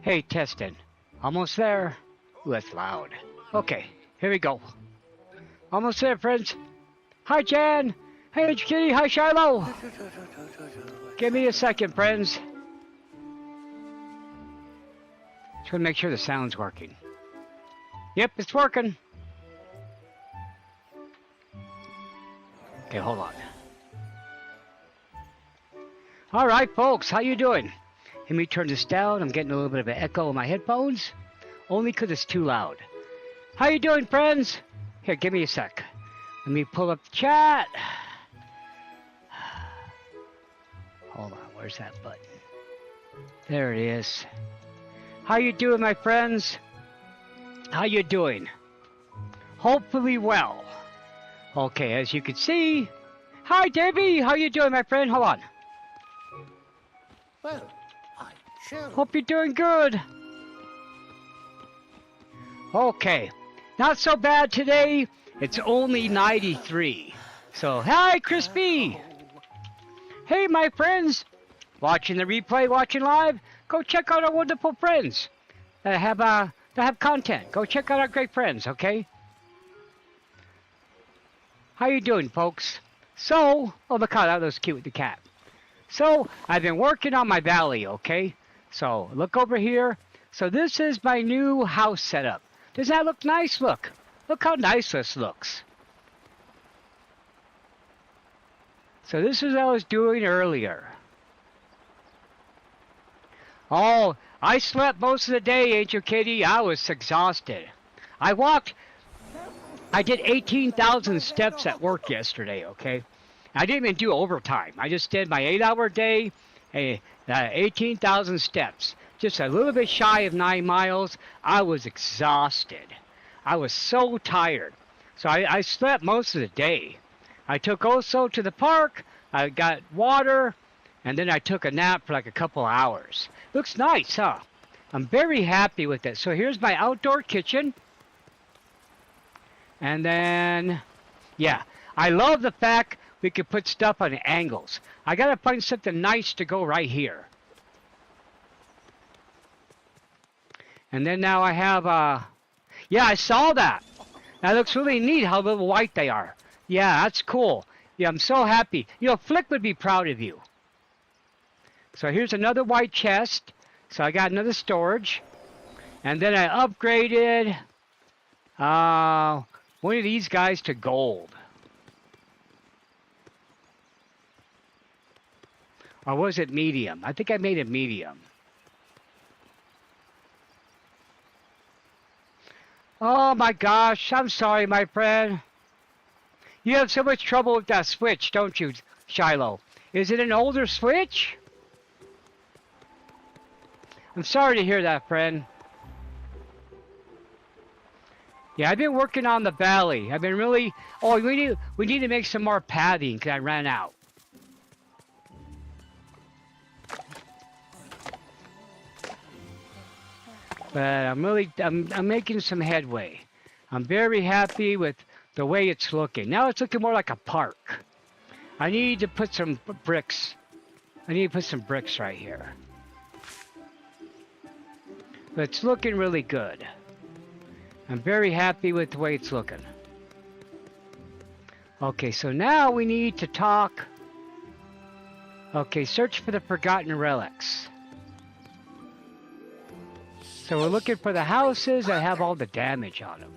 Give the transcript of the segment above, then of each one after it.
Hey, testing. Almost there. Ooh, that's loud. Okay, here we go. Almost there, friends. Hi, Jan. Hey, Kitty. Hi, Shiloh. Give me a second, friends. Just want to make sure the sound's working. Yep, it's working. Okay, hold on. All right, folks, how you doing? Let me turn this down. I'm getting a little bit of an echo in my headphones, only because it's too loud. How you doing, friends? Here, give me a sec. Let me pull up the chat. Hold on, where's that button? There it is. How you doing, my friends? How you doing? Hopefully well. Okay, as you can see. Hi, Debbie. How you doing, my friend? Hold on. Well, I shall. Hope you're doing good. Okay, not so bad today. It's only 93. So, hi, Crispy. Hey, my friends. Watching the replay, watching live. Go check out our wonderful friends that have content. Go check out our great friends, okay? How you doing, folks? So, oh, look how that looks cute with the cat. So, I've been working on my valley, okay? So, look over here. So, this is my new house setup. Does that look nice? Look. Look how nice this looks. So, this is what I was doing earlier. Oh, I slept most of the day, Angel Kitty. I was exhausted. I did 18,000 steps at work yesterday, okay? I didn't even do overtime. I just did my 8-hour day, 18,000 steps. Just a little bit shy of 9 miles. I was exhausted. I was so tired. So I slept most of the day. I took Oso to the park. I got water. And then I took a nap for like a couple hours. Looks nice, huh? I'm very happy with it. So here's my outdoor kitchen. And then, yeah, I love the fact we could put stuff on angles. I gotta find something nice to go right here. And then now I have, yeah, I saw that. That looks really neat how little white they are. Yeah, that's cool. Yeah, I'm so happy. You know, Flick would be proud of you. So here's another white chest. So I got another storage. And then I upgraded one of these guys to gold. Or was it medium? I think I made it medium. Oh my gosh, I'm sorry, my friend. You have so much trouble with that switch, don't you, Shiloh? Is it an older switch? I'm sorry to hear that, friend. Yeah, I've been working on the valley. I've been really... Oh, we need to make some more padding because I ran out. But I'm making some headway. I'm very happy with the way it's looking. Now it's looking more like a park. I need to put some bricks. I need to put some bricks right here. But it's looking really good. I'm very happy with the way it's looking. Okay, so now we need to talk. Okay, search for the forgotten relics. So we're looking for the houses that have all the damage on them.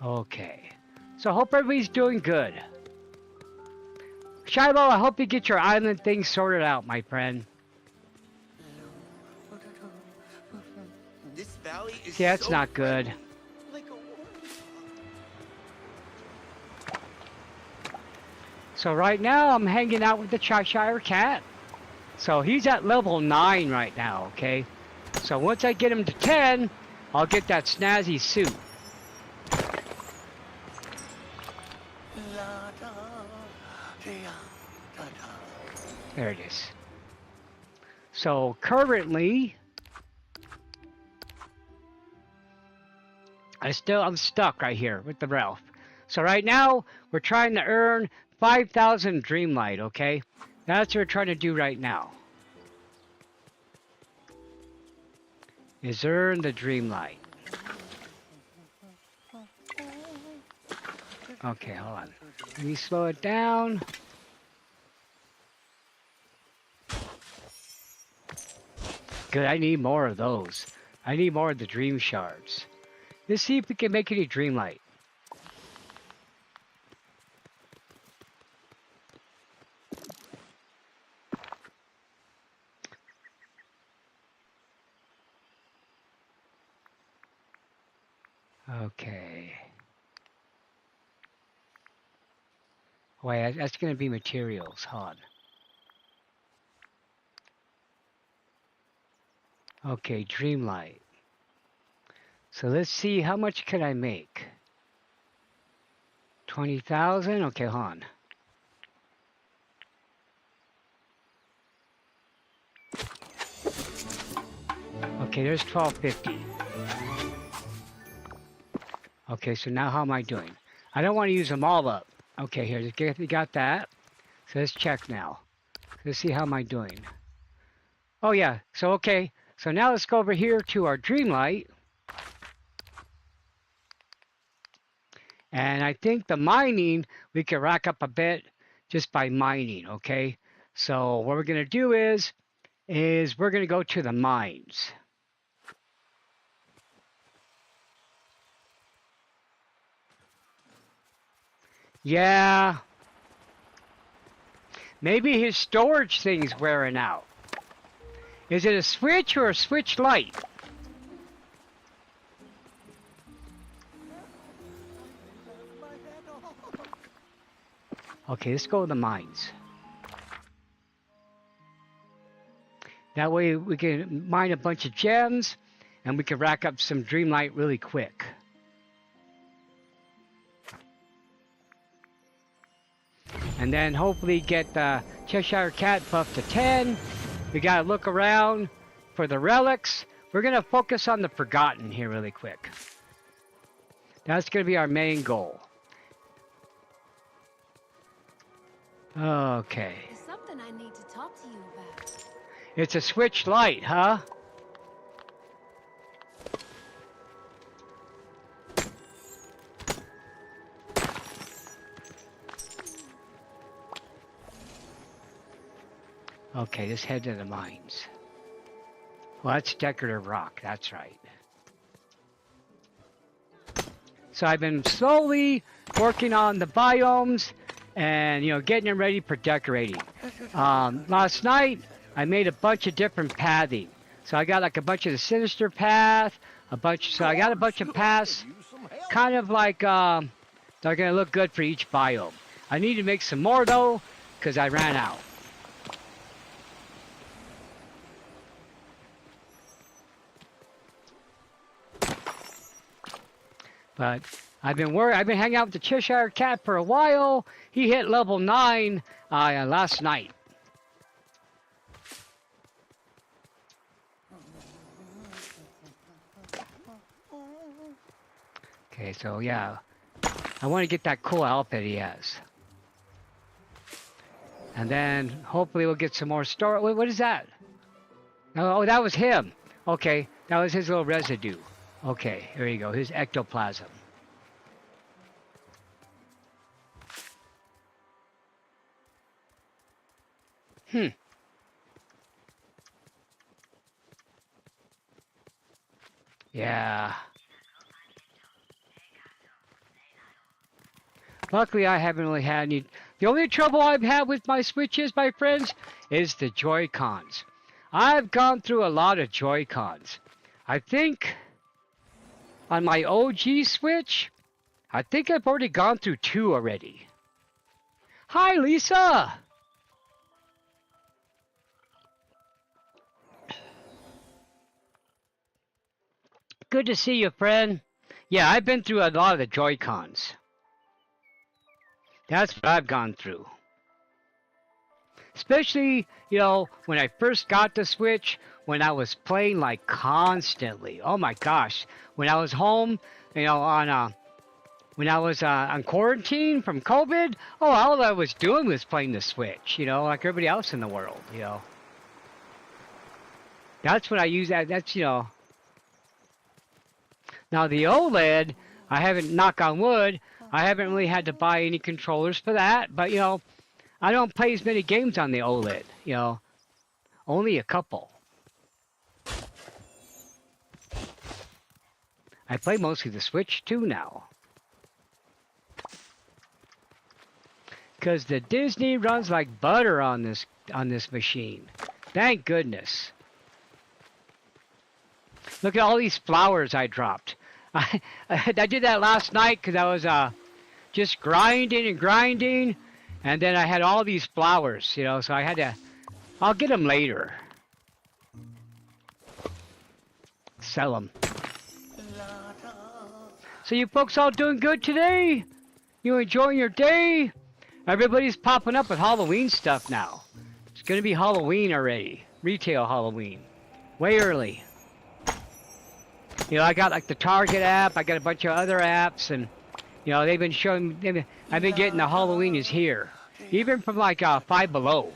Okay. So I hope everybody's doing good. Shiloh, I hope you get your island thing sorted out, my friend. This valley is Yeah, that's so not good. Like So right now I'm hanging out with the Cheshire Cat. So he's at level 9 right now, okay? So once I get him to 10, I'll get that snazzy suit. There it is. So currently, I'm stuck right here with the Ralph. So right now, we're trying to earn 5,000 Dreamlight, okay? That's what we're trying to do right now. Is earn the Dreamlight. Okay, hold on. Let me slow it down. Good, I need more of those. I need more of the Dream Shards. Let's see if we can make any Dreamlight. Okay. Wait, that's going to be materials. Hold on. Okay, Dreamlight. So let's see, how much can I make? 20,000? Okay, hold on. Okay, there's 1250. Okay, so now how am I doing? I don't want to use them all up. Okay, here, we got that. So let's check now. Let's see how am I doing. Oh yeah, so okay. So now let's go over here to our Dreamlight. And I think the mining, we can rack up a bit just by mining, okay? So what we're going to do is we're going to go to the mines. Yeah. Maybe his storage thing's wearing out. Is it a switch or a switch light? Okay, let's go to the mines. That way we can mine a bunch of gems and we can rack up some Dreamlight really quick. And then hopefully get the Cheshire Cat buff to 10. We gotta look around for the relics. We're gonna focus on the Forgotten here really quick. That's gonna be our main goal. Okay. There's something I need to talk to you about. It's a switch light, huh? Okay, let's head to the mines. Well, that's decorative rock, that's right. So I've been slowly working on the biomes and, you know, getting them ready for decorating. Last night, I made a bunch of different pathing. So I got like a bunch of the Sinister Path, so I got a bunch of paths, kind of like, they're gonna look good for each biome. I need to make some more though, because I ran out. But I've been hanging out with the Cheshire Cat for a while. He hit level 9 last night. Okay, so yeah, I want to get that cool outfit he has. And then hopefully we'll get some more store. Wait, what is that? Oh, that was him. Okay, that was his little residue. Okay, here you go, his ectoplasm. Yeah. Luckily, I haven't really had any. The only trouble I've had with my Switches, my friends, is the Joy-Cons. I've gone through a lot of Joy-Cons. I think on my OG Switch, I think I've already gone through 2 already. Hi, Lisa! Good to see you, friend. Yeah, I've been through a lot of the Joy-Cons. That's what I've gone through. Especially, you know, when I first got the Switch, when I was playing like constantly. Oh my gosh. When I was home, you know, on when I was on quarantine from COVID, oh, all I was doing was playing the Switch, like everybody else in the world. That's what I use that. That's. Now the OLED, I haven't, knock on wood, I haven't really had to buy any controllers for that, but I don't play as many games on the OLED. Only a couple. I play mostly the Switch too now. Because the Disney runs like butter on this machine. Thank goodness. Look at all these flowers I dropped. I did that last night because I was just grinding and grinding, and then I had all these flowers, so I had to. I'll get them later. Sell them. So you folks all doing good today? You enjoying your day? Everybody's popping up with Halloween stuff now. It's gonna be Halloween already. Retail Halloween. Way early. I got like the Target app, I got a bunch of other apps, and they've been showing, I've been getting the Halloween is here. Even from like Five Below.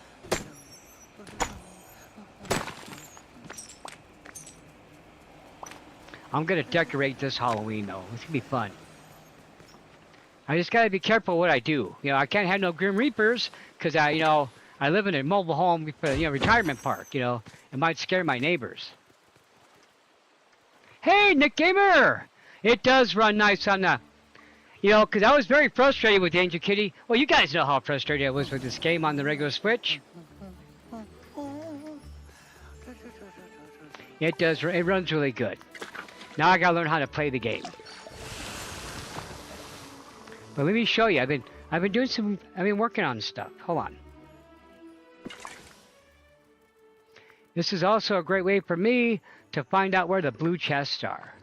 I'm gonna decorate this Halloween though. It's gonna be fun. I just gotta be careful what I do. I can't have no Grim Reapers because I live in a mobile home, retirement park. It might scare my neighbors. Hey, Nick Gamer! It does run nice on the, because I was very frustrated with Angel Kitty. Well, you guys know how frustrated I was with this game on the regular Switch. It does. It runs really good. Now I gotta learn how to play the game. But let me show you. I've been working on stuff. Hold on. This is also a great way for me to find out where the blue chests are.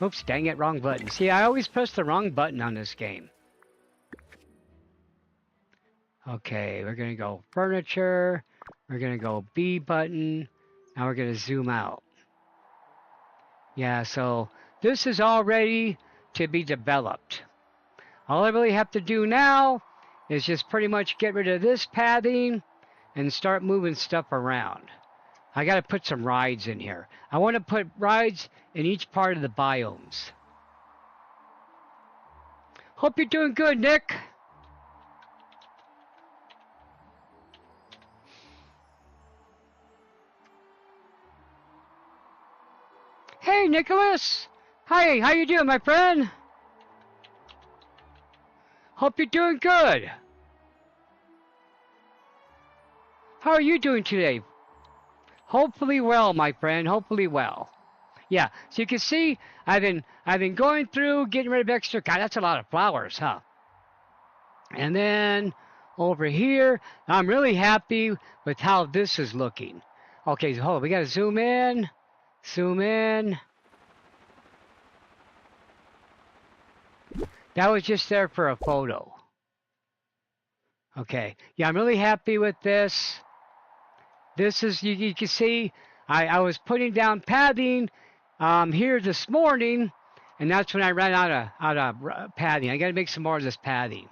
Oops, dang it, wrong button. See, I always press the wrong button on this game. Okay, we're gonna go furniture. We're gonna go B button. Now we're gonna zoom out. Yeah, so this is all ready to be developed. All I really have to do now is just pretty much get rid of this padding and start moving stuff around. I gotta put some rides in here. I want to put rides in each part of the biomes. Hope you're doing good, Nick. Hey, Nicholas. Hi, how you doing, my friend? Hope you're doing good. How are you doing today? Hopefully well, my friend. Hopefully well. Yeah, so you can see I've been going through getting rid of extra. God, that's a lot of flowers, huh? And then over here, I'm really happy with how this is looking. Okay, so hold on, we gotta zoom in. Zoom in. That was just there for a photo. Okay, yeah, I'm really happy with this. This is, you can see, I was putting down padding here this morning, and that's when I ran out of padding. I got to make some more of this padding.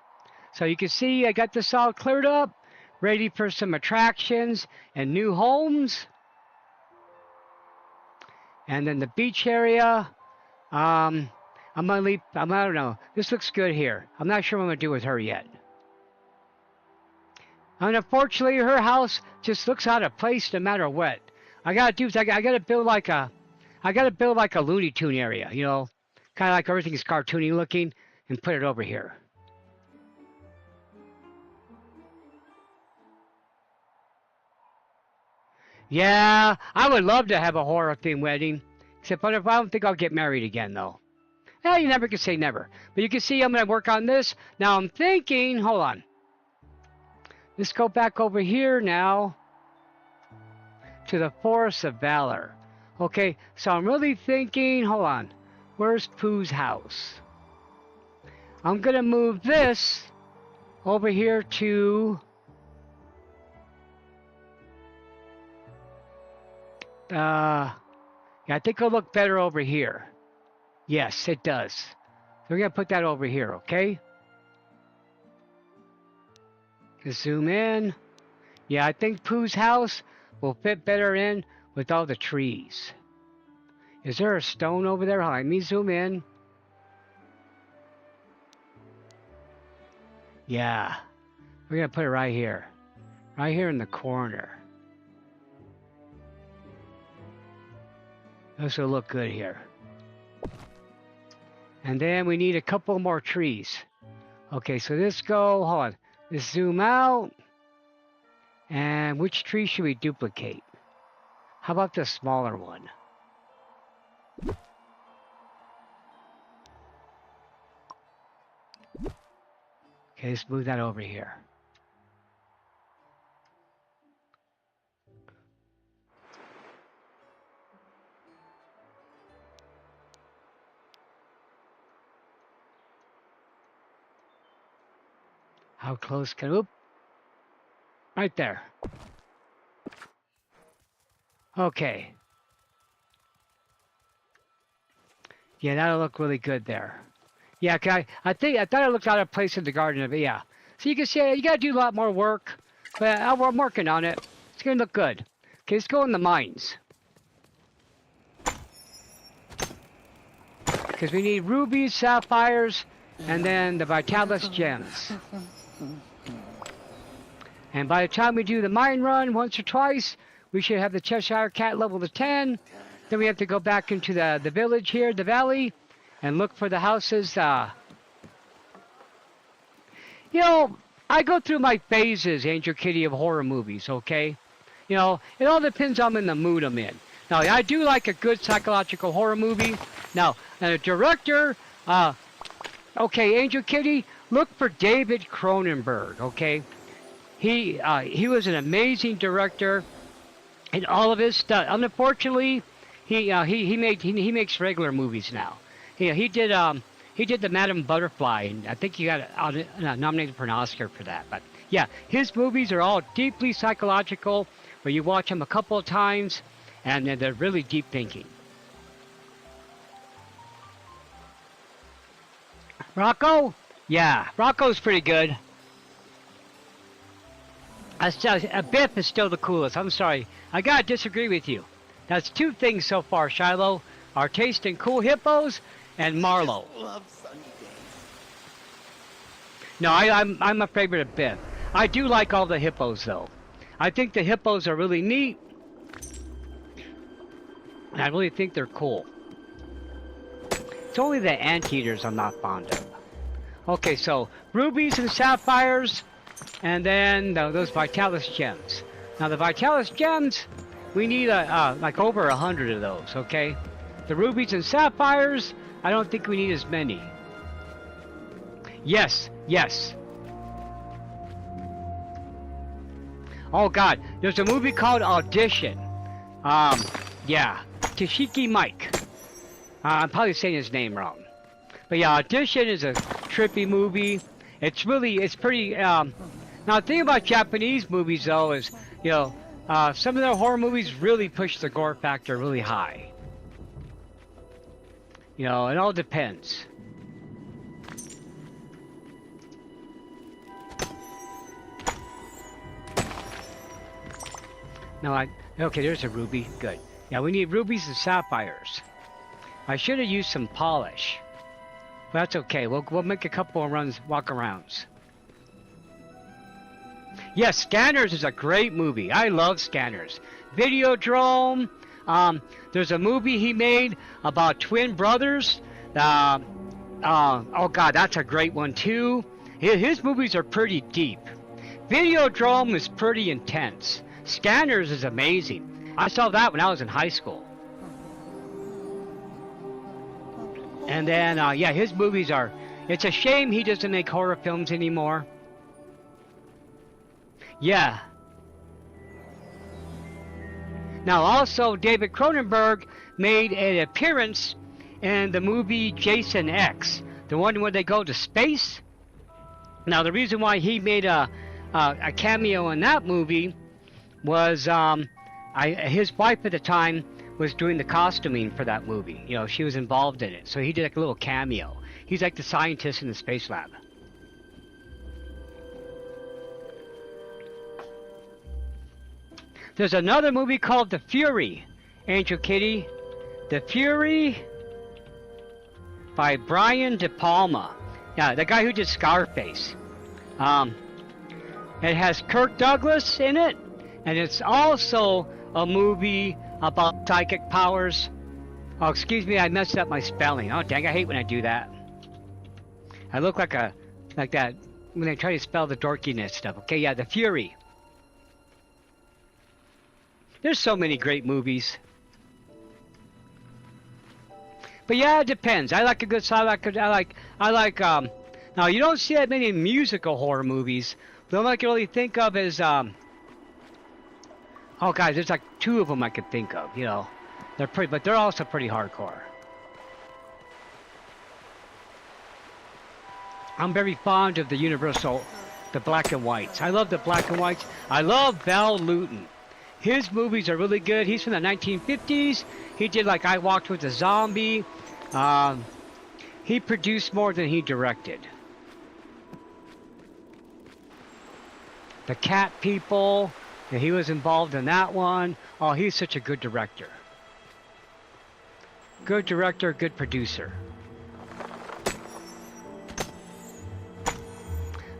So you can see I got this all cleared up, ready for some attractions and new homes. And then the beach area, I'm gonna leave. I don't know. This looks good here. I'm not sure what I'm gonna do with her yet. And unfortunately, her house just looks out of place no matter what. I gotta do is I gotta build like a Looney Tune area, kind of like everything's cartoony looking, and put it over here. Yeah, I would love to have a horror-themed wedding, except I don't think I'll get married again though. Yeah, you never can say never. But you can see I'm gonna work on this. Now I'm thinking, hold on. Let's go back over here now to the Forest of Valor. Okay, so I'm really thinking, hold on. Where's Pooh's house? I'm going to move this over here to yeah, I think it'll look better over here. Yes, it does. So we're going to put that over here, okay? Just zoom in. Yeah, I think Pooh's house will fit better in with all the trees. Is there a stone over there? Let me zoom in. Yeah. We're going to put it right here. Right here in the corner. This will look good here. And then we need a couple more trees. Okay, so let's go, hold on. Let's zoom out. And which tree should we duplicate? How about the smaller one? Okay, let's move that over here. How close can, oop, right there. Okay. Yeah, that'll look really good there. Yeah, I thought I looked out of place in the garden of it, yeah. So you can see, you gotta do a lot more work, but I'm working on it. It's gonna look good. Okay, let's go in the mines. Because we need rubies, sapphires, and then the Vitalis gems. And by the time we do the mine run once or twice, we should have the Cheshire Cat level to 10. Then we have to go back into the village here, the valley, and look for the houses. You know, I go through my phases, Angel Kitty, of horror movies, okay? You know, it all depends on the mood I'm in. Now, I do like a good psychological horror movie. Now, a director, okay, Angel Kitty, look for David Cronenberg, okay? He was an amazing director in all of his stuff. Unfortunately, he makes regular movies now. He did the Madame Butterfly, and I think he got nominated for an Oscar for that. But yeah, his movies are all deeply psychological, where you watch them a couple of times, and they're really deep thinking. Rocco? Yeah, Rocco's pretty good. Biff is still the coolest. I'm sorry. I gotta disagree with you. That's two things so far, Shiloh. Our taste in cool hippos and Marlowe. Love sunny days. No, I'm a favorite of Biff. I do like all the hippos though. I think the hippos are really neat. And I really think they're cool. It's only the anteaters I'm not fond of. Okay, so rubies and sapphires, and then those Vitalis gems. Now the Vitalis gems, we need like over 100 of those, okay? The rubies and sapphires, I don't think we need as many. Yes, yes. Oh God, there's a movie called Audition. Yeah, Tashiki Mike. I'm probably saying his name wrong. But yeah, Audition is a trippy movie. It's pretty, now the thing about Japanese movies though is, you know, some of their horror movies really push the gore factor really high. You know, it all depends. No, okay, there's a ruby. Good. Yeah, we need rubies and sapphires. I should have used some polish. But that's okay. We'll make a couple of walk-arounds. Yes, Scanners is a great movie. I love Scanners. Videodrome. There's a movie he made about twin brothers. Oh God, that's a great one too. His movies are pretty deep. Videodrome is pretty intense. Scanners is amazing. I saw that when I was in high school. And then, yeah, his movies are... It's a shame he doesn't make horror films anymore. Yeah. Now, also, David Cronenberg made an appearance in the movie Jason X, the one where they go to space. Now, the reason why he made a cameo in that movie was his wife at the time was doing the costuming for that movie. You know, she was involved in it. So he did like a little cameo. He's like the scientist in the space lab. There's another movie called The Fury, Angel Kitty. The Fury by Brian De Palma. Yeah, the guy who did Scarface. It has Kirk Douglas in it, and it's also a movie about psychic powers. Oh, excuse me, I messed up my spelling. Oh, dang, I hate when I do that. I look like that when I try to spell the dorkiness stuff. Okay, yeah, The Fury. There's so many great movies. But yeah, it depends. I like a good I like now you don't see that many musical horror movies. The only I can really think of is oh guys, there's like 2 of them I could think of, you know. They're pretty, but they're also pretty hardcore. I'm very fond of the Universal, the black and whites. I love the black and whites. I love Val Lewton. His movies are really good. He's from the 1950s. He did like I Walked with a Zombie. He produced more than he directed. The Cat People. Yeah, he was involved in that one. Oh, he's such a good director. Good director, good producer.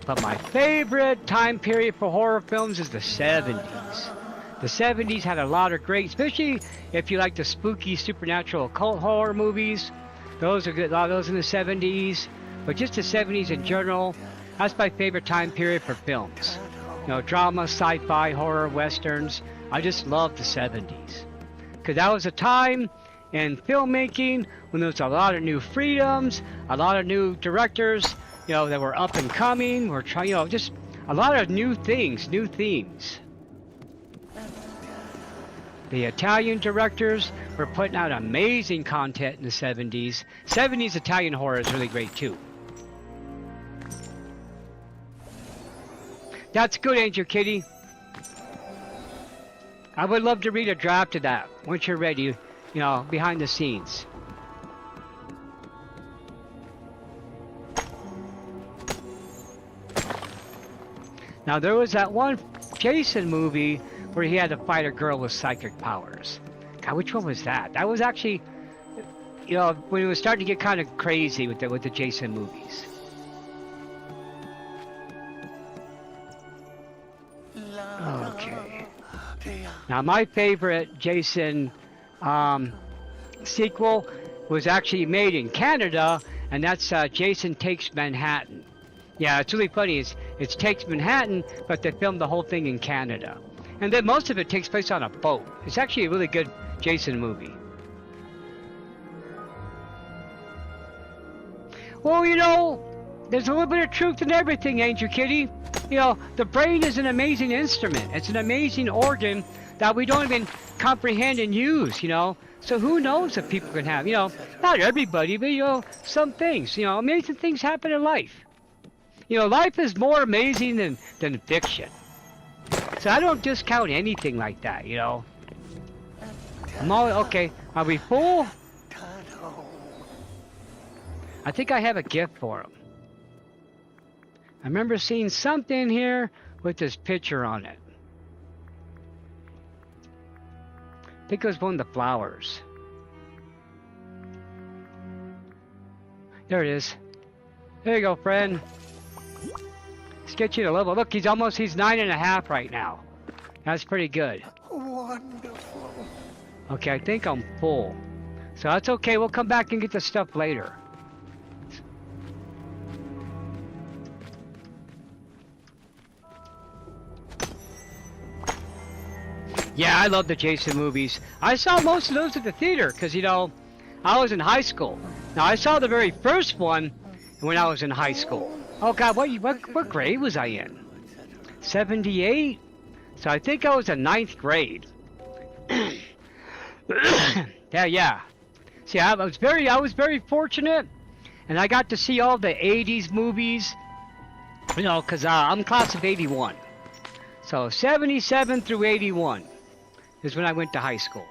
But my favorite time period for horror films is the 70s. The 70s had a lot of great, especially if you like the spooky, supernatural, occult horror movies. Those are good. A lot of those in the 70s. But just the 70s in general, that's my favorite time period for films. You know, drama, sci-fi, horror, westerns. I just love the 70s. Because that was a time in filmmaking when there was a lot of new freedoms, a lot of new directors, you know, that were up and coming. We're trying, you know, just a lot of new things, new themes. The Italian directors were putting out amazing content in the 70s. 70s Italian horror is really great too. That's good, Angel Kitty. I would love to read a draft of that once you're ready, you know, behind the scenes. Now there was that one Jason movie where he had to fight a girl with psychic powers. God, which one was that? That was actually, you know, when it was starting to get kind of crazy with the Jason movies. Okay. Now my favorite Jason sequel was actually made in Canada, and that's Jason Takes Manhattan. Yeah, it's really funny. It's Takes Manhattan, but they filmed the whole thing in Canada. And then most of it takes place on a boat. It's actually a really good Jason movie. Well, you know, there's a little bit of truth in everything, Angel Kitty. You know, the brain is an amazing instrument. It's an amazing organ that we don't even comprehend and use, you know. So who knows if people can have, you know, not everybody, but, you know, some things. You know, amazing things happen in life. You know, life is more amazing than fiction. So I don't discount anything like that, you know. Okay, are we full? I think I have a gift for him. I remember seeing something here with this picture on it. I think it was one of the flowers. There it is. There you go, friend. Let's get you to level. Look, he's 9.5 right now. That's pretty good. Wonderful. Okay, I think I'm full. So that's okay, we'll come back and get the stuff later. Yeah, I love the Jason movies. I saw most of those at the theater because, you know, I was in high school. Now, I saw the very first one when I was in high school. Oh, God, what grade was I in? 78? So I think I was in 9th grade. Yeah. See, I was very fortunate, and I got to see all the 80s movies, you know, because I'm class of 81. So 77 through 81 is when I went to high school.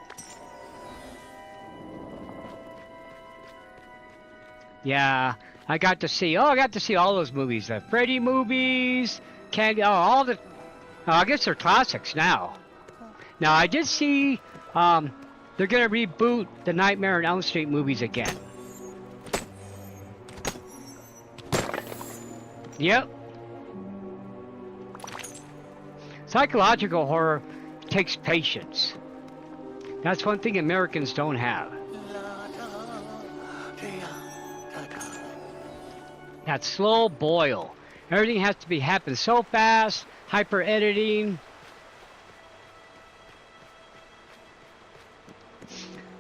Yeah, I got to see. Oh, I got to see all those movies. The Freddy movies, Candy. Oh, all the. Oh, I guess they're classics now. Now I did see. They're gonna reboot the Nightmare on Elm Street movies again. Yep. Psychological horror takes patience. That's one thing Americans don't have. That slow boil. Everything has to be happen so fast. Hyper editing.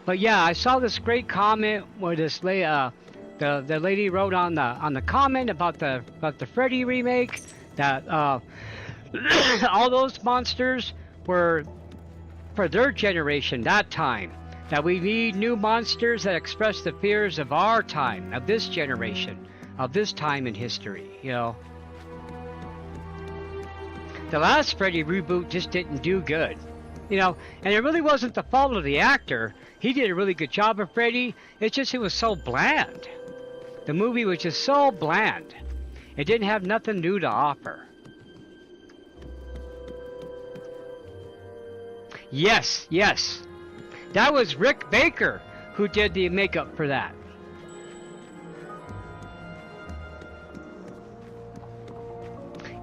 But yeah, I saw this great comment where this the lady wrote on the comment about the Freddy remake that all those monsters were for their generation, that time. That we need new monsters that express the fears of our time, of this generation, of this time in history, you know. The last Freddy reboot just didn't do good, you know, and it really wasn't the fault of the actor. He did a really good job of Freddy. It's just it was so bland. The movie was just so bland. It didn't have nothing new to offer. Yes, yes. That was Rick Baker who did the makeup for that.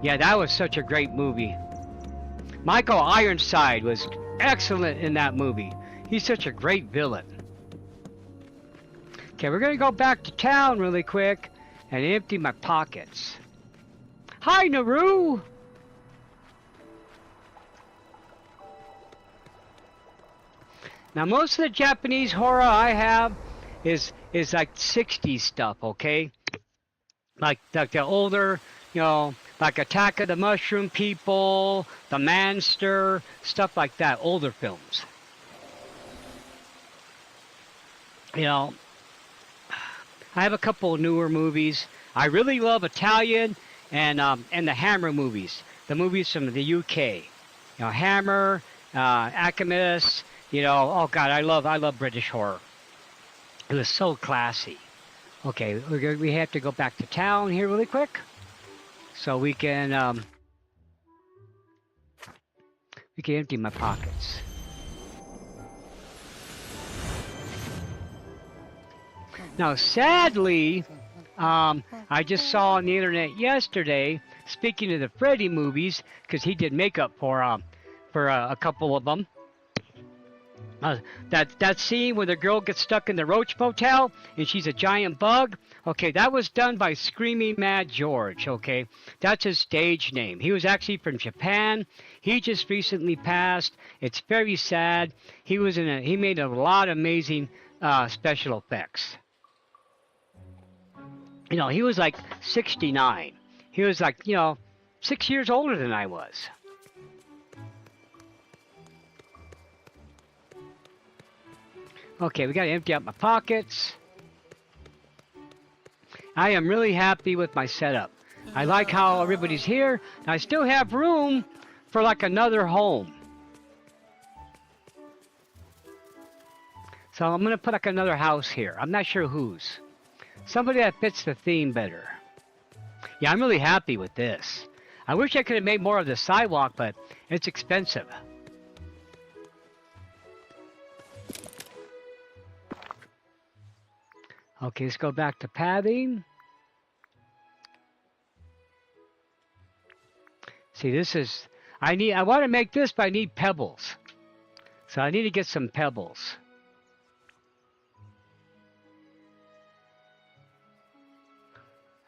Yeah, that was such a great movie. Michael Ironside was excellent in that movie. He's such a great villain. Okay, we're gonna go back to town really quick and empty my pockets. Hi, Naru! Now, most of the Japanese horror I have is like 60s stuff, okay? Like the older, you know, like Attack of the Mushroom People, The Manster, stuff like that, older films. You know, I have a couple of newer movies. I really love Italian and the Hammer movies, the movies from the UK. You know, Hammer, Alchemist. You know, oh God, I love British horror. It was so classy. Okay, we have to go back to town here really quick, so we can empty my pockets. Now, sadly, I just saw on the internet yesterday, speaking of the Freddy movies, because he did makeup for a couple of them. That scene where the girl gets stuck in the Roach Motel and she's a giant bug. Okay, that was done by Screaming Mad George. Okay, that's his stage name. He was actually from Japan. He just recently passed. It's very sad. He made a lot of amazing special effects. You know, he was like 69. He was like, you know, 6 years older than I was. Okay, we gotta empty out my pockets. I am really happy with my setup. I like how everybody's here. I still have room for like another home. So I'm gonna put like another house here. I'm not sure whose. Somebody that fits the theme better. Yeah, I'm really happy with this. I wish I could have made more of the sidewalk, but it's expensive. Okay, let's go back to pathing. See, this is, I want to make this, but I need pebbles. So I need to get some pebbles.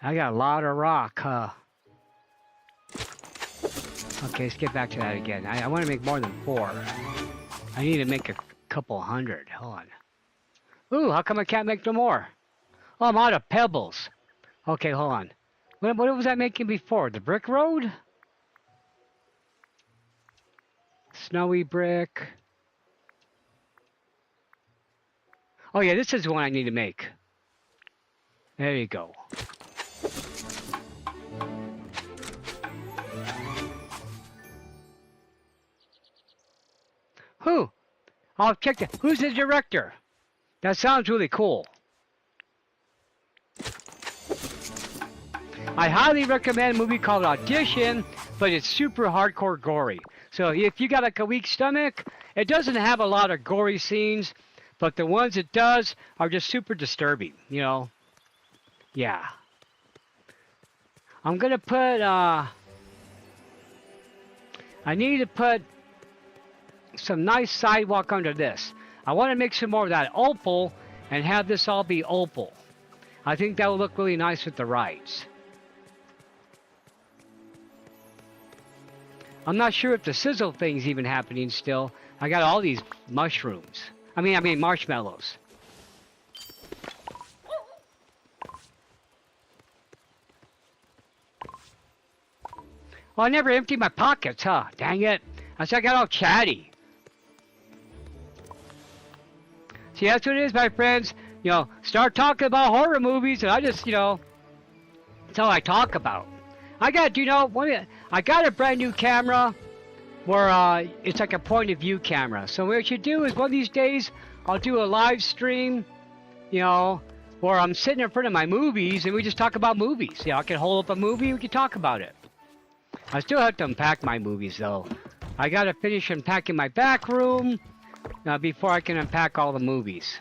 I got a lot of rock, huh? Okay, let's get back to that again. I want to make more than 4. I need to make a couple hundred. Hold on. Ooh, how come I can't make no more? Oh, I'm out of pebbles. Okay, hold on. What was I making before? The brick road? Snowy brick. Oh yeah, this is the one I need to make. There you go. Who? I'll check that. Who's the director? That sounds really cool. I highly recommend a movie called Audition, but it's super hardcore gory. So if you got like a weak stomach, it doesn't have a lot of gory scenes, but the ones it does are just super disturbing, you know. Yeah. I'm gonna put, I need to put some nice sidewalk under this. I want to make some more of that opal and have this all be opal. I think that will look really nice with the rides. I'm not sure if the sizzle thing's even happening still. I got all these mushrooms. I mean marshmallows. Well, I never emptied my pockets, huh? Dang it. I got all chatty. See, that's what it is, my friends. You know, start talking about horror movies, and I just, you know, that's all I talk about. I got a brand new camera where it's like a point of view camera. So what I should do is one of these days I'll do a live stream, you know, where I'm sitting in front of my movies and we just talk about movies. You know, I can hold up a movie, we can talk about it. I still have to unpack my movies though. I gotta finish unpacking my back room before I can unpack all the movies.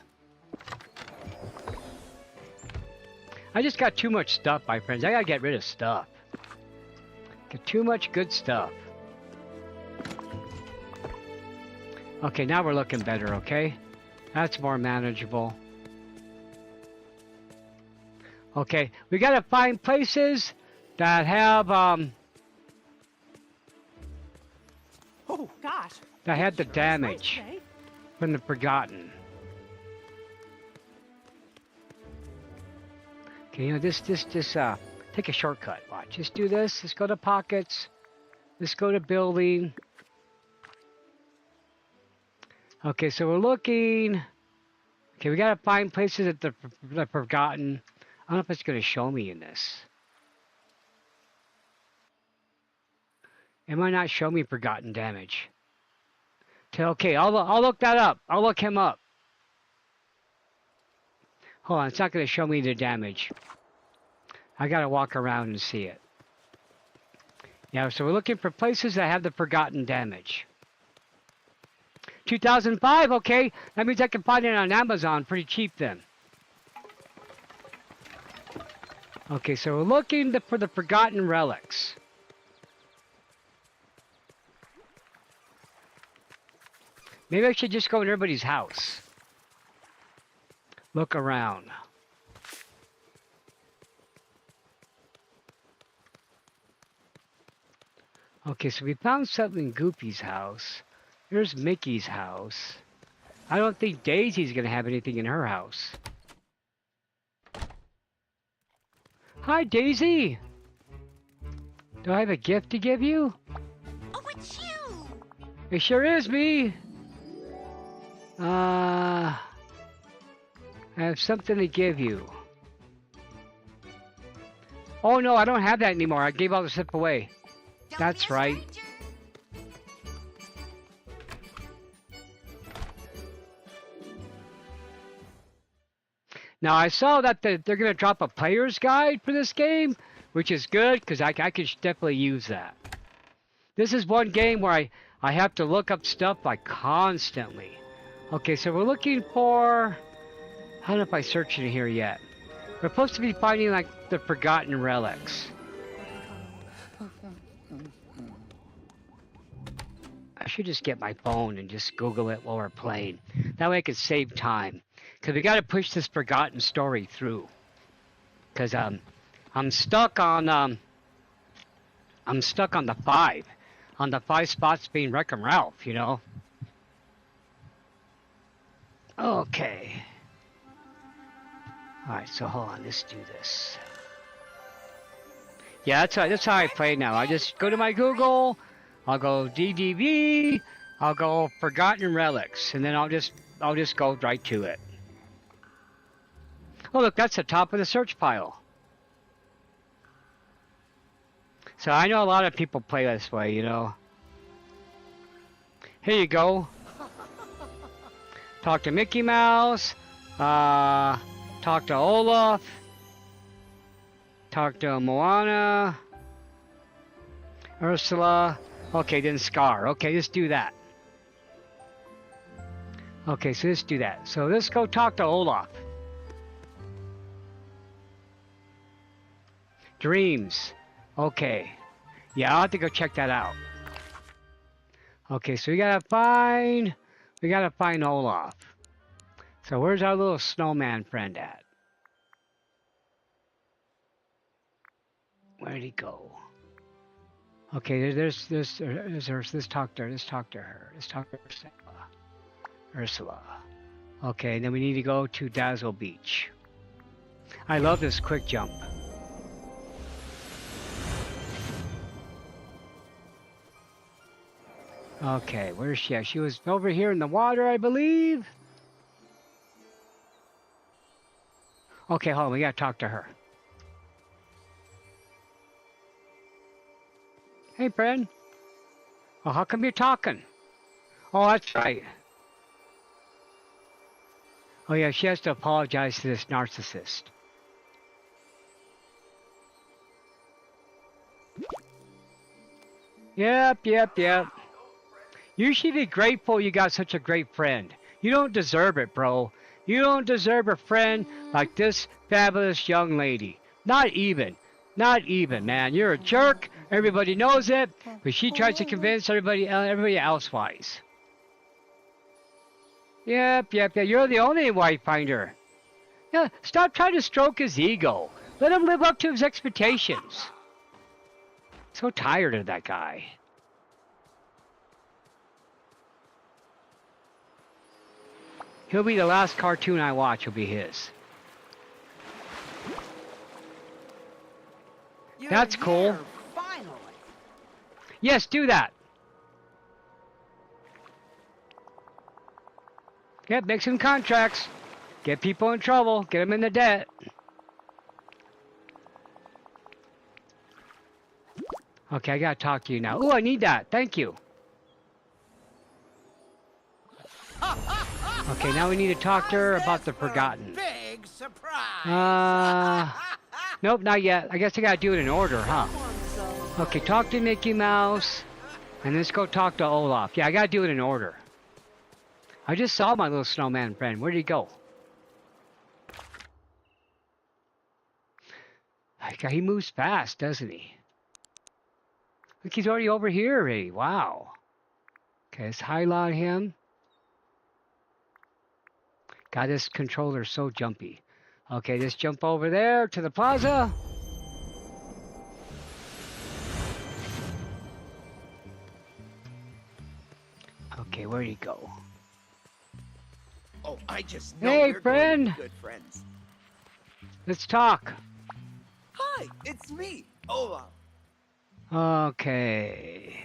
I just got too much stuff, my friends. I gotta get rid of stuff. Got too much good stuff. Okay, now we're looking better, okay? That's more manageable. Okay, we gotta find places that have, oh, gosh. that had the damage from the Forgotten. Okay, you know, just, take a shortcut. Watch. Just do this. Let's go to pockets. Let's go to building. Okay, so we're looking. Okay, we gotta find places that the Forgotten. I don't know if it's gonna show me in this. It might not show me Forgotten damage. Okay, I'll look that up. I'll look him up. Hold on, it's not gonna show me the damage. I gotta walk around and see it. Yeah, so we're looking for places that have the Forgotten damage. 2005, okay. That means I can find it on Amazon pretty cheap then. Okay, so we're looking for the Forgotten relics. Maybe I should just go in everybody's house. Look around. Okay, so we found something in Goofy's house. Here's Mickey's house. I don't think Daisy's gonna have anything in her house. Hi, Daisy! Do I have a gift to give you? Oh, it's you! It sure is me! I have something to give you. Oh no, I don't have that anymore. I gave all the stuff away. That's right. Now I saw that they're going to drop a player's guide for this game, which is good because I could definitely use that. This is one game where I have to look up stuff like constantly. Okay, so we're looking for... I don't know if I searched in here yet. We're supposed to be finding like the Forgotten relics. I should just get my phone and just Google it while we're playing. That way I could save time. Because we got to push this Forgotten story through. Because I'm stuck on the 5. On the 5 spots being Wreck-'em Ralph, you know. Okay. Alright, so hold on, let's do this. Yeah, that's how I play now. I just go to my Google, I'll go DDV, I'll go Forgotten Relics, and then I'll just go right to it. Oh look, that's the top of the search pile. So I know a lot of people play this way, you know. Here you go. Talk to Mickey Mouse. Talk to Olaf. Talk to Moana. Ursula. Okay, then Scar. Okay, let's do that. Okay, so let's do that. So let's go talk to Olaf. Dreams. Okay. Yeah, I'll have to go check that out. Okay, so we gotta find Olaf. So where's our little snowman friend at? Where'd he go? Okay, let's talk to her. Let's talk to Ursula. Okay, and then we need to go to Dazzle Beach. I love this quick jump. Okay, where's she at? She was over here in the water, I believe. Okay, hold on, we gotta talk to her. Hey, friend. Oh, how come you're talking? Oh, that's right. Oh, yeah, she has to apologize to this narcissist. Yep. You should be grateful you got such a great friend. You don't deserve it, bro. You don't deserve a friend like this fabulous young lady. Not even, man. You're a jerk. Everybody knows it, but she tries to convince everybody elsewise. Yep. You're the only wife finder. Yeah, stop trying to stroke his ego. Let him live up to his expectations. So tired of that guy. He'll be the last cartoon I watch. Will be his. That's cool. Finally. Yes, do that. Yep, make some contracts. Get people in trouble. Get them into debt. Okay, I gotta talk to you now. Ooh, I need that. Thank you. Okay, now we need to talk to her about the Forgotten. Big surprise. Nope, not yet. I guess I gotta do it in order, huh? Okay, talk to Mickey Mouse. And let's go talk to Olaf. Yeah, I gotta do it in order. I just saw my little snowman friend. Where'd he go? He moves fast, doesn't he? Look, he's already over here already. Wow. Okay, let's highlight him. God, this controller's so jumpy. Okay, let's jump over there to the plaza. Okay, where'd he go? Oh, I just know Hey, we're friend. going to be good friends. Let's talk. Hi, it's me, Olaf. Okay.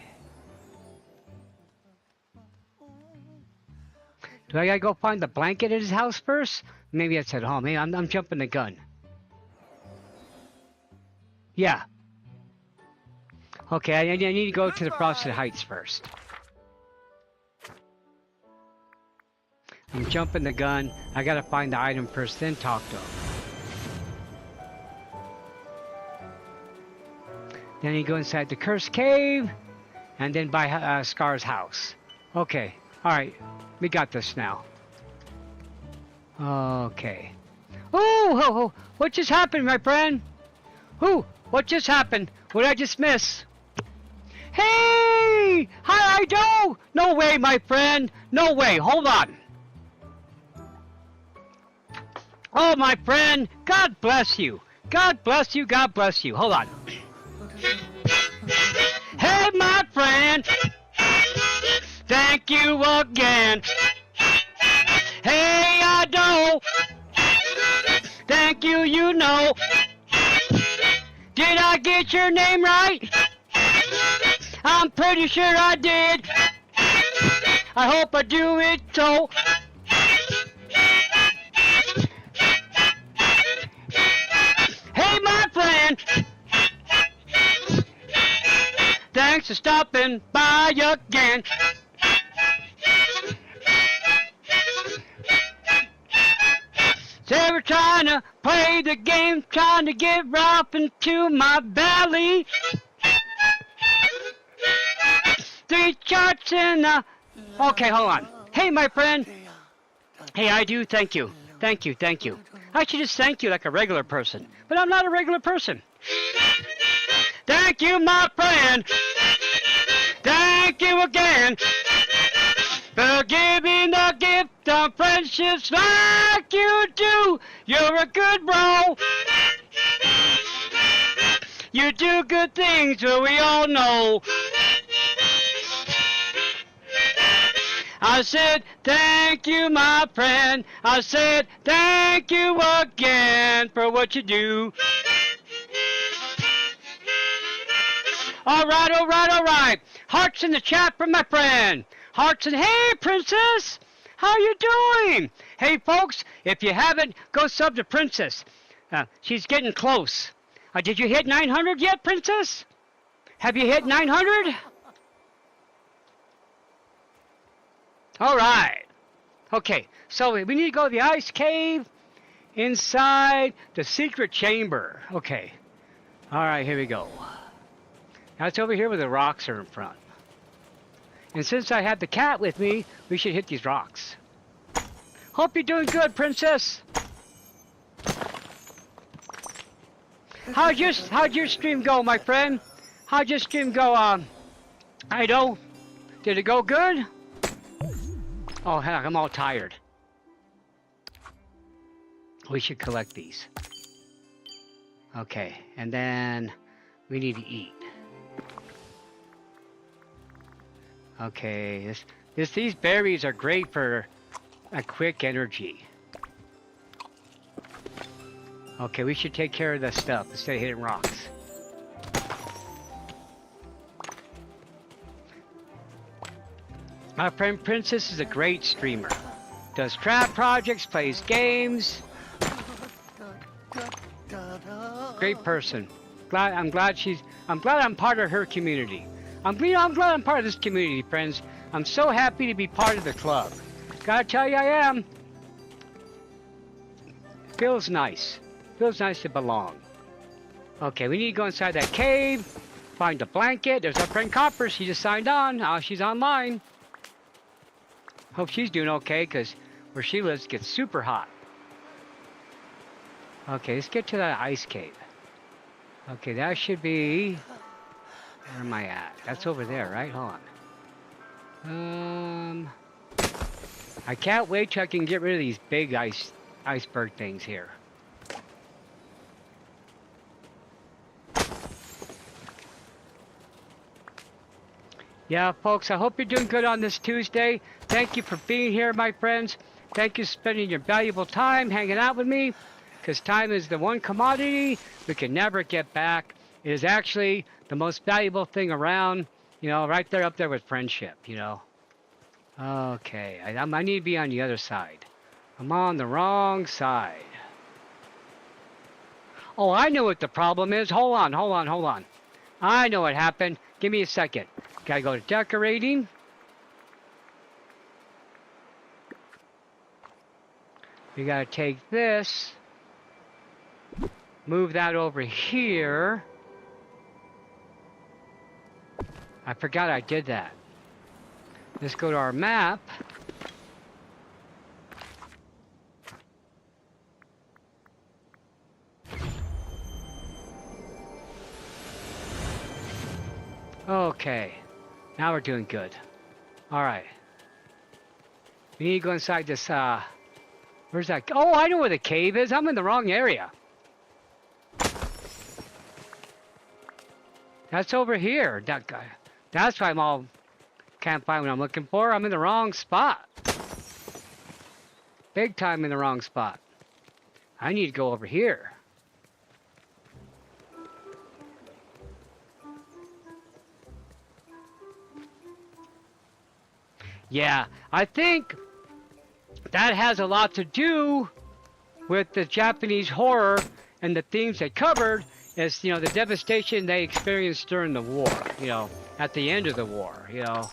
Do I gotta go find the blanket at his house first? Maybe it's at home. Hey, I'm jumping the gun. Yeah. Okay, I need to go to the Frosted Heights first. I'm jumping the gun. I gotta find the item first, then talk to him. Then you go inside the cursed cave, and then by Scar's house. Okay, alright. We got this now. Okay. Oh, what just happened, my friend? What just happened? What did I just miss? Hey! How I do? No way, my friend. No way. Hold on. Oh, my friend. God bless you. God bless you. God bless you. Hold on. Hey, my friend. Thank you again. Hey, I do. Thank you, you know. Did I get your name right? I'm pretty sure I did. I hope I do it so. Hey, my friend. Thanks for stopping by again. They were trying to play the game, trying to get up into my belly. 3 charts in the... Okay, hold on. Hey, my friend. Hey, I do thank you. Thank you, thank you. I should just thank you like a regular person. But I'm not a regular person. Thank you, my friend. Thank you again. For giving the gift of friendships like you do. You're a good bro. You do good things, but we all know. I said, thank you, my friend. I said, thank you again for what you do. All right, all right, all right. Hearts in the chat from my friend. Hearts and hey, Princess. How you doing? Hey, folks, if you haven't, go sub to Princess. She's getting close. Did you hit 900 yet, Princess? Have you hit 900? All right. Okay, so we need to go to the ice cave inside the secret chamber. Okay. All right, here we go. Now it's over here where the rocks are in front. And since I have the cat with me, we should hit these rocks. Hope you're doing good, Princess. How'd your stream go, my friend? How'd your stream go, Ido? Did it go good? Oh, heck, I'm all tired. We should collect these. Okay, and then we need to eat. Okay, these berries are great for a quick energy. Okay, we should take care of this stuff instead of hitting rocks. My friend Princess is a great streamer. Does craft projects, plays games. Great person. I'm glad I'm part of her community. I'm glad I'm part of this community, friends. I'm so happy to be part of the club. Gotta tell you, I am. Feels nice. Feels nice to belong. Okay, we need to go inside that cave. Find a blanket. There's our friend Copper. She just signed on. She's online. Hope she's doing okay, because where she lives gets super hot. Okay, let's get to that ice cave. Okay, that should be... Where am I at? That's over there, right? Hold on. I can't wait till I can get rid of these big iceberg things here. Yeah, folks, I hope you're doing good on this Tuesday. Thank you for being here, my friends. Thank you for spending your valuable time hanging out with me, because time is the one commodity we can never get back. It is actually the most valuable thing around, you know, right there up there with friendship, you know. Okay, I need to be on the other side. I'm on the wrong side. Oh, I know what the problem is. Hold on. I know what happened. Give me a second. Gotta go to decorating. We gotta take this. Move that over here. I forgot I did that. Let's go to our map. Okay. Now we're doing good. Alright. We need to go inside this, where's that? Oh, I know where the cave is. I'm in the wrong area. That's over here. That guy. That's why can't find what I'm looking for. I'm in the wrong spot. Big time in the wrong spot. I need to go over here. Yeah, I think that has a lot to do with the Japanese horror and the themes they covered, as, you know, the devastation they experienced during the war, you know, at the end of the war, you know.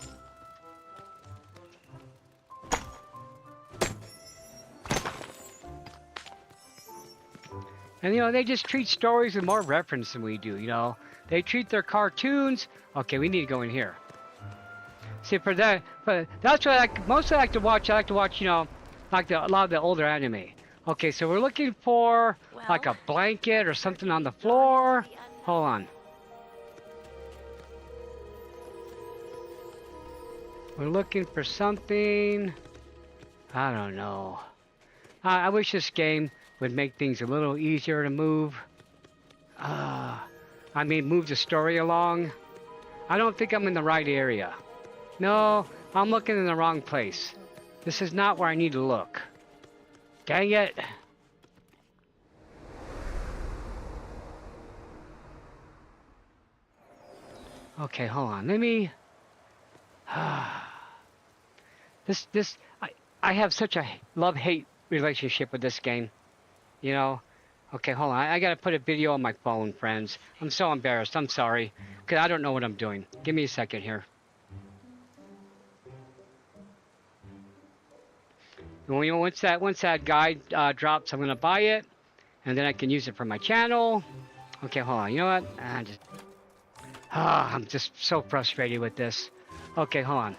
And, they just treat stories with more reference than we do. They treat their cartoons. Okay, we need to go in here. See, but that's what mostly like to watch. I like to watch, like a lot of the older anime. Okay, so we're looking for like a blanket or something on the floor. Hold on. We're looking for something. I don't know. I wish this game would make things a little easier to move. Move the story along. I don't think I'm in the right area. No, I'm looking in the wrong place. This is not where I need to look. Dang it. Okay, hold on. Let me... I have such a love-hate relationship with this game. Okay, hold on. I gotta put a video on my phone, friends. I'm so embarrassed. I'm sorry. Because I don't know what I'm doing. Give me a second here. Once that guide drops, I'm gonna buy it, and then I can use it for my channel. Okay, hold on. You know what? I'm just so frustrated with this. Okay, hold on.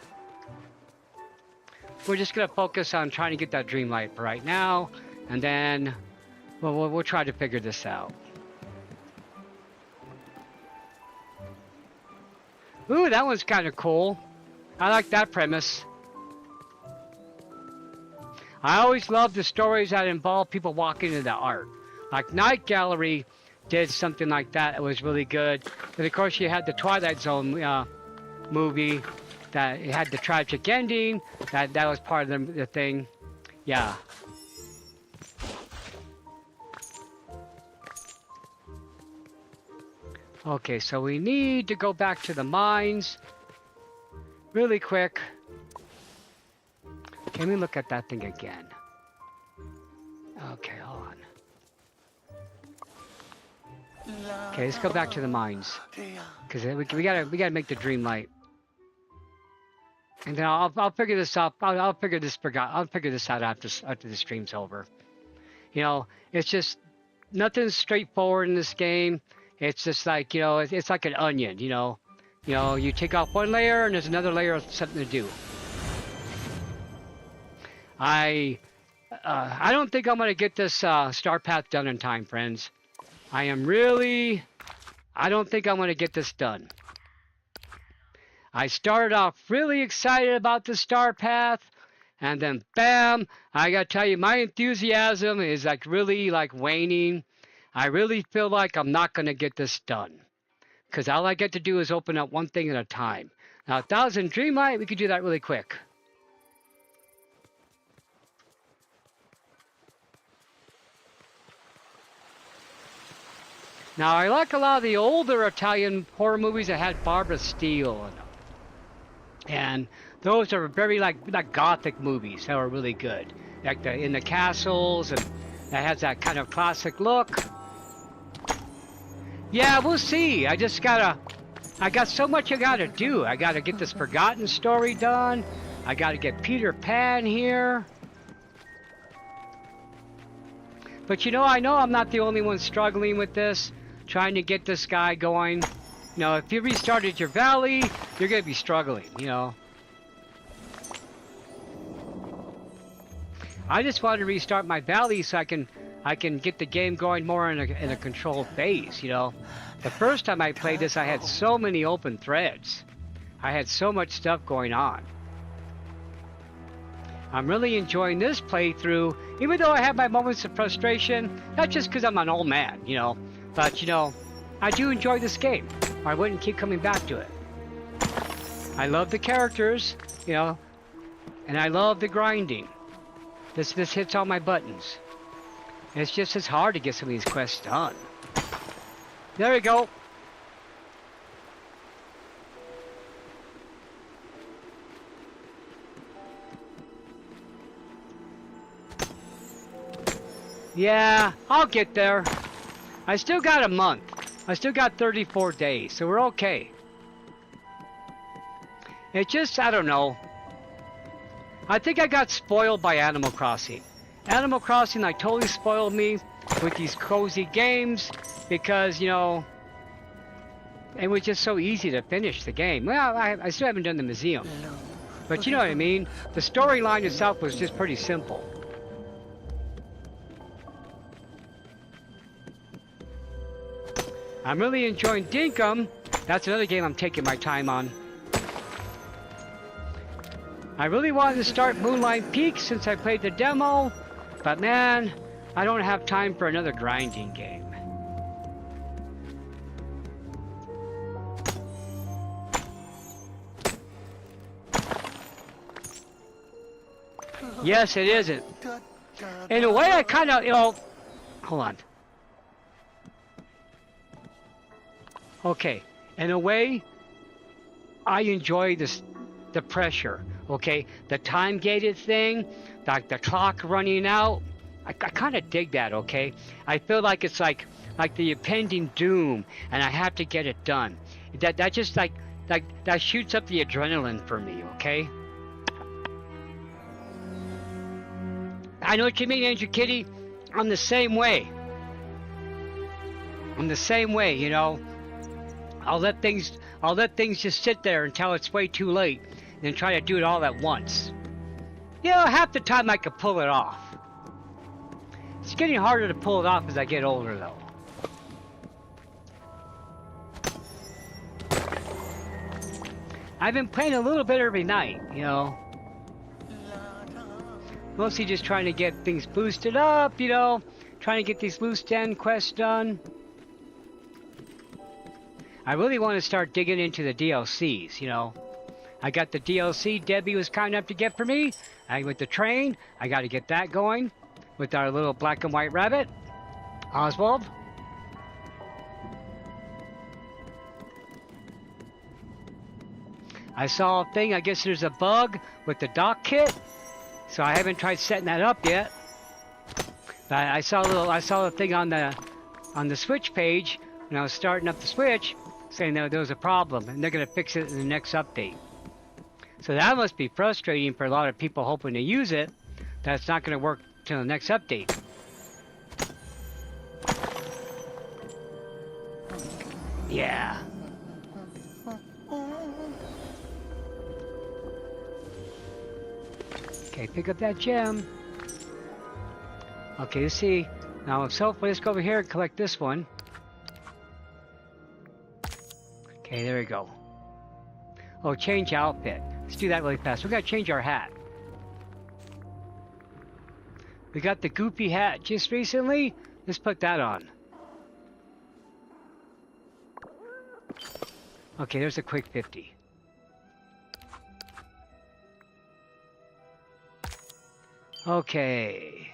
We're just gonna focus on trying to get that Dreamlight for right now, and then we'll try to figure this out. Ooh, that one's kind of cool. I like that premise. I always love the stories that involve people walking into the art. Like Night Gallery did something like that. It was really good. And of course you had the Twilight Zone movie that it had the tragic ending. That was part of the thing. Yeah. Okay, so we need to go back to the mines really quick. Let me look at that thing again. Okay, hold on. Okay, let's go back to the mines, because we gotta make the Dreamlight, and then I'll figure this out. I'll figure this out after the stream's over. It's just nothing's straightforward in this game. It's just like it's like an onion. You take off one layer and there's another layer of something to do. I don't think I'm gonna get this star path done in time, friends. I don't think I'm gonna get this done. I started off really excited about the star path, and then bam, I gotta tell you, my enthusiasm is really waning. I really feel like I'm not gonna get this done, because all I get to do is open up one thing at a time. Now, 1,000 Dreamlight, we could do that really quick. Now, I like a lot of the older Italian horror movies that had Barbara Steele in them. And those are very like gothic movies that are really good. Like in the castles, and that has that kind of classic look. Yeah, we'll see. I got so much I gotta do. I gotta get this Forgotten story done. I gotta get Peter Pan here. But I know I'm not the only one struggling with this. Trying to get this guy going. If you restarted your valley, you're gonna be struggling, I just want to restart my valley so I can get the game going more in a controlled phase, The first time I played this, I had so many open threads. I had so much stuff going on. I'm really enjoying this playthrough, even though I have my moments of frustration. Not just because I'm an old man, But, I do enjoy this game. Or I wouldn't keep coming back to it. I love the characters, and I love the grinding. This hits all my buttons. It's hard to get some of these quests done. There we go. Yeah, I'll get there. I still got a month. I still got 34 days, so we're okay. I don't know. I think I got spoiled by Animal Crossing. Animal Crossing like totally spoiled me with these cozy games because, you know, it was just so easy to finish the game. Well, I still haven't done the museum. But you know what I mean? The storyline itself was just pretty simple. I'm really enjoying Dinkum. That's another game I'm taking my time on. I really wanted to start Moonlight Peak since I played the demo, but man, I don't have time for another grinding game. Yes, it isn't. In a way, I kind of, you know, hold on. Okay, in a way, I enjoy this, the pressure. Okay, the time-gated thing, like the clock running out. I kind of dig that. Okay, I feel like it's like the impending doom, and I have to get it done. That just like that shoots up the adrenaline for me. Okay. I know what you mean, Andrew Kitty. I'm the same way. I'm the same way, you know. I'll let things just sit there until it's way too late, and then try to do it all at once. You know, half the time I could pull it off. It's getting harder to pull it off as I get older, though. I've been playing a little bit every night, you know. Mostly just trying to get things boosted up, you know. Trying to get these loose end quests done. I really want to start digging into the DLCs, you know. I got the DLC Debbie was kind enough to get for me. With the train, I got to get that going. With our little black and white rabbit, Oswald. I saw a thing, I guess there's a bug with the dock kit. So I haven't tried setting that up yet. But I saw a thing on the Switch page when I was starting up the Switch saying that there was a problem and they're going to fix it in the next update. So that must be frustrating for a lot of people hoping to use it. That's not going to work till the next update. Yeah. Okay, pick up that gem. Okay, let's see. Now, so let's go over here and collect this one. Okay, there we go. Oh, change outfit. Let's do that really fast. We gotta change our hat. We got the goofy hat just recently. Let's put that on. Okay, there's a quick 50. Okay.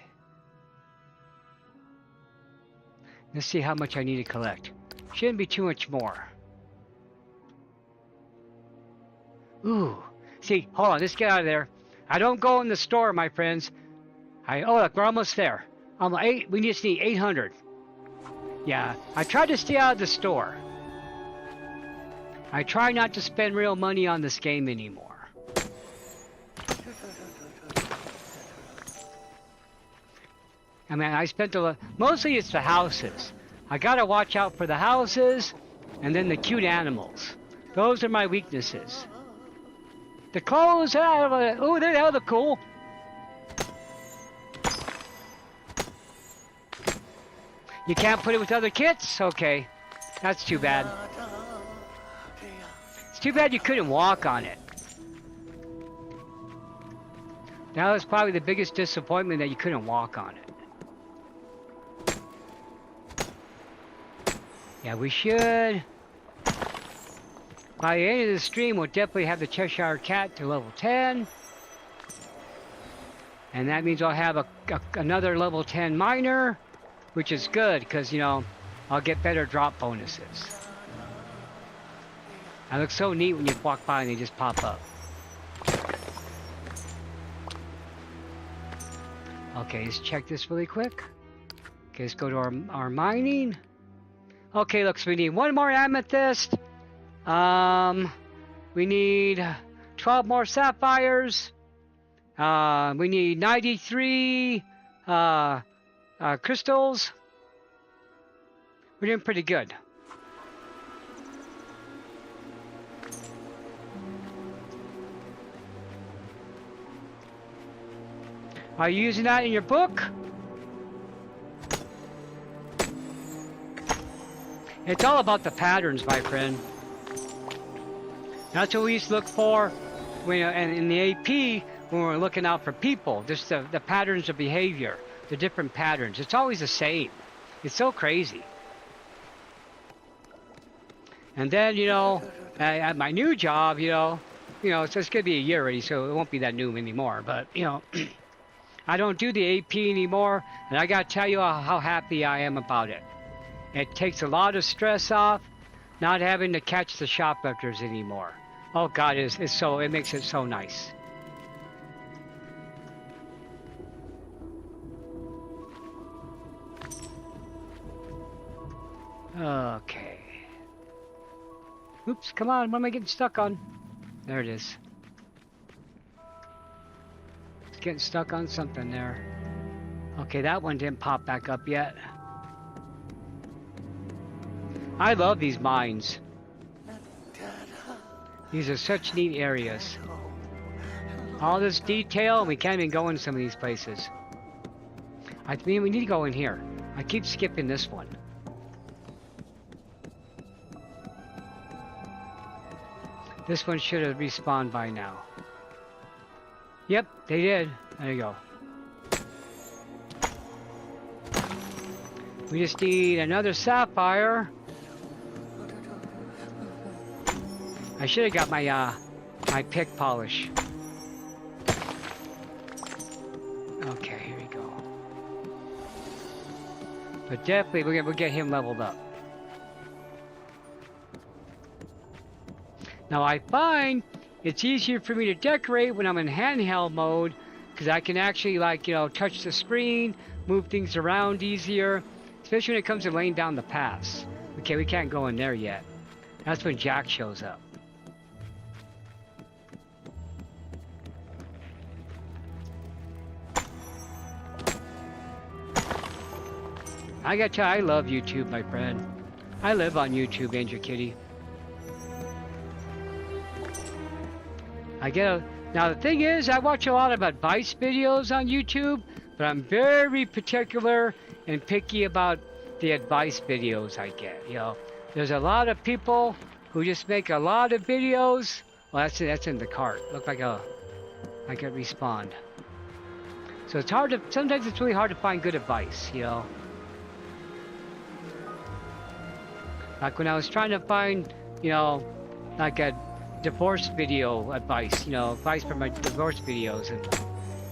Let's see how much I need to collect. Shouldn't be too much more. Ooh. See, hold on, let's get out of there. I don't go in the store, my friends. Oh, look, we're almost there. We just need 800. Yeah, I try to stay out of the store. I try not to spend real money on this game anymore. I mean, I spent a lot. Mostly it's the houses. I gotta watch out for the houses and then the cute animals. Those are my weaknesses. The clothes, oh, they look cool. You can't put it with other kits? Okay. That's too bad. It's too bad you couldn't walk on it. That was probably the biggest disappointment, that you couldn't walk on it. Yeah, we should. By the end of the stream, we'll definitely have the Cheshire Cat to level 10. And that means I'll have another level 10 miner, which is good, because, you know, I'll get better drop bonuses. That looks so neat when you walk by and they just pop up. Okay, let's check this really quick. Okay, let's go to our mining. Okay, look, so we need one more amethyst. We need 12 more sapphires. We need 93 crystals. We're doing pretty good. Are you using that in your book? It's all about the patterns, my friend. That's what we used to look for when, and in the AP when we're looking out for people. Just the patterns of behavior, the different patterns. It's always the same. It's so crazy. And then, you know, at my new job, you know, it's going to be a year already, so it won't be that new anymore. But, you know, I don't do the AP anymore, and I got to tell you how happy I am about it. It takes a lot of stress off, not having to catch the shoplifters anymore. Oh God, it makes it so nice. Okay. Oops, come on, what am I getting stuck on? There it is. It's getting stuck on something there. Okay, that one didn't pop back up yet. I love these mines. These are such neat areas. All this detail, and we can't even go in some of these places. I mean, we need to go in here. I keep skipping this one. This one should have respawned by now. Yep, they did. There you go. We just need another sapphire. I should have got my my pick polish. Okay, here we go. But definitely we'll get him leveled up. Now I find it's easier for me to decorate when I'm in handheld mode because I can actually, like, you know, touch the screen, move things around easier, especially when it comes to laying down the paths. Okay, we can't go in there yet. That's when Jack shows up. I gotta tell you, I love YouTube, my friend. I live on YouTube, Angel Kitty. Now the thing is, I watch a lot of advice videos on YouTube, but I'm very particular and picky about the advice videos I get. You know, there's a lot of people who just make a lot of videos. Well, that's in the cart. Look like I can respawn. So it's hard to. Sometimes it's really hard to find good advice. You know. Like when I was trying to find, you know, like a divorce video advice, you know, advice for my divorce videos, and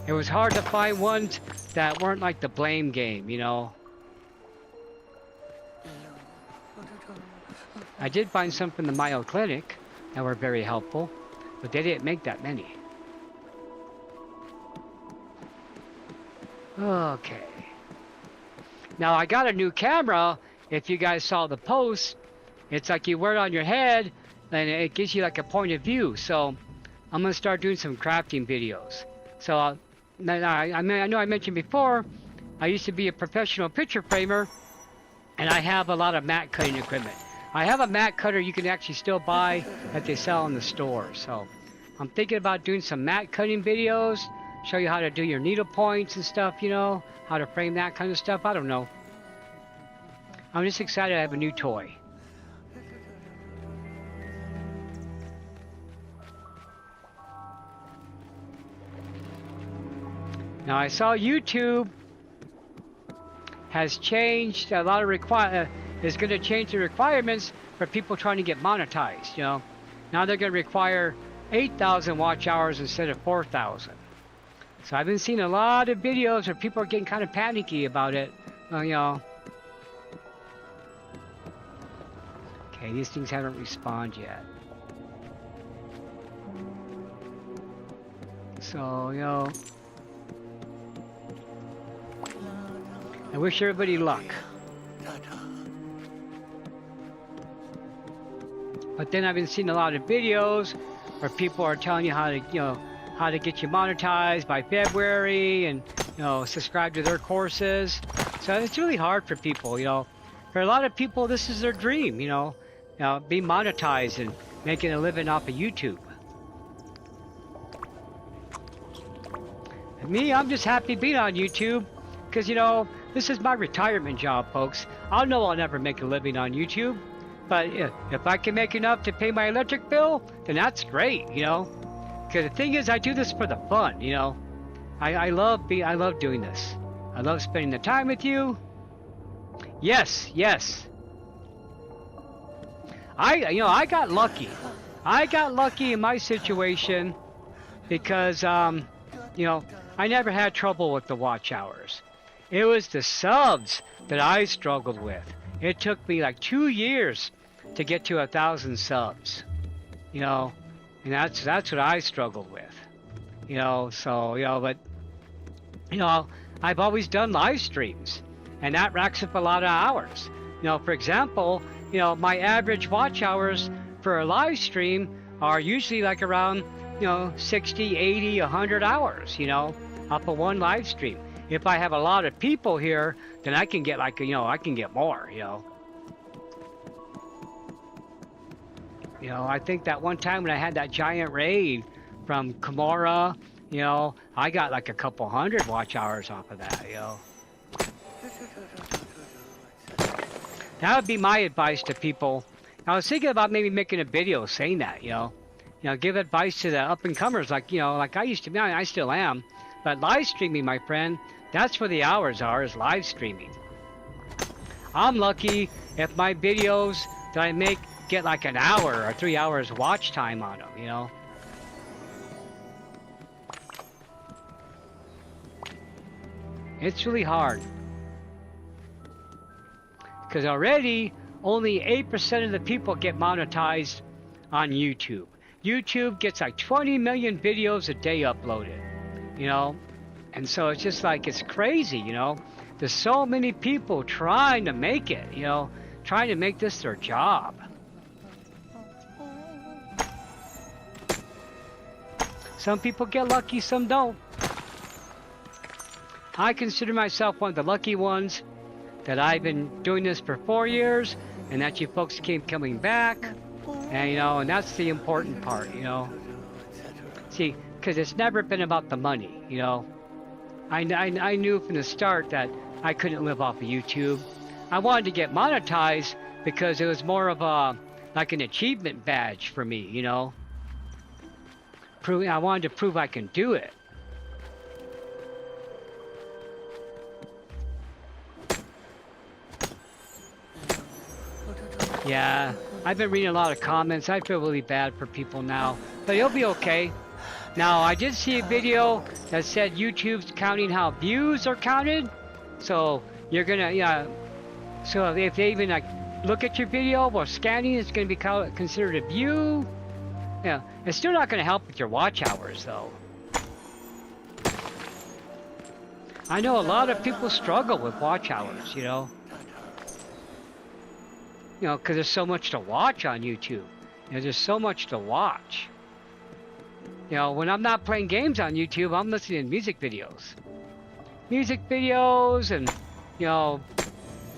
it was hard to find ones that weren't like the blame game, you know. I did find some from the Mayo Clinic that were very helpful, but they didn't make that many. Okay. Now I got a new camera. If you guys saw the post, it's like you wear it on your head and it gives you like a point of view. So I'm gonna start doing some crafting videos. So I know I mentioned before, I used to be a professional picture framer, and I have a lot of mat cutting equipment. I have a mat cutter you can actually still buy that they sell in the store. So I'm thinking about doing some mat cutting videos, show you how to do your needle points and stuff, you know, how to frame that kind of stuff. I don't know. I'm just excited I have a new toy. Now I saw YouTube has changed a lot of is going to change the requirements for people trying to get monetized, you know. Now they're going to require 8,000 watch hours instead of 4,000. So I've been seeing a lot of videos where people are getting kind of panicky about it, you know. Okay, these things haven't respawned yet. So, you know, I wish everybody luck. But then I've been seeing a lot of videos where people are telling you how to, you know, how to get you monetized by February, and subscribe to their courses. So it's really hard for people. For a lot of people, this is their dream. Be monetized and making a living off of YouTube. And me, I'm just happy being on YouTube, because this is my retirement job, folks. I know I'll never make a living on YouTube, but if I can make enough to pay my electric bill, then that's great. Because the thing is, I do this for the fun. I love doing this. I love spending the time with you. Yes. I got lucky. I got lucky in my situation because I never had trouble with the watch hours. It was the subs that I struggled with. It took me like 2 years to get to 1,000 subs. And that's what I struggled with. But I've always done live streams, and that racks up a lot of hours. For example, my average watch hours for a live stream are usually like around 60, 80, 100 hours, off of one live stream. If I have a lot of people here, then I can get I can get more, I think that one time when I had that giant raid from Kimura, I got like a couple hundred watch hours off of that, That would be my advice to people. I was thinking about maybe making a video saying that, give advice to the up-and-comers like I used to be. I still am. But live streaming, my friend, that's where the hours are, is live streaming. I'm lucky if my videos that I make get like an hour or 3 hours watch time on them, It's really hard. Because already, only 8% of the people get monetized on YouTube. YouTube gets like 20 million videos a day uploaded, And so it's just like, it's crazy, There's so many people trying to make it, trying to make this their job. Some people get lucky, some don't. I consider myself one of the lucky ones, that I've been doing this for 4 years, and that you folks keep coming back, and and that's the important part, See, because it's never been about the money, I knew from the start that I couldn't live off of YouTube. I wanted to get monetized because it was more of like an achievement badge for me, I wanted to prove I can do it. Yeah, I've been reading a lot of comments. I feel really bad for people now, but it'll be okay. Now, I did see a video that said YouTube's counting how views are counted. So you're gonna, so if they even look at your video while scanning, it's gonna be considered a view. Yeah, it's still not gonna help with your watch hours though. I know a lot of people struggle with watch hours, because there's so much to watch on YouTube. There's so much to watch. When I'm not playing games on YouTube, I'm listening to music videos. Music videos and,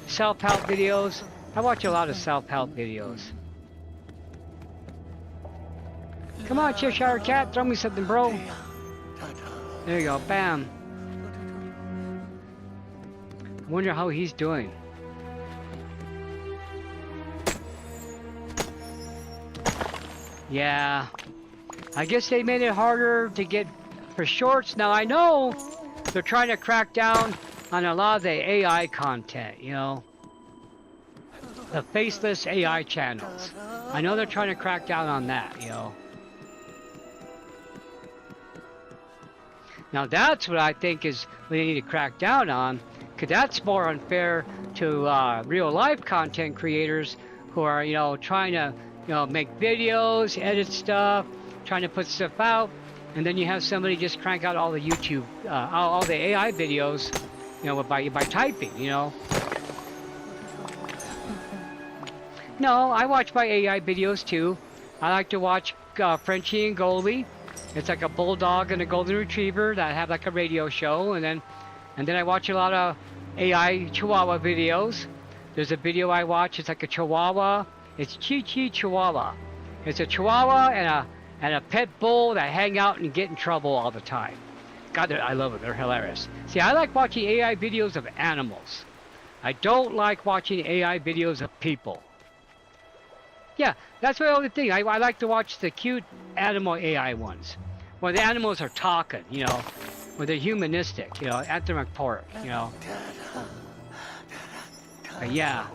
self-help videos. I watch a lot of self-help videos. Come on, Cheshire Cat, throw me something, bro. There you go, bam. I wonder how he's doing. Yeah, I guess they made it harder to get for shorts. Now I know they're trying to crack down on a lot of the AI content, the faceless AI channels. I know they're trying to crack down on that, Now that's what I think is what they need to crack down on, because that's more unfair to real life content creators who are, trying to make videos, edit stuff, trying to put stuff out, and then you have somebody just crank out all the YouTube, all the AI videos, by typing, No, I watch my AI videos too. I like to watch Frenchie and Goldie. It's like a bulldog and a golden retriever that have like a radio show, and then I watch a lot of AI Chihuahua videos. There's a video I watch. It's like a Chihuahua. It's Chi Chi Chihuahua. It's a Chihuahua and a pit bull that hang out and get in trouble all the time. God, I love it. They're hilarious. See, I like watching AI videos of animals. I don't like watching AI videos of people. Yeah, that's my only thing. I like to watch the cute animal AI ones, where the animals are talking, you know, where they're humanistic, you know, anthropomorphic, you know. But yeah.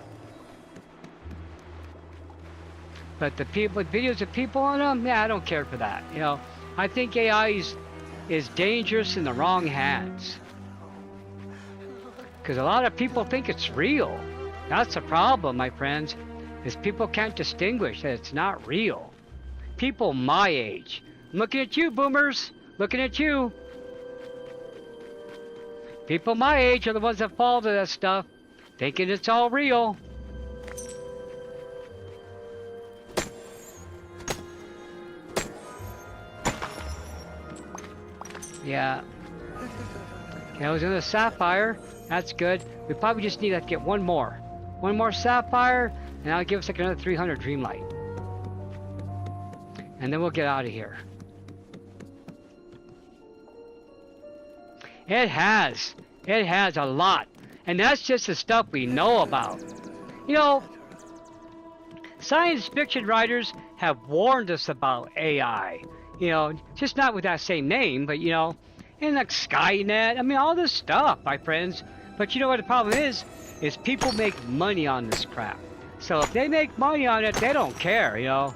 But the people, videos of people on them, yeah, I don't care for that. You know, I think AI is dangerous in the wrong hands. Because a lot of people think it's real. That's the problem, my friends, is people can't distinguish that it's not real. People my age. I'm looking at you, boomers. Looking at you. People my age are the ones that fall to that stuff, thinking it's all real. Yeah. Okay, I was in a sapphire. That's good. We probably just need to get one more. One more sapphire, and that'll give us like another 300 Dreamlight. And then we'll get out of here. It has a lot. And that's just the stuff we know about. You know, science fiction writers have warned us about AI. You know, just not with that same name, but you know, and like Skynet, I mean, all this stuff, my friends. But you know what the problem is people make money on this crap. So if they make money on it, they don't care, you know.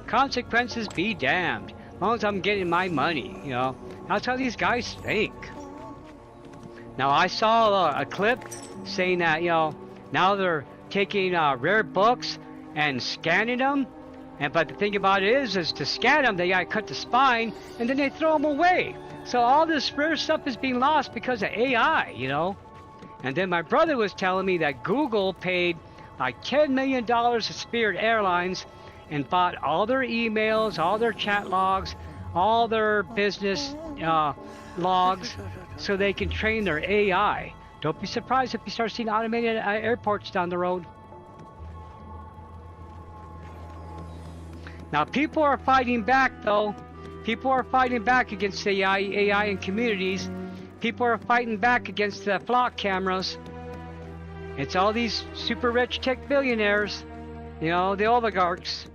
Consequences be damned. As long as I'm getting my money, you know. That's how these guys think. Now, I saw a clip saying that, you know, now they're taking rare books and scanning them. But the thing about it is to scan them, they gotta cut the spine, and then they throw them away. So all this rare stuff is being lost because of AI, you know. And then my brother was telling me that Google paid like $10 million to Spirit Airlines and bought all their emails, all their chat logs, all their business logs, so they can train their AI. Don't be surprised if you start seeing automated airports down the road. Now, people are fighting back, though. People are fighting back against the AI in communities. People are fighting back against the flock cameras. It's all these super rich tech billionaires, you know, the oligarchs.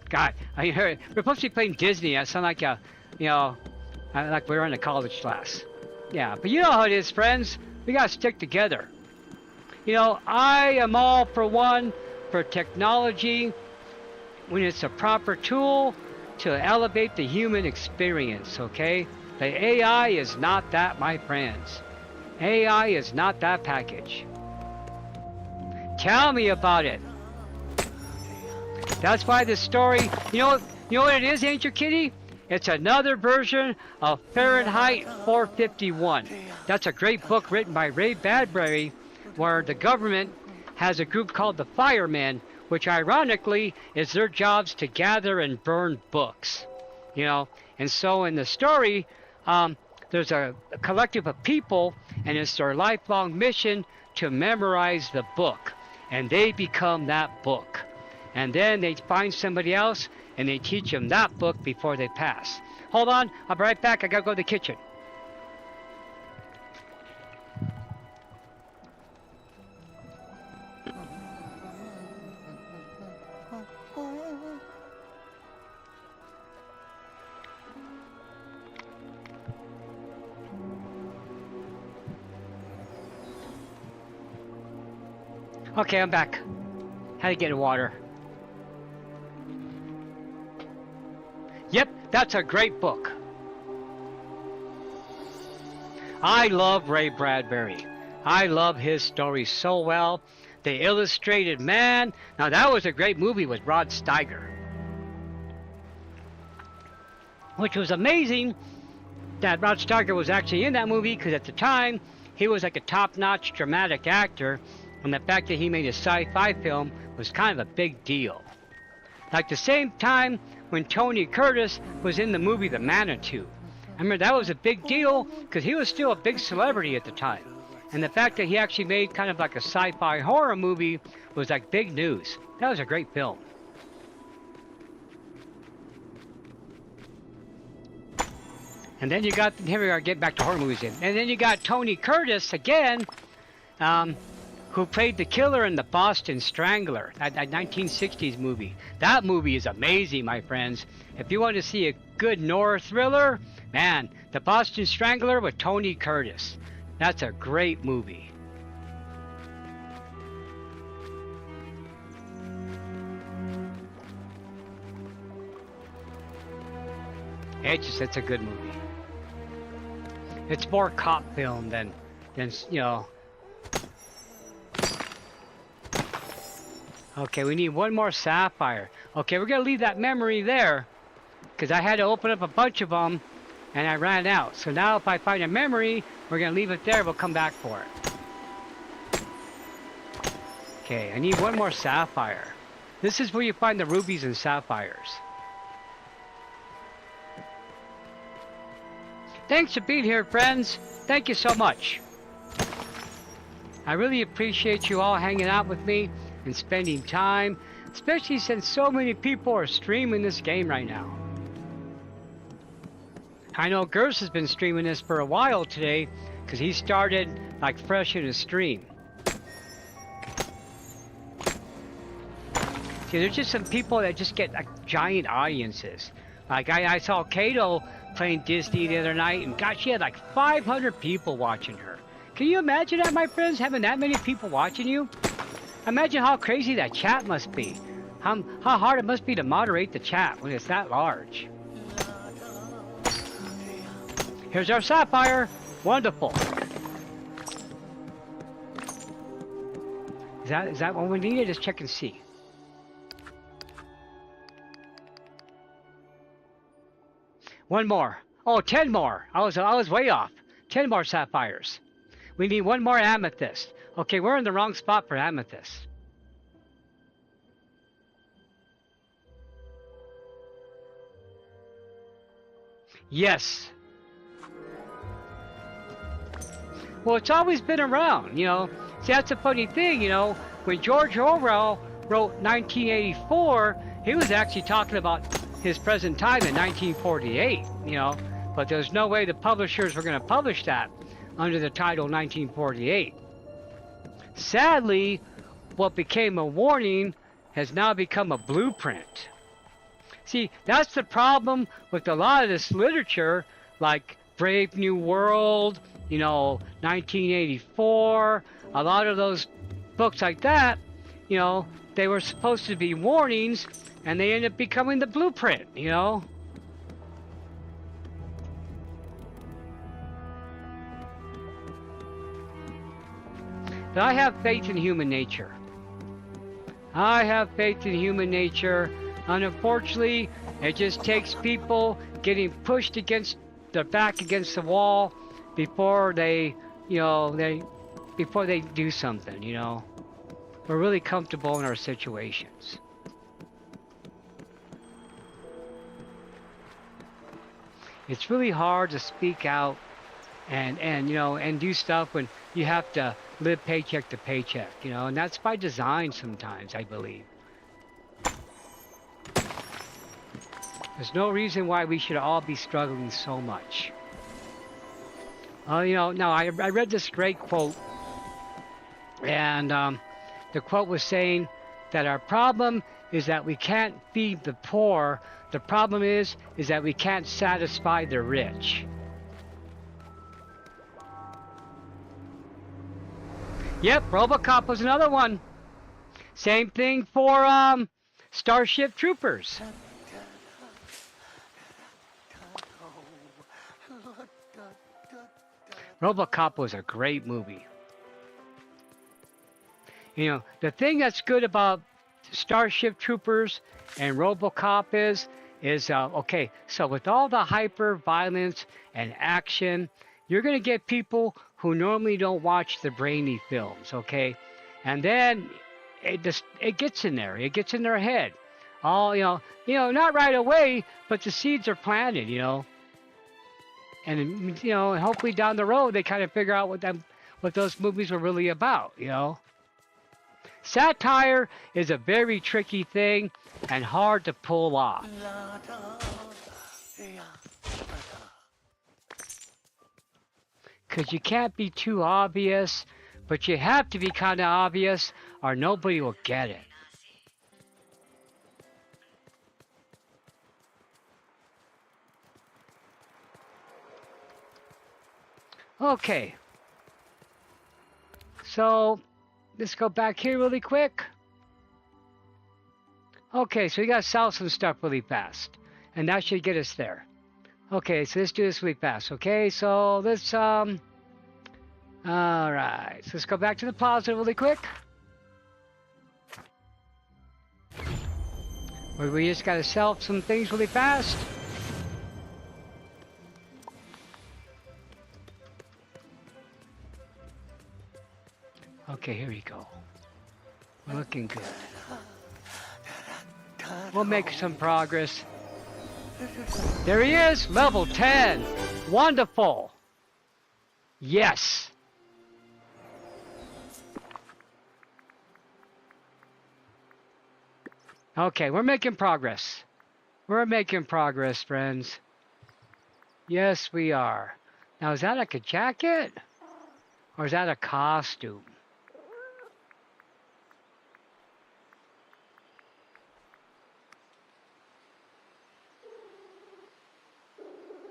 God, I heard we're supposed to be playing Disney. I sound like a, you know, like we're in a college class. Yeah, but you know how it is, friends. We gotta stick together. You know, I am all for one for technology when it's a proper tool to elevate the human experience, okay? The AI is not that, my friends. AI is not that package. Tell me about it. That's why the story, you know what it is, Angel Kitty? It's another version of Fahrenheit 451. That's a great book written by Ray Bradbury, where the government has a group called the Firemen, which ironically is their jobs to gather and burn books, you know. And so in the story, there's a collective of people, and it's their lifelong mission to memorize the book, and they become that book. And then they find somebody else, and they teach them that book before they pass. Hold on, I'll be right back. I gotta go to the kitchen. Okay, I'm back. Had to get water. Yep, that's a great book. I love Ray Bradbury. I love his stories so well. The Illustrated Man. Now that was a great movie with Rod Steiger. Which was amazing that Rod Steiger was actually in that movie, because at the time he was like a top-notch dramatic actor, and the fact that he made a sci-fi film was kind of a big deal. Like the same time when Tony Curtis was in the movie The Manitou. I remember that was a big deal because he was still a big celebrity at the time. And the fact that he actually made kind of like a sci-fi horror movie was like big news. That was a great film. And then you got, here we are, get back to horror movies in. And then you got Tony Curtis again, who played the killer in the Boston Strangler, that 1960s movie. That movie is amazing, my friends. If you want to see a good noir thriller, man, the Boston Strangler with Tony Curtis. That's a great movie. It's a good movie. It's more cop film than you know. Okay, we need one more sapphire. Okay, we're gonna leave that memory there because I had to open up a bunch of them and I ran out. So now if I find a memory, we're gonna leave it there. We'll come back for it. Okay, I need one more sapphire. This is where you find the rubies and sapphires. Thanks for being here, friends. Thank you so much. I really appreciate you all hanging out with me and spending time, especially since so many people are streaming this game right now. I know Gers has been streaming this for a while today because he started like fresh in his stream. See, there's just some people that just get like giant audiences. Like I saw Kato playing Disney the other night, and gosh, she had like 500 people watching her. Can you imagine that, my friends, having that many people watching you? Imagine how crazy that chat must be. How hard it must be to moderate the chat when it's that large. Here's our sapphire. Wonderful. Is that what we needed? Just check and see. One more. Oh, 10 more. I was way off. 10 more sapphires. We need one more amethyst. Okay, we're in the wrong spot for amethyst. Yes. Well, it's always been around, you know. See, that's a funny thing, you know. When George Orwell wrote 1984, he was actually talking about his present time in 1948, you know. But there's no way the publishers were going to publish that under the title 1948. Sadly, what became a warning has now become a blueprint. See, that's the problem with a lot of this literature, like Brave New World, you know, 1984, a lot of those books like that, you know, they were supposed to be warnings, and they end up becoming the blueprint, you know. But I have faith in human nature. I have faith in human nature. And unfortunately, it just takes people getting pushed against their back against the wall before they, you know, before they do something, you know. We're really comfortable in our situations. It's really hard to speak out and you know, and do stuff when you have to live paycheck to paycheck, you know, and that's by design sometimes, I believe. There's no reason why we should all be struggling so much. You know, now I read this great quote, and the quote was saying that our problem is that we can't feed the poor. The problem is that we can't satisfy the rich. Yep, RoboCop was another one. Same thing for Starship Troopers. RoboCop was a great movie. You know, the thing that's good about Starship Troopers and RoboCop is okay, so with all the hyper violence and action, you're going to get people who normally don't watch the brainy films, okay? And then it gets in there. It gets in their head. All not right away, but the seeds are planted. And hopefully down the road they kind of figure out what those movies were really about. Satire is a very tricky thing and hard to pull off. Because you can't be too obvious, but you have to be kind of obvious or nobody will get it. Okay. So, let's go back here really quick. Okay, so we gotta sell some stuff really fast. And that should get us there. Okay, so let's do this really fast. Okay, so let's, alright. So let's go back to the plaza really quick. Where we just gotta sell some things really fast. Okay, here we go. We're looking good. We'll make some progress. There he is, level 10. Wonderful. Yes. Okay, we're making progress. We're making progress, friends. Yes, we are. Now, is that like a jacket? Or is that a costume?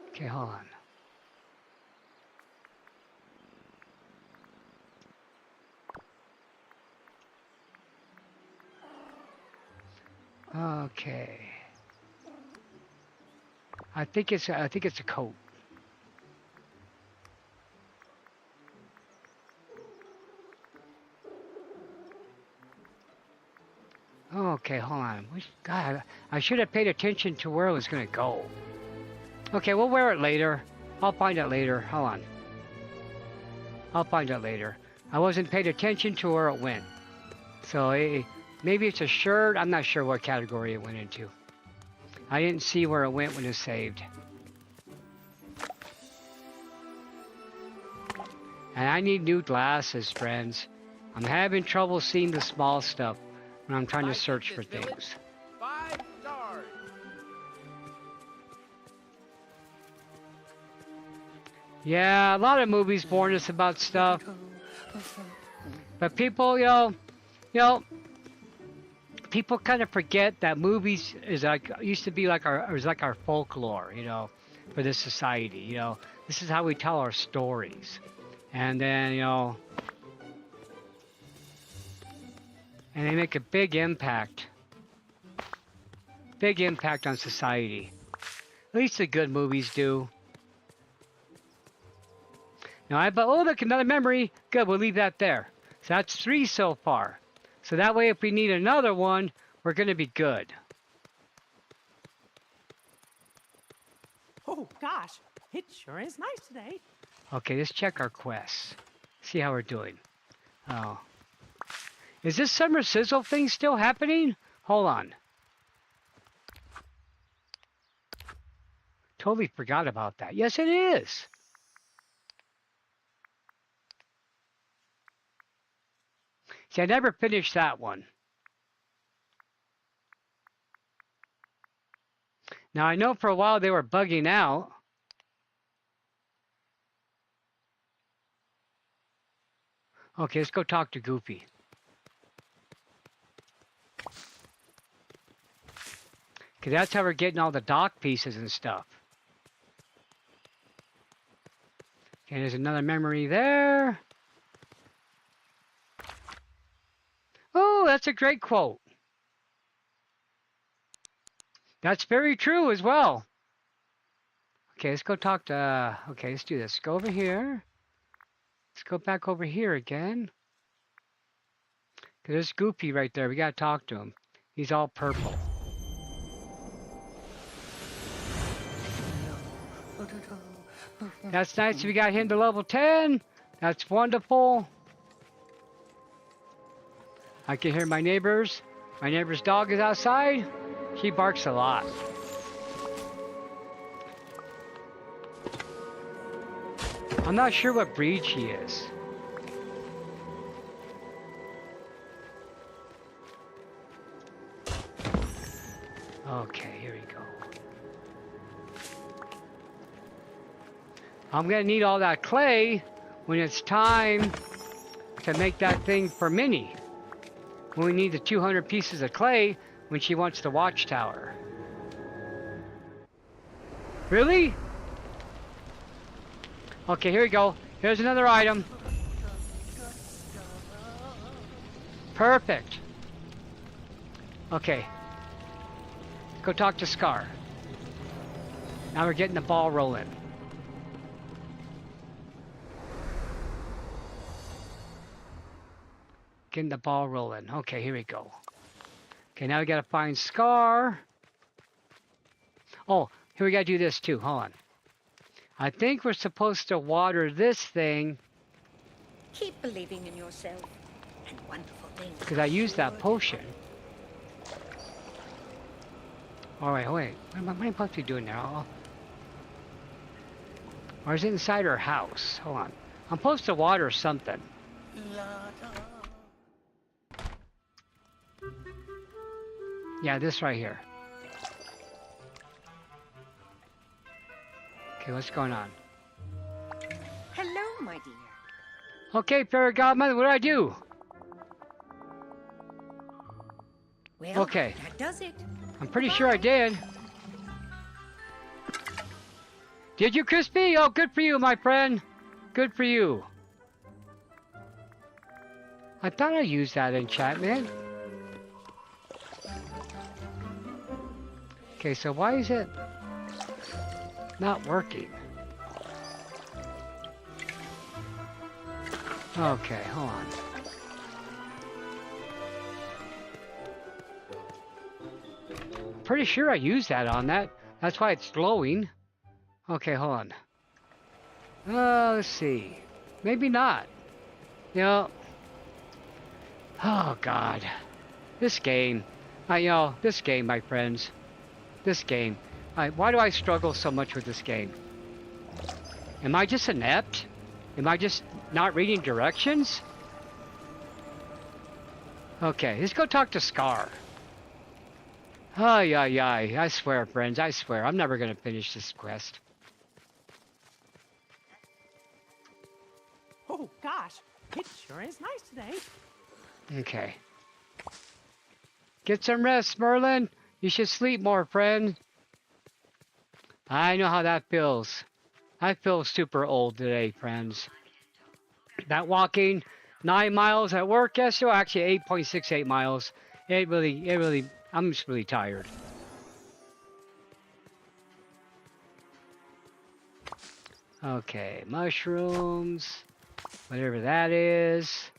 Okay, hold on. Okay. I think it's a coat. Okay, hold on. God, I should have paid attention to where it was going to go. Okay, we'll wear it later. I'll find out later. Hold on. I'll find out later. I wasn't paying attention to where it went. So maybe it's a shirt. I'm not sure what category it went into. I didn't see where it went when it saved. And I need new glasses, friends. I'm having trouble seeing the small stuff when I'm trying to search for things. 5 stars. Yeah, a lot of movies warn us about stuff. But people, people kind of forget that movies used to be like our folklore, for this society, This is how we tell our stories. And then, and they make a big impact. Big impact on society. At least the good movies do. Now, look, another memory. Good, we'll leave that there. So that's 3 so far. So that way, if we need another one, we're going to be good. Oh, gosh. It sure is nice today. Okay, let's check our quests. See how we're doing. Oh. Is this summer sizzle thing still happening? Hold on. Totally forgot about that. Yes, it is. See, I never finished that one. Now, I know for a while they were bugging out. Okay, let's go talk to Goofy. Okay, that's how we're getting all the dock pieces and stuff. Okay, there's another memory there. Oh, that's a great quote. That's very true as well. Okay, let's go talk to... okay, let's do this. Go over here. Let's go back over here again. There's Goofy right there. We gotta talk to him. He's all purple. That's nice. We got him to level 10. That's wonderful. I can hear my neighbors. My neighbor's dog is outside. She barks a lot. I'm not sure what breed she is. Okay, here we go. I'm gonna need all that clay when it's time to make that thing for Minnie. When we need the 200 pieces of clay when she wants the watchtower. Really? Okay, here we go. Here's another item. Perfect. Okay. Go talk to Scar. Now we're getting the ball rolling. Getting the ball rolling. Okay, here we go. Okay, now we gotta find Scar. Oh, here we gotta do this too. Hold on. I think we're supposed to water this thing. Keep believing in yourself, and wonderful things. Because I used that potion. Alright, wait. What am I supposed to be doing now? Or is it inside her house? Hold on. I'm supposed to water something. Yeah, this right here. Okay, what's going on? Hello, my dear. Okay, fairy godmother, what do I do? Well, Okay. that does it. I'm pretty sure I did. Did you, Crispy? Oh, good for you, my friend. Good for you. I thought I used that enchantment. Okay, so why is it not working? Okay, hold on. Pretty sure I used that on that. That's why it's glowing. Okay, hold on. Let's see. Maybe not. You know. Oh, God. This game. This game, my friends. This game. Why do I struggle so much with this game? Am I just inept? Am I just not reading directions? Okay, let's go talk to Scar. Ay, ay, ay. I swear, friends, I swear. I'm never going to finish this quest. Oh, gosh. It sure is nice today. Okay. Get some rest, Merlin. You should sleep more, friend. I know how that feels. I feel super old today, friends. That walking 9 miles at work yesterday, actually 8.68 miles. I'm just really tired. Okay, mushrooms, whatever that is.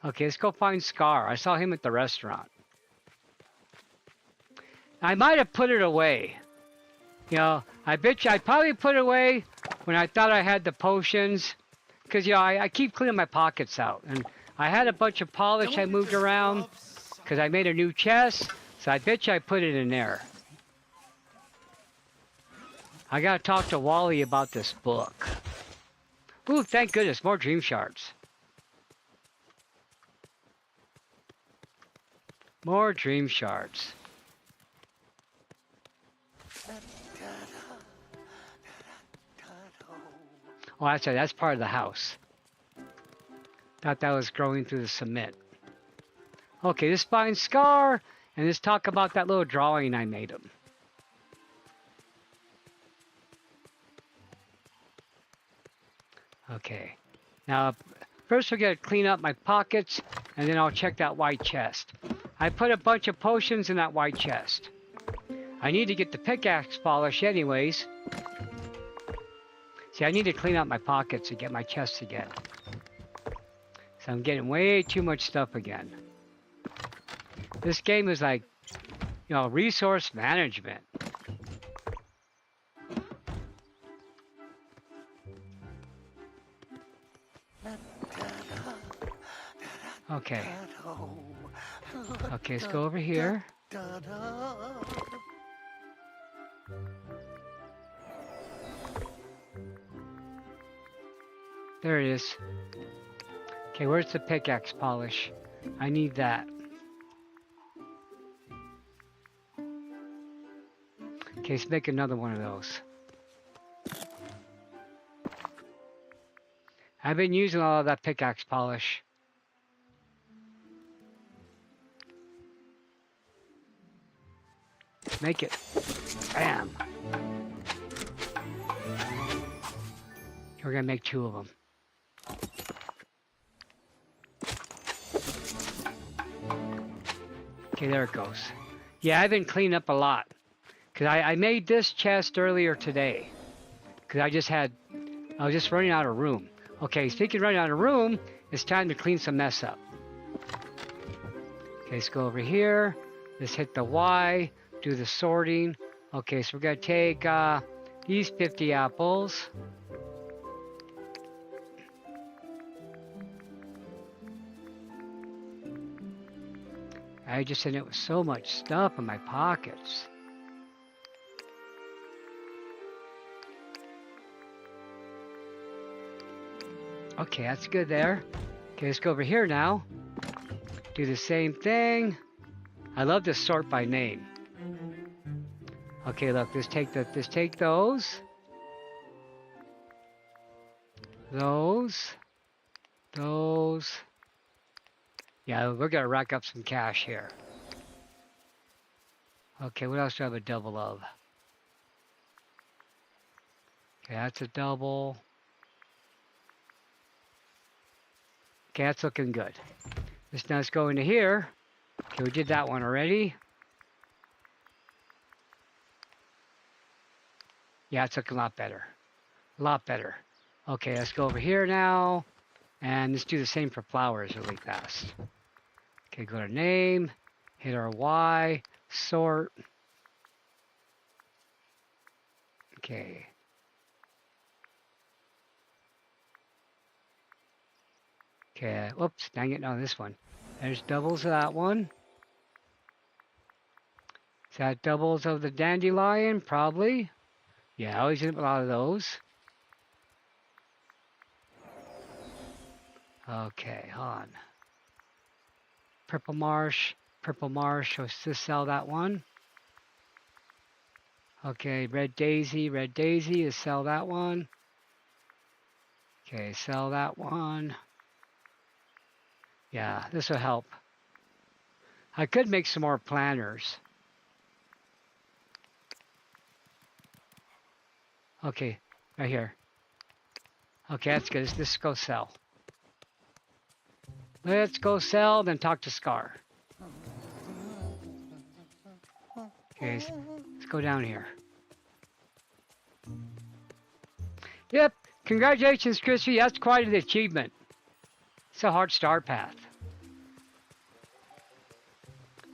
Okay, let's go find Scar. I saw him at the restaurant. I might have put it away. You know, I bet you I probably put it away when I thought I had the potions. Because, I keep cleaning my pockets out. And I had a bunch of polish I moved around because I made a new chest. So I bet you I put it in there. I gotta talk to Wally about this book. Ooh, thank goodness, more dream shards. More dream shards. Oh, that's right, that's part of the house. Thought that was growing through the cement. Okay, let's find Scar, and let's talk about that little drawing I made him. Okay, now first we're gonna clean up my pockets, and then I'll check that white chest. I put a bunch of potions in that white chest. I need to get the pickaxe polish anyways. See, I need to clean out my pockets and get my chests again. So I'm getting way too much stuff again. This game is like, resource management. Okay. Okay, let's go over here. There it is. Okay, where's the pickaxe polish? I need that. Okay, let's make another one of those. I've been using all of that pickaxe polish. Make it. Bam. We're gonna make 2 of them. Okay, there it goes. Yeah, I've been cleaning up a lot. Because I made this chest earlier today. Because I was just running out of room. Okay, speaking of running out of room, it's time to clean some mess up. Okay, let's go over here. Let's hit the Y, do the sorting. Okay, so we're going to take these 50 apples. I just ended up with so much stuff in my pockets. Okay, that's good there. Okay, let's go over here now. Do the same thing. I love to sort by name. Okay, look, let's take those. Those. Yeah, we're gonna rack up some cash here. Okay, what else do I have a double of? Okay, that's a double. Okay, that's looking good. Let's go into here. Okay, we did that one already. Yeah, it's looking a lot better. A lot better. Okay, let's go over here now. And let's do the same for flowers really fast. Okay, go to name, hit our Y, sort. Okay. Okay, whoops, dang it, no, this one. There's doubles of that one. Is that doubles of the dandelion? Probably. Yeah, I always get a lot of those. Okay, hold on. Purple marsh, let's just sell that one. Okay, red daisy, let's sell that one. Okay, sell that one. Yeah, this will help. I could make some more planters. Okay, right here. Okay, that's good. Let's go sell. Let's go sell, then talk to Scar. Okay, let's go down here. Yep, congratulations, Chrissy. That's quite an achievement. It's a hard star path.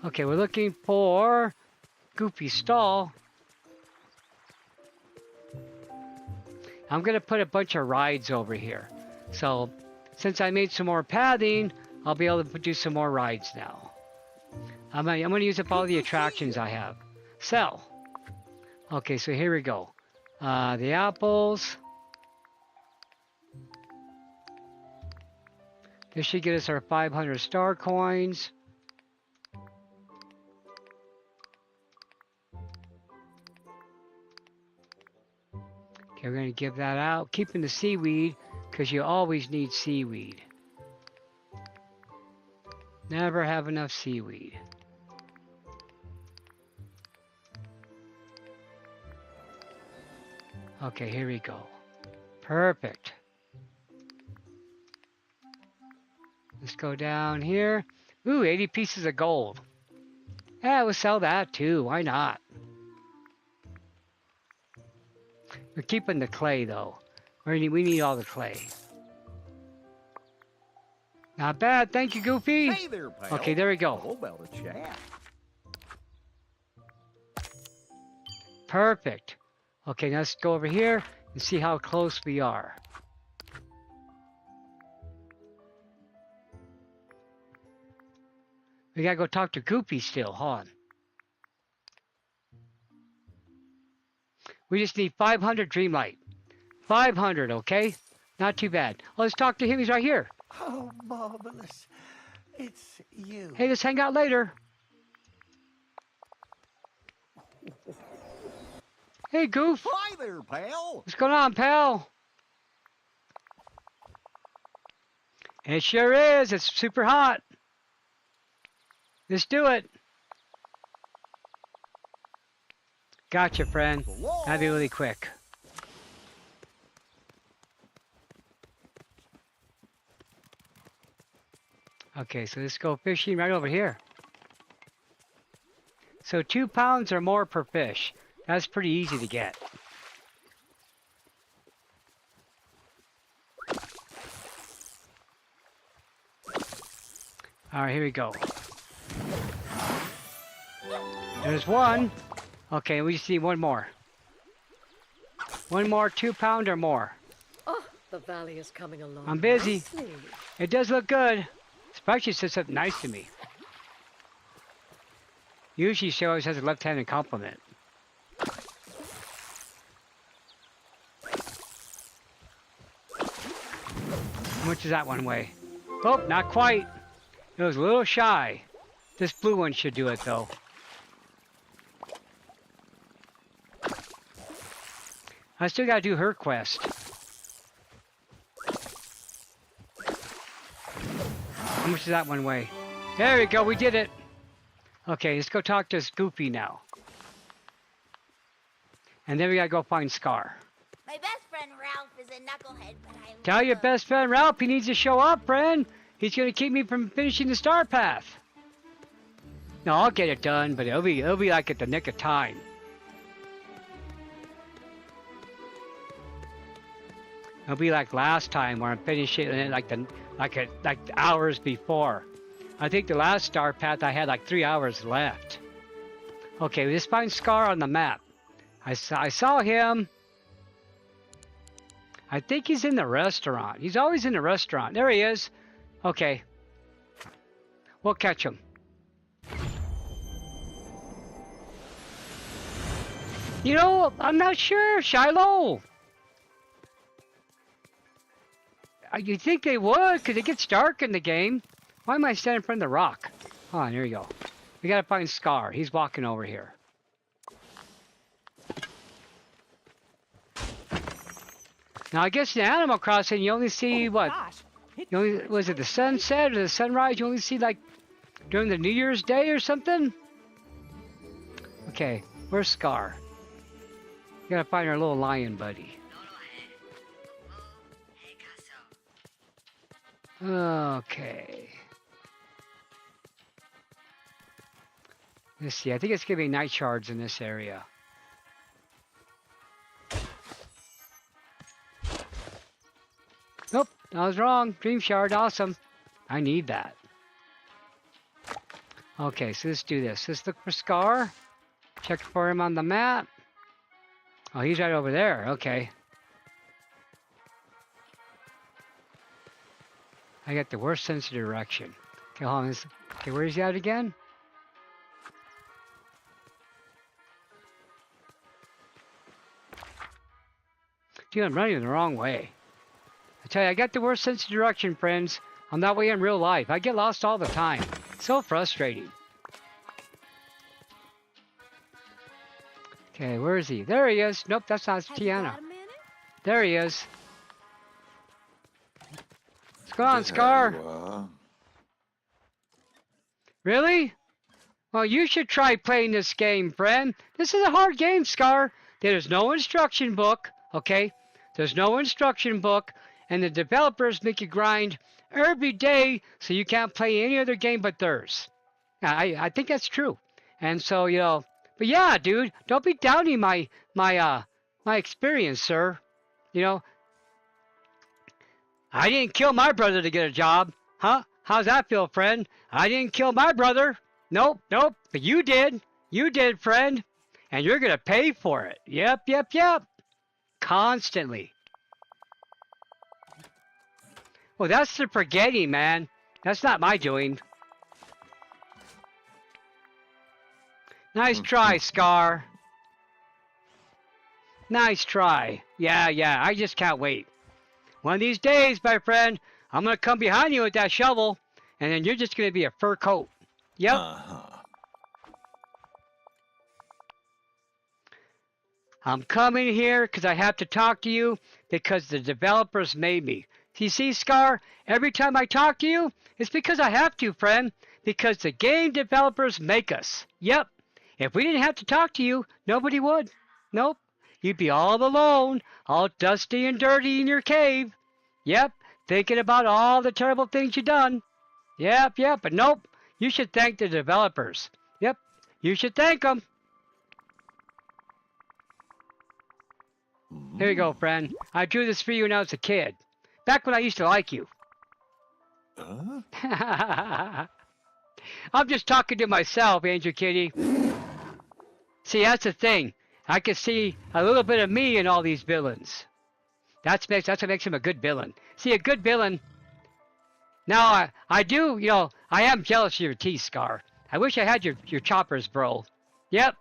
Okay, we're looking for Goofy Stall. I'm going to put a bunch of rides over here. So, since I made some more pathing, I'll be able to do some more rides now. I'm going to use up all the attractions I have. Sell. Okay, so here we go. The apples. This should get us our 500 star coins. Okay, we're going to give that out. Keeping the seaweed, because you always need seaweed. Never have enough seaweed. Okay, here we go. Perfect. Let's go down here. Ooh, 80 pieces of gold. Yeah, we'll sell that too. Why not? We're keeping the clay though. We need all the clay. Not bad. Thank you, Goofy. Hey there, pal. Okay, there we go. How about a chat? Perfect. Okay, now let's go over here and see how close we are. We gotta go talk to Goopy still. Hold on. We just need 500 Dreamlight. 500, okay? Not too bad. Let's talk to him. He's right here. Oh, marvelous. It's you. Hey, let's hang out later. Hey, Goof. Hi there, pal. What's going on, pal? It sure is. It's super hot. Let's do it. Gotcha, friend. That'd be really quick. Okay, so let's go fishing right over here. So 2 pounds or more per fish. That's pretty easy to get. Alright, here we go. There's one. Okay, we just need one more. One more 2 pound or more. Oh, the valley is coming along. I'm busy. nicely. It does look good. Especially says something nice to me. Usually she always has a left-handed compliment. How much does that one weigh? Oh, not quite. It was a little shy. This blue one should do it though. I still gotta do her quest. How much does that one weigh? There we go, we did it. Okay, let's go talk to Scoopy now. And then we gotta go find Scar. My best friend Ralph is a knucklehead, but I Tell your love best friend Ralph he needs to show up, friend. He's gonna keep me from finishing the star path. No, I'll get it done, but it'll be like at the nick of time. It'll be like last time where I'm finishing it like hours before. I think the last star path I had like 3 hours left. Okay, let's find Scar on the map. I saw him. I think he's in the restaurant. He's always in the restaurant. There he is. Okay. We'll catch him. You know, I'm not sure, Shiloh. You think they would, because it gets dark in the game. Why am I standing in front of the rock? Hold on, here we go. We gotta find Scar. He's walking over here. Now, I guess in Animal Crossing, you only see what? Gosh, You only, was it the sunset or the sunrise? You only see like during the New Year's Day or something? Okay, where's Scar? We gotta find our little lion buddy. Okay. Let's see, I think it's gonna be night shards in this area. Nope, I was wrong. Dream shard, awesome. I need that. Okay, so let's do this. Let's look for Scar. Check for him on the map. Oh, he's right over there. Okay. I got the worst sense of direction. Okay, hold on. Okay, where is he at again? Dude, I'm running the wrong way. I tell you, I got the worst sense of direction, friends. I'm that way in real life. I get lost all the time. So frustrating. Okay, where is he? There he is. Nope, that's not Tiana. There he is. What's going on, Scar? Really? Well, you should try playing this game, friend. This is a hard game, Scar. There's no instruction book, okay? There's no instruction book, and the developers make you grind every day so you can't play any other game but theirs. I think that's true. And so, you know, but yeah, dude, don't be downing my experience, sir. You know, I didn't kill my brother to get a job. Huh? How's that feel, friend? I didn't kill my brother. Nope, nope. But you did. You did, friend. And you're going to pay for it. Yep, yep, yep. Constantly. Well, that's the forgetting, man. That's not my doing. Nice try, Scar. Nice try. Yeah, I just can't wait. One of these days, my friend, I'm going to come behind you with that shovel, and then you're just going to be a fur coat. Yep. I'm coming here because I have to talk to you because the developers made me. You see, Scar, every time I talk to you, it's because I have to, friend. Because the game developers make us. Yep. If we didn't have to talk to you, nobody would. Nope. You'd be all alone, all dusty and dirty in your cave. Yep. Thinking about all the terrible things you've done. Yep. But nope. You should thank the developers. Yep. You should thank them. Here you go, friend. I drew this for you when I was a kid. Back when I used to like you. I'm just talking to myself, Angel Kitty. See, that's the thing. I can see a little bit of me in all these villains. That's what makes him a good villain. See, a good villain. Now, I do, I am jealous of your teeth, Scar. I wish I had your choppers, bro. Yep.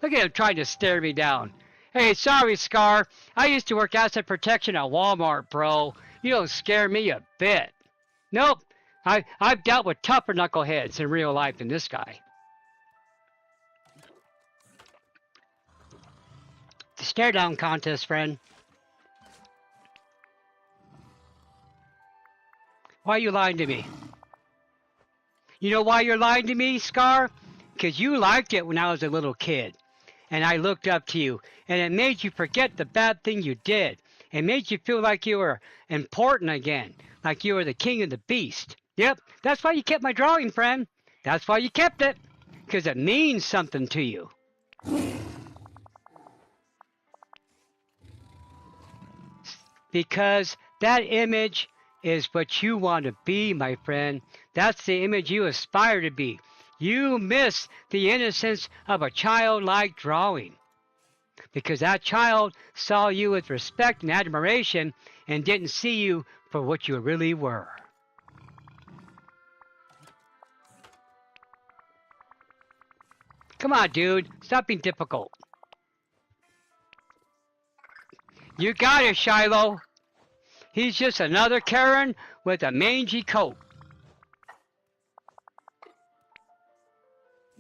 Look at him trying to stare me down. Hey, sorry, Scar. I used to work asset protection at Walmart, bro. You don't scare me a bit. Nope. I've dealt with tougher knuckleheads in real life than this guy. The stare down contest, friend. Why are you lying to me? You know why you're lying to me, Scar? Because you liked it when I was a little kid. And I looked up to you, and it made you forget the bad thing you did. It made you feel like you were important again, like you were the king of the beast. Yep, that's why you kept my drawing, friend. That's why you kept it, because it means something to you. Because that image is what you want to be, my friend. That's the image you aspire to be. You miss the innocence of a childlike drawing. Because that child saw you with respect and admiration and didn't see you for what you really were. Come on, dude. Stop being difficult. You got it, Shiloh. He's just another Karen with a mangy coat.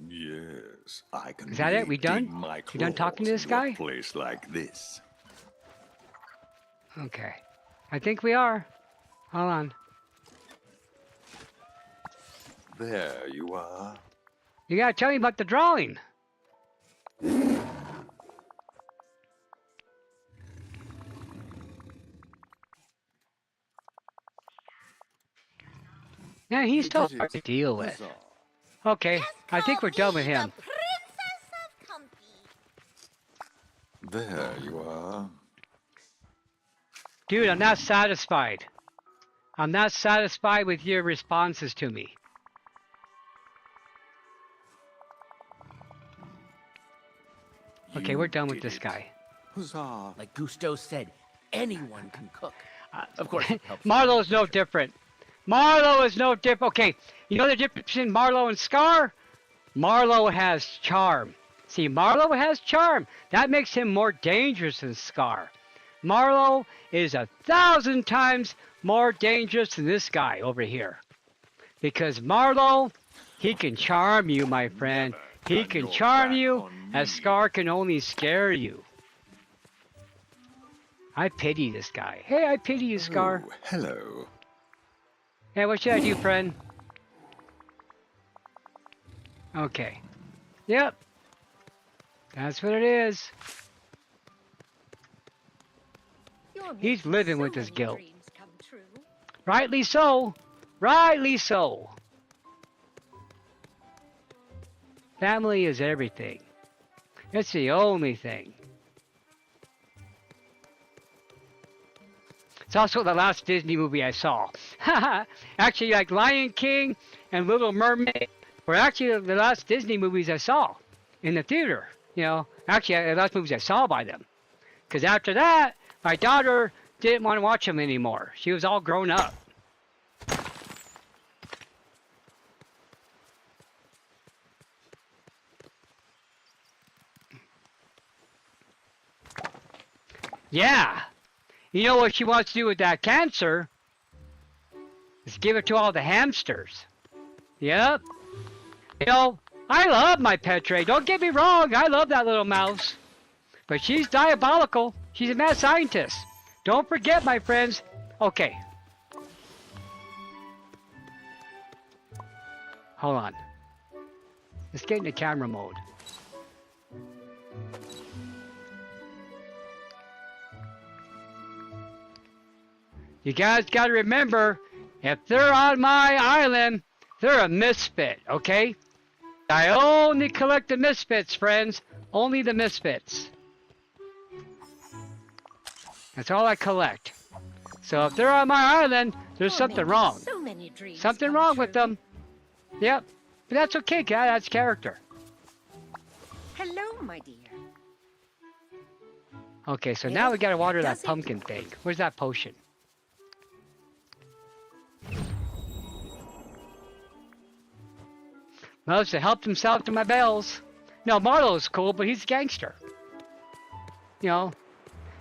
Yes, I can. Is that it? We done? You done talking to this guy? Place like this. Okay. I think we are. Hold on. There you are. You gotta tell me about the drawing. Yeah, he's still hard to deal with. Okay, I think we're done with him. The Princess of Comfy. There you are. Dude, I'm not satisfied. I'm not satisfied with your responses to me. Okay, we're done with this guy. Huzzah. Like Gusteau said, anyone can cook. Of course, it helps. Marlowe's no different. Marlowe is no different. Okay, you know the difference between Marlowe and Scar? Marlowe has charm. See, Marlowe has charm. That makes him more dangerous than Scar. Marlowe is 1,000 times more dangerous than this guy over here. Because Marlowe, he can charm you, my friend. He can charm you as Scar can only scare you. I pity this guy. Hey, I pity you, Scar. Oh, hello. Hey, what should I do, friend? Okay. Yep. That's what it is. He's living with his guilt. Rightly so. Rightly so. Family is everything. It's the only thing. It's also the last Disney movie I saw. Actually, like Lion King and Little Mermaid were actually the last Disney movies I saw in the theater. You know, actually, the last movies I saw by them. Because after that, my daughter didn't want to watch them anymore. She was all grown up. Yeah. You know what she wants to do with that cancer? Is give it to all the hamsters. Yep. You know, I love my pet Ray. Don't get me wrong. I love that little mouse. But she's diabolical. She's a mad scientist. Don't forget, my friends. Okay. Hold on. Let's get into camera mode. You guys got to remember, if they're on my island, they're a misfit, okay? I only collect the misfits, friends. Only the misfits. That's all I collect. So if they're on my island, there's something wrong. So many dreams Something come wrong true. with them. Yep. But that's okay, guy. That's character. Hello, my dear. Okay, so now we gotta water that Does it? pumpkin thing. Where's that potion? Loves to help himself to my bells. No, Marlowe's cool, but he's a gangster. You know.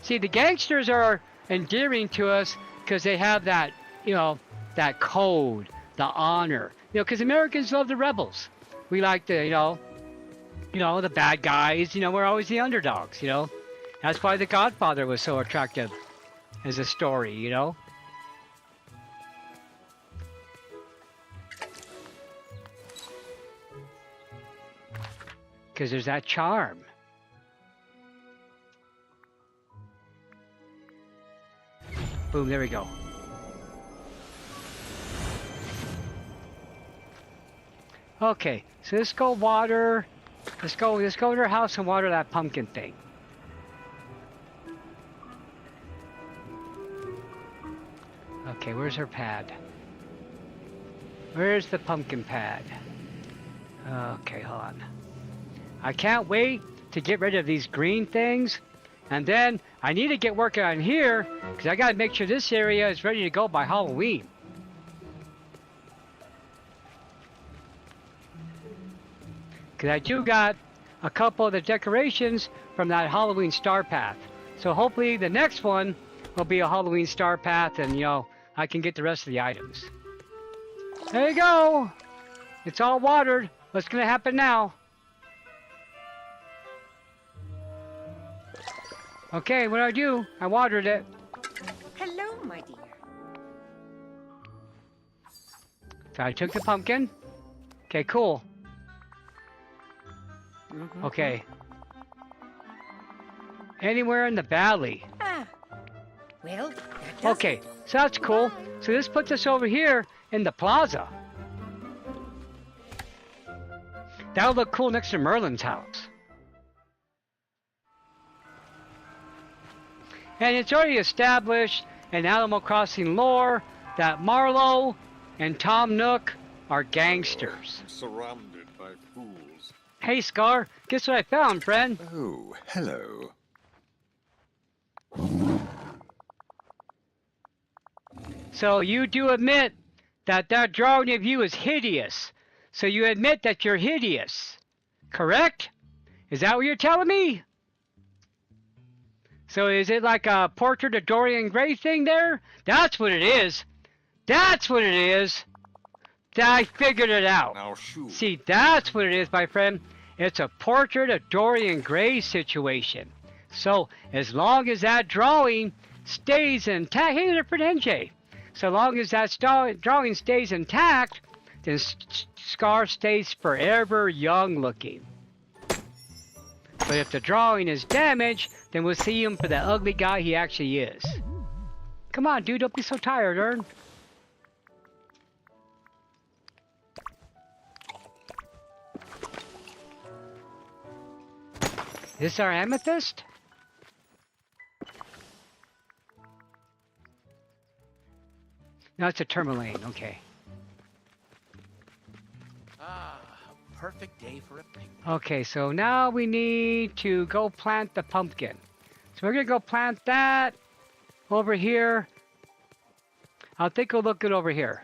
See, the gangsters are endearing to us because they have that, you know, that code, the honor. You know, because Americans love the rebels. We like the, you know, the bad guys. You know, we're always the underdogs. You know, that's why The Godfather was so attractive as a story. You know. Because there's that charm. Boom, there we go. Okay, so let's go water. Let's go to her house and water that pumpkin thing. Okay, where's her pad? Where's the pumpkin pad? Okay, hold on. I can't wait to get rid of these green things. And then I need to get working on here because I got to make sure this area is ready to go by Halloween. Because I do got a couple of the decorations from that Halloween Star Path. So hopefully the next one will be a Halloween Star Path and, you know, I can get the rest of the items. There you go. It's all watered. What's going to happen now? Okay, what do I do? I watered it. Hello, my dear. So I took the pumpkin. Okay, cool. Okay. Anywhere in the valley. Ah. Well, that does Okay, it. so that's cool. So this puts us over here in the plaza. That would look cool next to Merlin's house. And it's already established in Animal Crossing lore that Marlowe and Tom Nook are gangsters. Surrounded by fools. Hey Scar, guess what I found, friend? Oh, hello. So you do admit that that drawing of you is hideous. So you admit that you're hideous, correct? Is that what you're telling me? So is it like a portrait of Dorian Gray thing there? That's what it is. That's what it is. I figured it out. Now shoot. See, that's what it is, my friend. It's a portrait of Dorian Gray situation. So as long as that drawing stays intact, hey, different NJ. So long as that drawing stays intact, then Scar stays forever young looking. But if the drawing is damaged, then we'll see him for the ugly guy he actually is. Come on, dude, don't be so tired, Ern. Is this our amethyst? No, it's a tourmaline, okay. Ah, a perfect day for a picnic. Okay, so now we need to go plant the pumpkin. So we're gonna go plant that over here. I think it'll look good over here.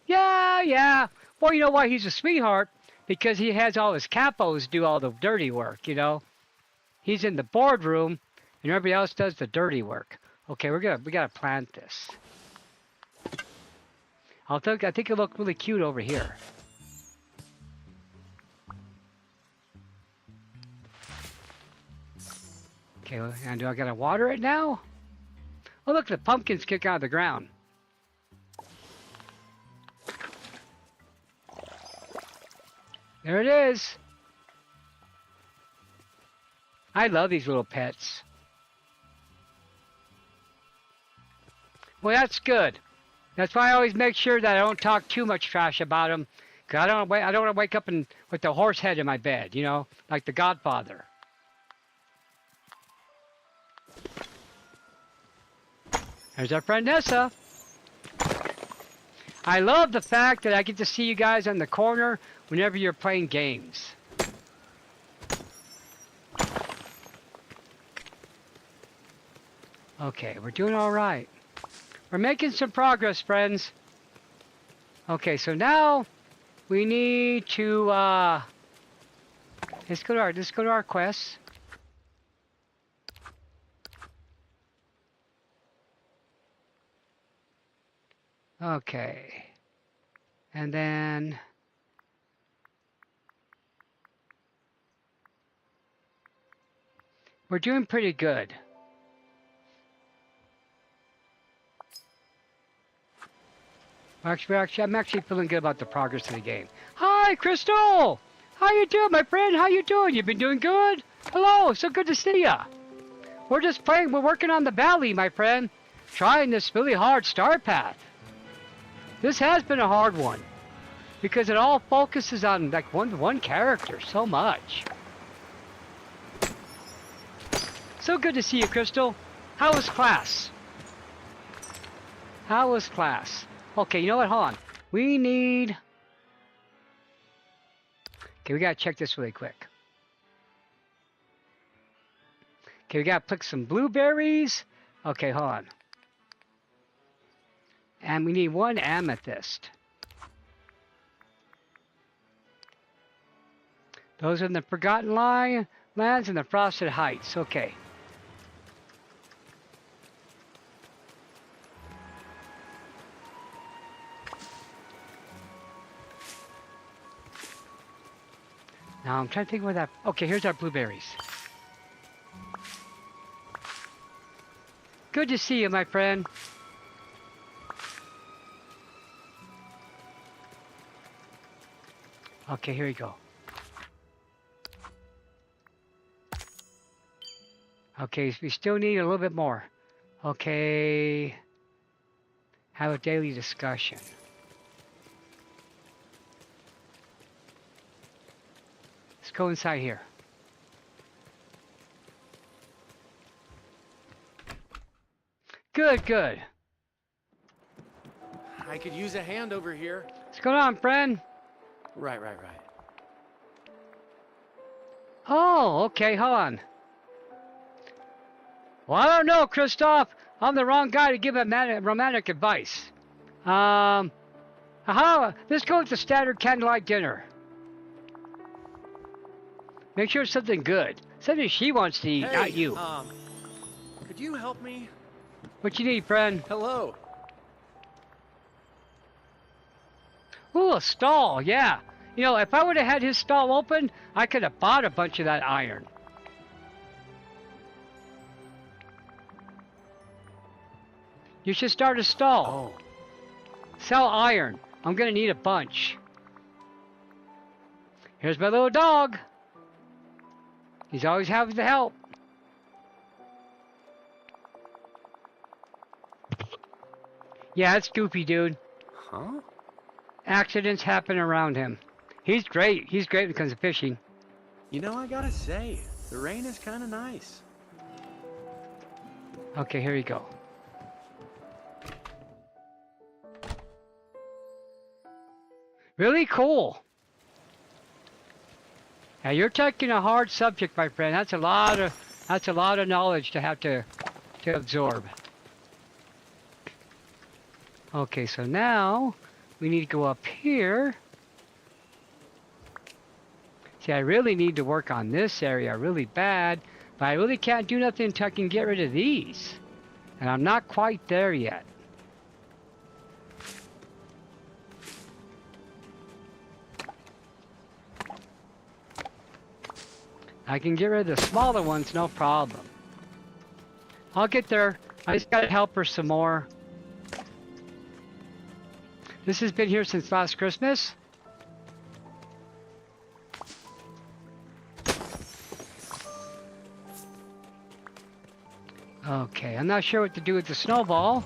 Yeah. Well, you know why he's a sweetheart? Because he has all his capos do all the dirty work, you know? He's in the boardroom, and everybody else does the dirty work. Okay, we gotta plant this. I think it'll look really cute over here. Okay, and do I gotta water it now? Oh look, the pumpkins kick out of the ground. There it is. I love these little pets. Well, that's good. That's why I always make sure that I don't talk too much trash about them. Cause I don't want to wake up with the horse head in my bed, you know, like the Godfather. There's our friend Nessa. I love the fact that I get to see you guys in the corner whenever you're playing games. Okay, we're doing all right. We're making some progress, friends. Okay, so now we need to let's go to our quests. Okay. And then we're doing pretty good. Actually, I'm actually feeling good about the progress of the game. Hi, Crystal! How you doing, my friend? How you doing? You been doing good? Hello, so good to see ya. We're just playing, we're working on the valley, my friend. Trying this really hard star path. This has been a hard one. Because it all focuses on like one character so much. So good to see you, Crystal. How was class? How was class? Okay, you know what? Hold on. We need... Okay, we gotta check this really quick. Okay, we gotta pick some blueberries. Okay, hold on. And we need 1 amethyst. Those are in the Forgotten Lands and the Frosted Heights. Okay. Now I'm trying to think where that... Okay, here's our blueberries. Good to see you, my friend. Okay, here we go. Okay, so we still need a little bit more. Okay. Have a daily discussion. Let's go inside here. Good, good. I could use a hand over here. What's going on, friend? Right. Oh, okay, hold on. Well, I don't know, Christoph. I'm the wrong guy to give romantic advice. Let's go with the standard candlelight dinner. Make sure it's something good. Something she wants to eat, not you. Could you help me? What you need, friend? Hello. Ooh, a stall, yeah. You know, if I would have had his stall open, I could have bought a bunch of that iron. You should start a stall. Oh. Sell iron. I'm gonna need a bunch. Here's my little dog. He's always happy to help. Yeah, it's Goofy, dude. Huh? Accidents happen around him. He's great. He's great when it comes to fishing. You know, I gotta say, the rain is kind of nice. Okay, here we go. Really cool. Now you're taking a hard subject, my friend. That's a lot of knowledge to have to absorb. Okay, so now we need to go up here. See, I really need to work on this area really bad But I really can't do nothing until I can get rid of these. And I'm not quite there yet. I can get rid of the smaller ones, no problem. I'll get there. I just gotta help her some more. This has been here since last Christmas. Okay, I'm not sure what to do with the snowball.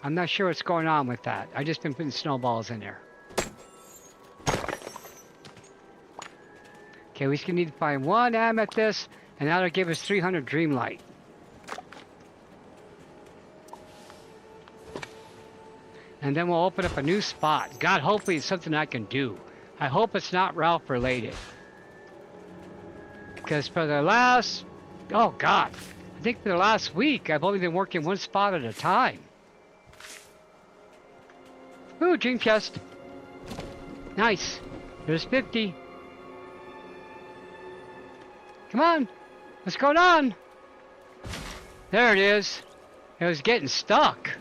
I'm not sure what's going on with that. I just been putting snowballs in there. Okay, we just need to find one amethyst, and that'll give us 300 Dreamlight. And then we'll open up a new spot. God, hopefully it's something I can do. I hope it's not Ralph related. Because for the last, oh God, I think for the last week, I've only been working one spot at a time. Ooh, dream chest. Nice. There's 50. Come on. What's going on? There it is. It was getting stuck.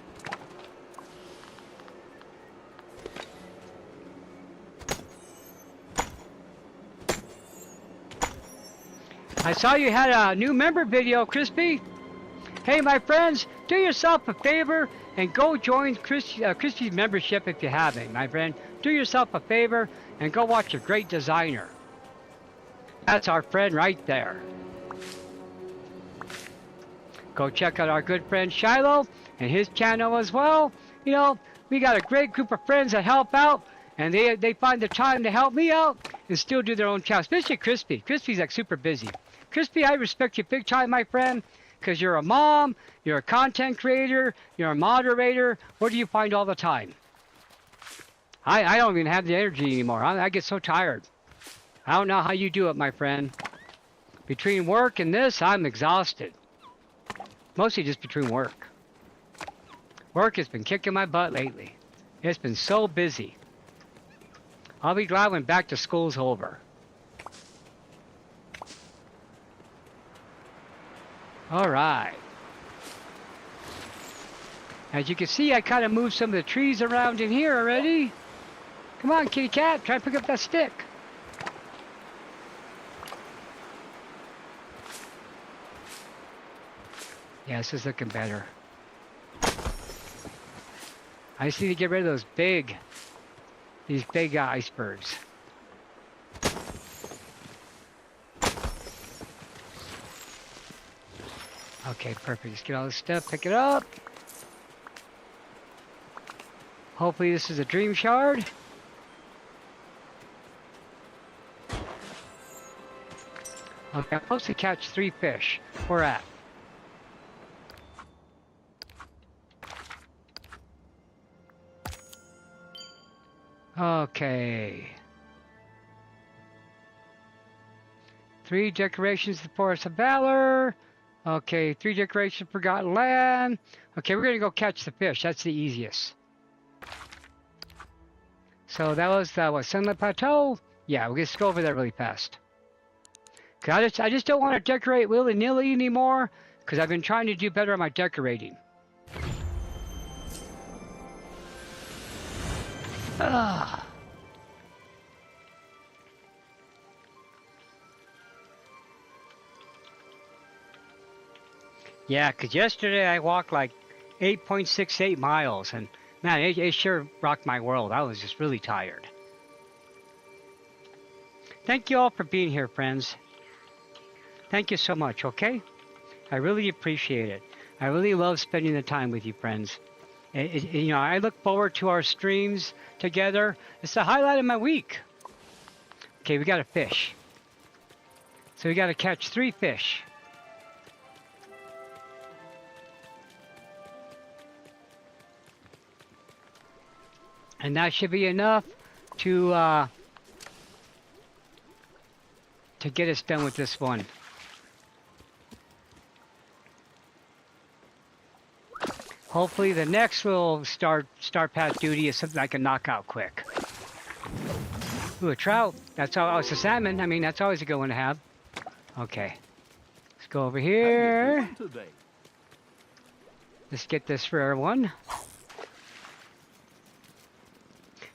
I saw you had a new member video, Crispy. Hey, my friends, do yourself a favor and go join Crispy's membership if you haven't, my friend. Do yourself a favor and go watch a great designer. That's our friend right there. Go check out our good friend Shiloh and his channel as well. You know, we got a great group of friends that help out, and they find the time to help me out and still do their own channel, especially Crispy. Crispy's like super busy. Crispy, I respect you big time, my friend, because you're a mom, you're a content creator, you're a moderator. What do you find all the time? I don't even have the energy anymore. I get so tired. I don't know how you do it, my friend. Between work and this, I'm exhausted. Mostly just between work. Work has been kicking my butt lately. It's been so busy. I'll be glad when back to school's over. Alright. As you can see, I kind of moved some of the trees around in here already. Come on, kitty cat, try to pick up that stick. Yeah, this is looking better. I just need to get rid of these big icebergs. Okay, perfect. Just get all this stuff, pick it up. Hopefully this is a dream shard. Okay, I'm supposed to catch 3 fish. Where at? Okay. 3 decorations of the Forest of Valor. Okay, 3 decorations of Forgotten Land. Okay, we're gonna go catch the fish. That's the easiest. So that was what, Sunlit Plateau? Yeah, we'll just go over there really fast. Cause I just don't want to decorate willy-nilly anymore, because I've been trying to do better on my decorating. Ugh. Yeah, because yesterday I walked like 8.68 miles, and man, it sure rocked my world. I was just really tired. Thank you all for being here, friends. Thank you so much, okay? I really appreciate it. I really love spending the time with you, friends. You know, I look forward to our streams together. It's the highlight of my week. Okay, we got a fish. So we got to catch 3 fish. And that should be enough to get us done with this one. Hopefully the next little star path duty is something I can knock out quick. Ooh, a trout. That's all. Oh, it's a salmon. I mean, that's always a good one to have. Okay. Let's go over here. Let's get this rare one.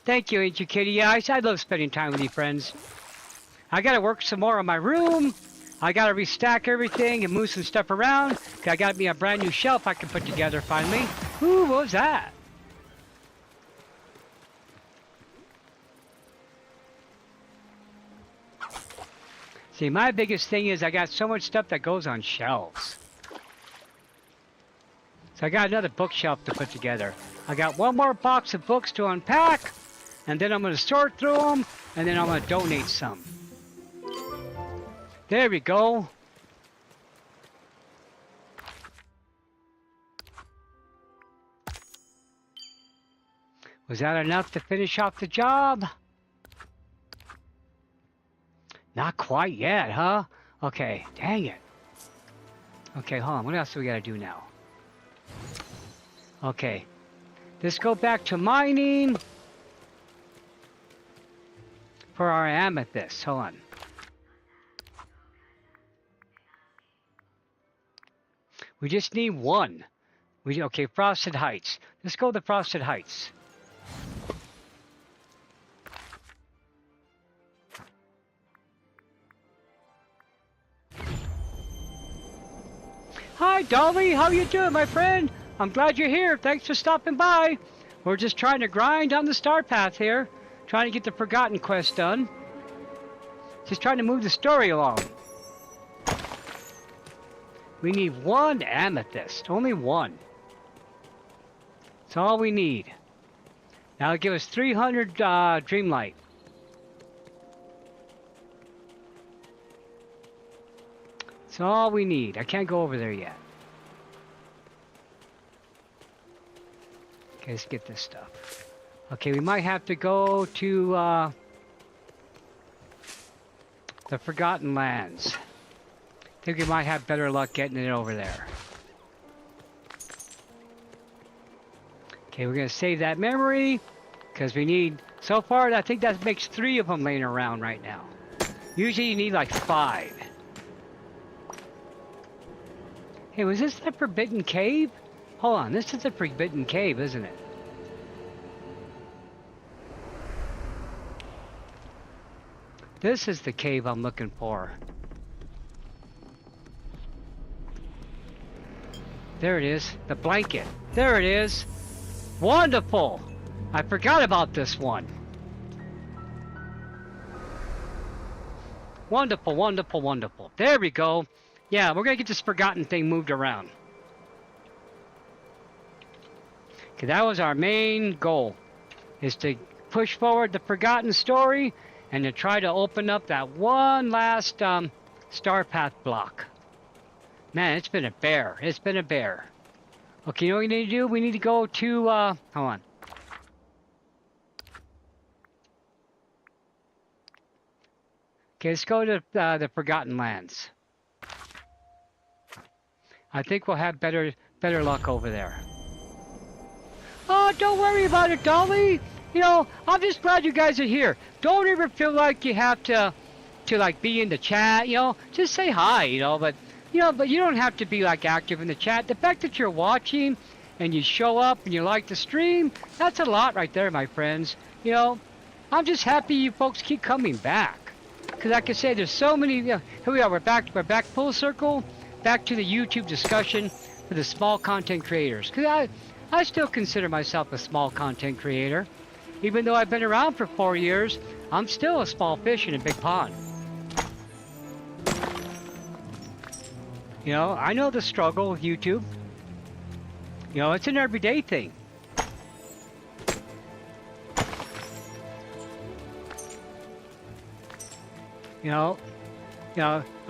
Thank you, Ancient Kitty. Yeah, I love spending time with you, friends. I gotta work some more on my room. I gotta restack everything and move some stuff around. I got me a brand new shelf I can put together finally. Ooh, what was that? See, my biggest thing is I got so much stuff that goes on shelves. So I got another bookshelf to put together. I got one more box of books to unpack, and then I'm going to sort through them, and then I'm going to donate some. There we go. Was that enough to finish off the job? Not quite yet, huh? Okay, dang it. Okay, hold on. What else do we got to do now? Okay. Let's go back to mining for our amethyst. Hold on. We just need one. Okay, Frosted Heights. Let's go to Frosted Heights. Hi, Dolly. How you doing, my friend? I'm glad you're here. Thanks for stopping by. We're just trying to grind on the star path here. Trying to get the Forgotten quest done. Just trying to move the story along. We need one amethyst. Only one. That's all we need. That'll give us 300 Dreamlight. That's all we need. I can't go over there yet. Okay, let's get this stuff. Okay, we might have to go to the Forgotten Lands. I think we might have better luck getting it over there. Okay, we're going to save that memory because we need, so far I think that makes 3 of them laying around right now. Usually you need like 5. Hey, was this the Forbidden Cave? Hold on, this is the Forbidden Cave, isn't it? This is the cave I'm looking for. There it is, the blanket. There it is. Wonderful! I forgot about this one. Wonderful, wonderful, wonderful. There we go. Yeah, we're gonna get this Forgotten thing moved around. Okay, that was our main goal, is to push forward the Forgotten story and to try to open up that one last Star Path block. Man, it's been a bear. It's been a bear. Okay, you know what we need to do? We need to go to, hold on. Okay, let's go to the Forgotten Lands. I think we'll have better luck over there. Oh, don't worry about it, Dolly. You know, I'm just glad you guys are here. Don't ever feel like you have to like be in the chat, you know. Just say hi, you know, but you don't have to be like active in the chat. The fact that you're watching and you show up and you like the stream, that's a lot right there, my friends. You know, I'm just happy you folks keep coming back. Because like I say, there's so many, you know, here we are, we're back full circle, back to the YouTube discussion for the small content creators. Because I still consider myself a small content creator. Even though I've been around for 4 years, I'm still a small fish in a big pond. You know, I know the struggle with YouTube. You know, it's an everyday thing. You know,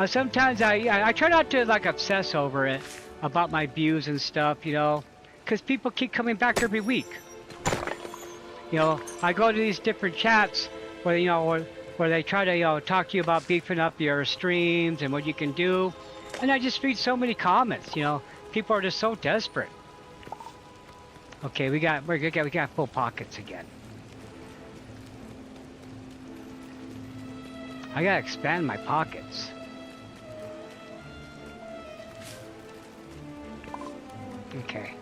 sometimes I try not to like obsess over it, about my views and stuff, you know, because people keep coming back every week. You know, I go to these different chats where, you know, where they try to, you know, talk to you about beefing up your streams and what you can do. And I just read so many comments, you know. People are just so desperate. Okay, we got full pockets again. I gotta expand my pockets. Okay.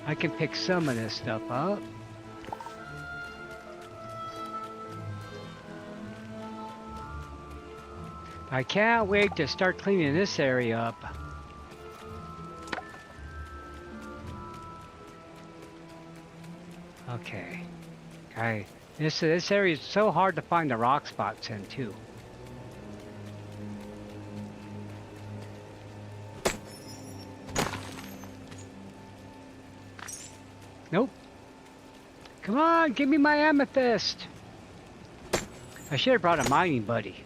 I can pick some of this stuff up. I can't wait to start cleaning this area up. Okay. This area is so hard to find the rock spots in too. Nope. Come on, give me my amethyst. I should have brought a mining buddy.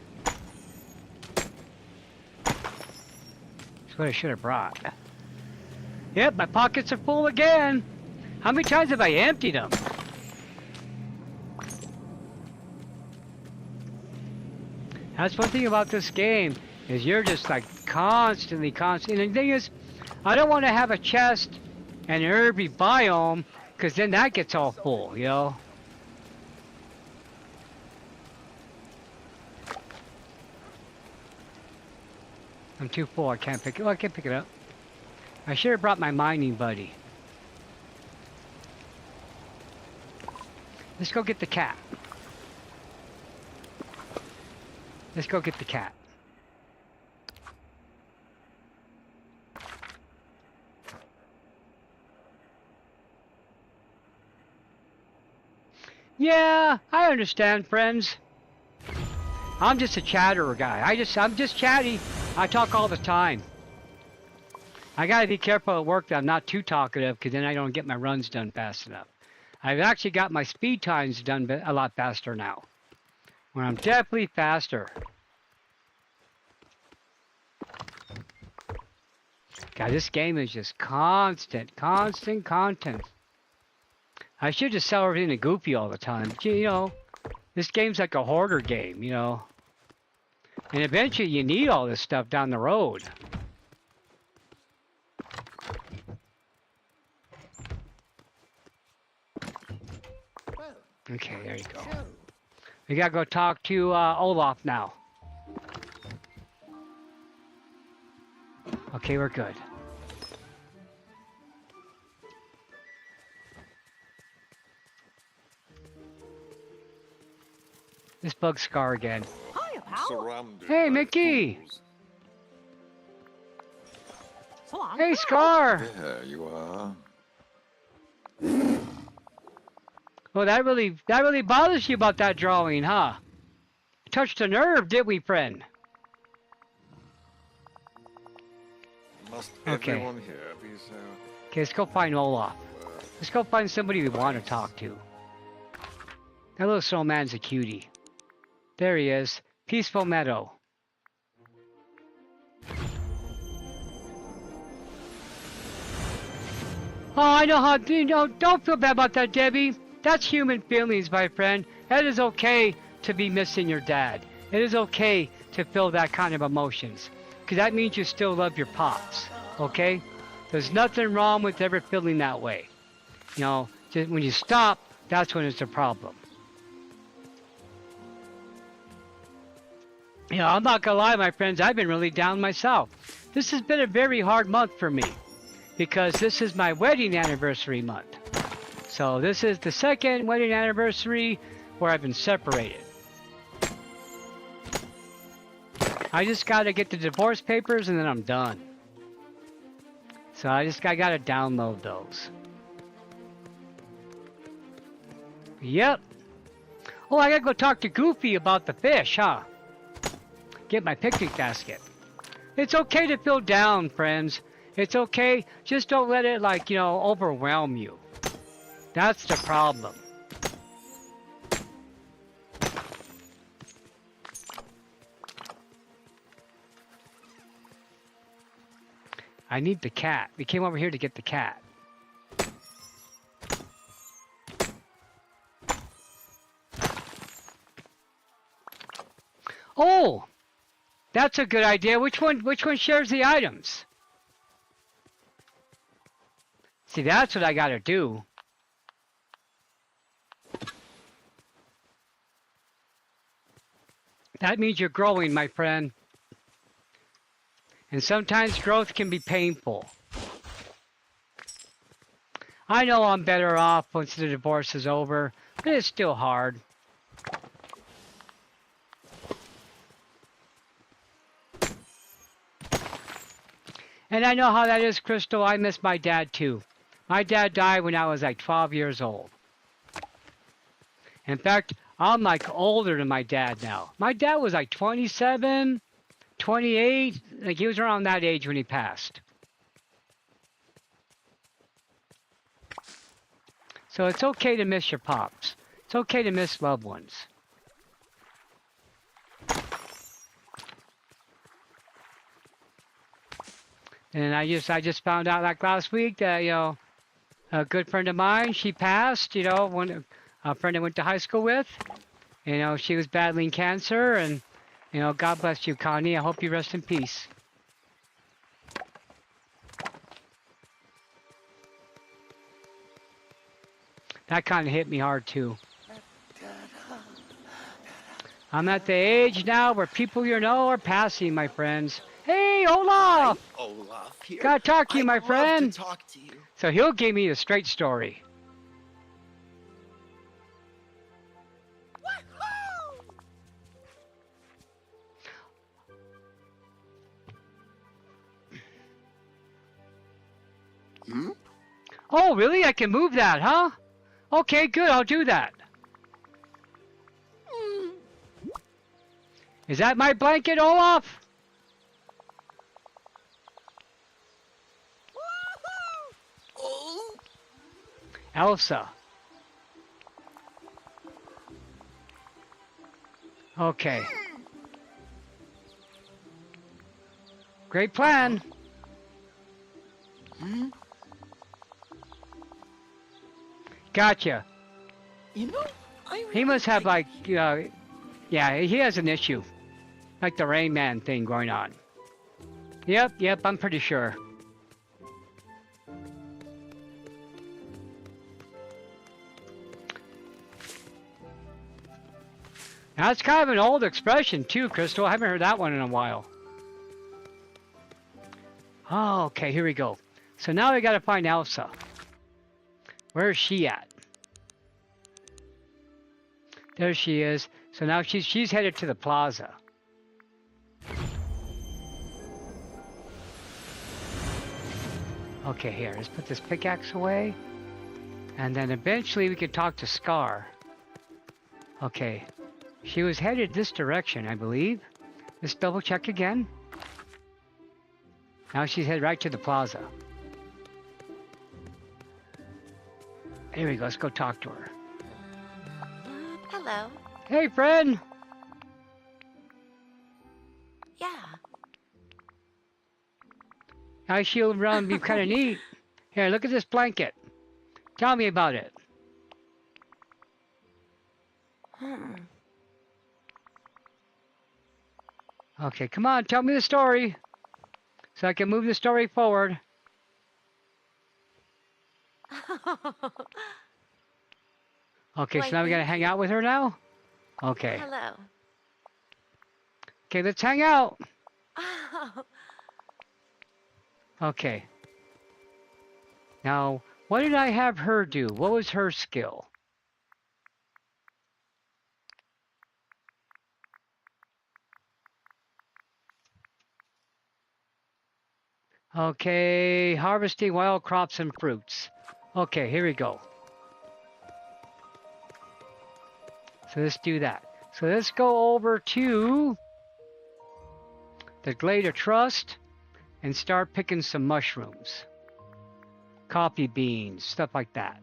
That's what I should have brought. Yep, my pockets are full again. How many times have I emptied them? That's one thing about this game, is you're just like constantly. And the thing is, I don't want to have a chest and an herby biome, because then that gets all full, you know? I'm too full, I can't pick it. Oh, I can pick it up. I should have brought my mining buddy. Let's go get the cat. Let's go get the cat. Yeah, I understand, friends. I'm just a chatterer guy. I'm just chatty. I talk all the time. I gotta be careful at work that I'm not too talkative, because then I don't get my runs done fast enough. I've actually got my speed times done a lot faster now. When I'm definitely faster. God, this game is just constant content. I should just sell everything to Goofy all the time. But, you know, this game's like a hoarder game, you know. And eventually you need all this stuff down the road. Okay, there you go. We gotta go talk to Olaf now. Okay, we're good. This bug Scar again. Hiya, pal. Surrounded Hey, by Mickey! fools. So long. Hey, Scar! There you are. Well, that really bothers you about that drawing, huh? Touched a nerve, did we, friend? Must Okay. everyone here be so? Okay, let's go find Olaf. Let's go find somebody we want to talk to. That little snowman's a cutie. There he is. Peaceful Meadow. Oh, I know how, you know, don't feel bad about that, Debbie. That's human feelings, my friend. It is okay to be missing your dad. It is okay to feel that kind of emotions. Because that means you still love your pops, okay? There's nothing wrong with ever feeling that way. You know, just when you stop, that's when it's a problem. You know, I'm not gonna lie, my friends, I've been really down myself. This has been a very hard month for me, because this is my wedding anniversary month. So this is the second wedding anniversary where I've been separated. I just gotta get the divorce papers and then I'm done. So I gotta download those. Yep. Oh, I gotta go talk to Goofy about the fish, huh? Get my picnic basket. It's okay to feel down, friends. It's okay. Just don't let it, like, you know, overwhelm you. That's the problem. I need the cat. We came over here to get the cat. Oh! That's a good idea. Which one shares the items? See, that's what I gotta do. That means you're growing, my friend. And sometimes growth can be painful. I know I'm better off once the divorce is over, but it's still hard. And I know how that is, Crystal. I miss my dad too. My dad died when I was like 12 years old. In fact, I'm like older than my dad now. My dad was like 27, 28. Like he was around that age when he passed. So it's okay to miss your pops. It's okay to miss loved ones. And I just found out like last week that, you know, a good friend of mine, she passed, you know, a friend I went to high school with. You know, she was battling cancer, and, you know, God bless you, Connie. I hope you rest in peace. That kind of hit me hard, too. I'm at the age now where people you know are passing, my friends. Hey, Olaf! Hi, Olaf here. Gotta talk to you, my friend. I'd love to talk to you. So he'll give me the straight story. Hmm? Oh, really? I can move that, huh? Okay, good. I'll do that. Is that my blanket, Olaf? Oh. Elsa. Okay. Great plan. Hmm? Gotcha. You know, He must have like, yeah, he has an issue. Like the Rain Man thing going on. Yep, I'm pretty sure. Now, that's kind of an old expression too, Crystal. I haven't heard that one in a while. Oh, okay, here we go. So now we gotta find Elsa. Where is she at? There she is. So now she's headed to the plaza. Okay, here, let's put this pickaxe away. And then eventually we can talk to Scar. Okay. She was headed this direction, I believe. Let's double check again. Now she's headed right to the plaza. Here we go, let's go talk to her. Hello. Hey, friend! Yeah. I shield around be kind of neat. Here, look at this blanket. Tell me about it. Okay, come on, tell me the story. So I can move the story forward. Okay, so now we gotta hang out with her now? Okay. Hello. Okay, let's hang out. Oh, Okay. Now, what did I have her do? What was her skill? Okay, harvesting wild crops and fruits. Okay, here we go. So let's do that. So let's go over to the Glade of Trust and start picking some mushrooms. Coffee beans, stuff like that.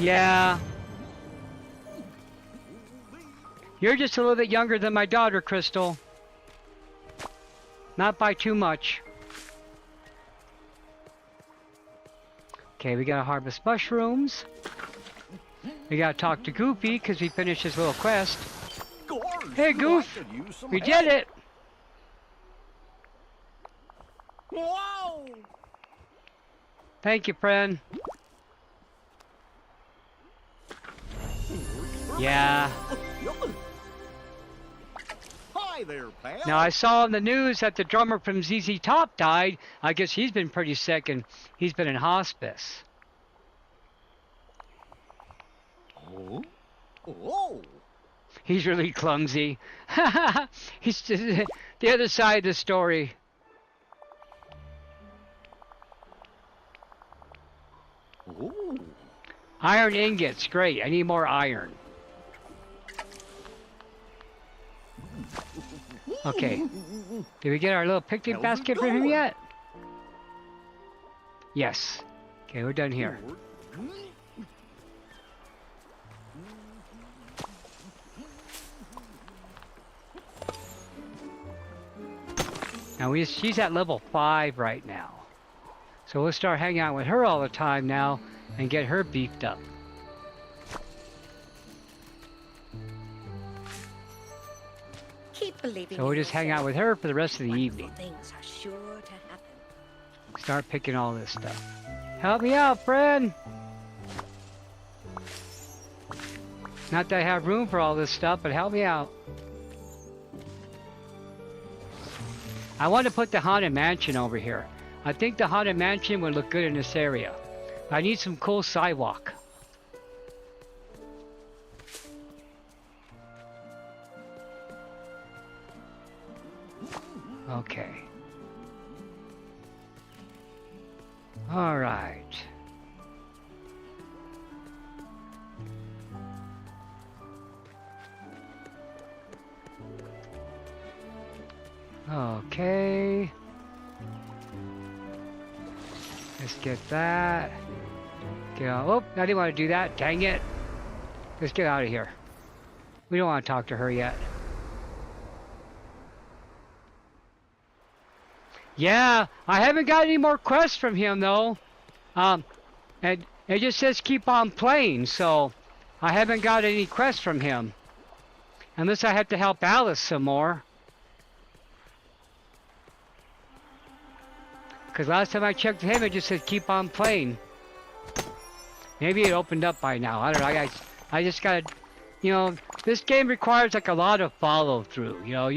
Yeah. You're just a little bit younger than my daughter, Crystal. Not by too much. Okay, we gotta harvest mushrooms. We gotta talk to Goofy because we finished his little quest. Hey, Goof! We did it! Whoa! Thank you, friend. Yeah. Hi there, pal. Now I saw on the news that the drummer from ZZ Top died. I guess he's been pretty sick and he's been in hospice. Oh. He's really clumsy. He's just the other side of the story. Oh. Iron ingots, great. I need more iron. Okay. Did we get our little picnic How's it basket from him going? yet? Yes. Okay, we're done here. Now she's at level 5 right now. So we'll start hanging out with her all the time now and get her beefed up. Keep believing So in we'll just hang out yourself. with her for the rest of the Wonderful evening. things are sure to happen. Start picking all this stuff. Help me out, friend! Not that I have room for all this stuff, but help me out. I want to put the Haunted Mansion over here. I think the Haunted Mansion would look good in this area. I need some cool sidewalk. Okay. All right. Okay. Let's get that. Get out. Oh, I didn't want to do that. Dang it. Let's get out of here. We don't want to talk to her yet. Yeah, I haven't got any more quests from him though. And it just says keep on playing, so I haven't got any quests from him. Unless I have to help Alice some more. Because last time I checked him, it just said keep on playing. Maybe it opened up by now. I don't know. I just gotta, you know, this game requires like a lot of follow through. You know,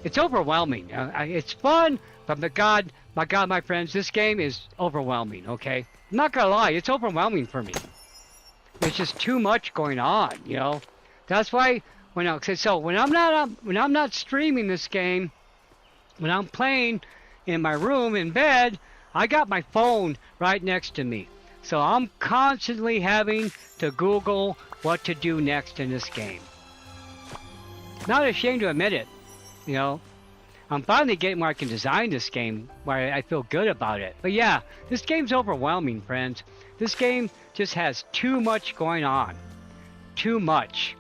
it's overwhelming. It's fun, but my God, my friends, this game is overwhelming. Okay, I'm not gonna lie, it's overwhelming for me. There's just too much going on. You know, that's why when I'm not streaming this game. When I'm playing in my room in bed, I got my phone right next to me. So I'm constantly having to Google what to do next in this game. Not ashamed to admit it, you know. I'm finally getting where I can design this game, where I feel good about it. But yeah, this game's overwhelming, friends. This game just has too much going on. Too much.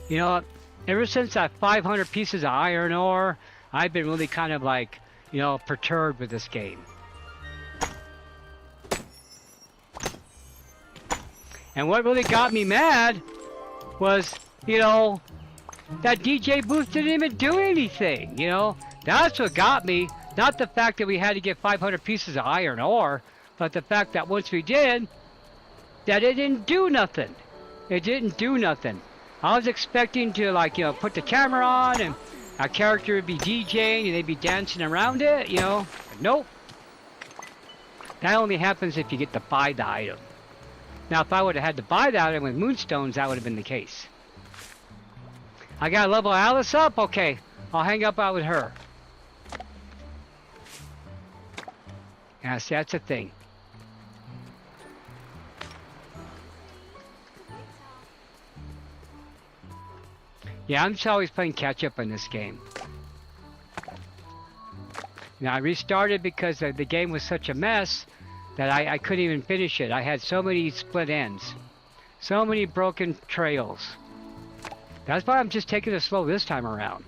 You know, ever since that 500 pieces of iron ore, I've been really kind of like, you know, perturbed with this game. And what really got me mad was, you know, that DJ booth didn't even do anything, you know? That's what got me. Not the fact that we had to get 500 pieces of iron ore, but the fact that once we did, that it didn't do nothing. It didn't do nothing. I was expecting to, like, you know, put the camera on and a character would be DJing and they'd be dancing around it, you know. But nope. That only happens if you get to buy the item. Now, if I would have had to buy the item with moonstones, that would have been the case. I gotta level Alice up? Okay. I'll hang up out with her. Yeah, see, that's the thing. Yeah, I'm just always playing catch up in this game. Now I restarted because the game was such a mess that I couldn't even finish it. I had so many split ends. So many broken trails. That's why I'm just taking it slow this time around.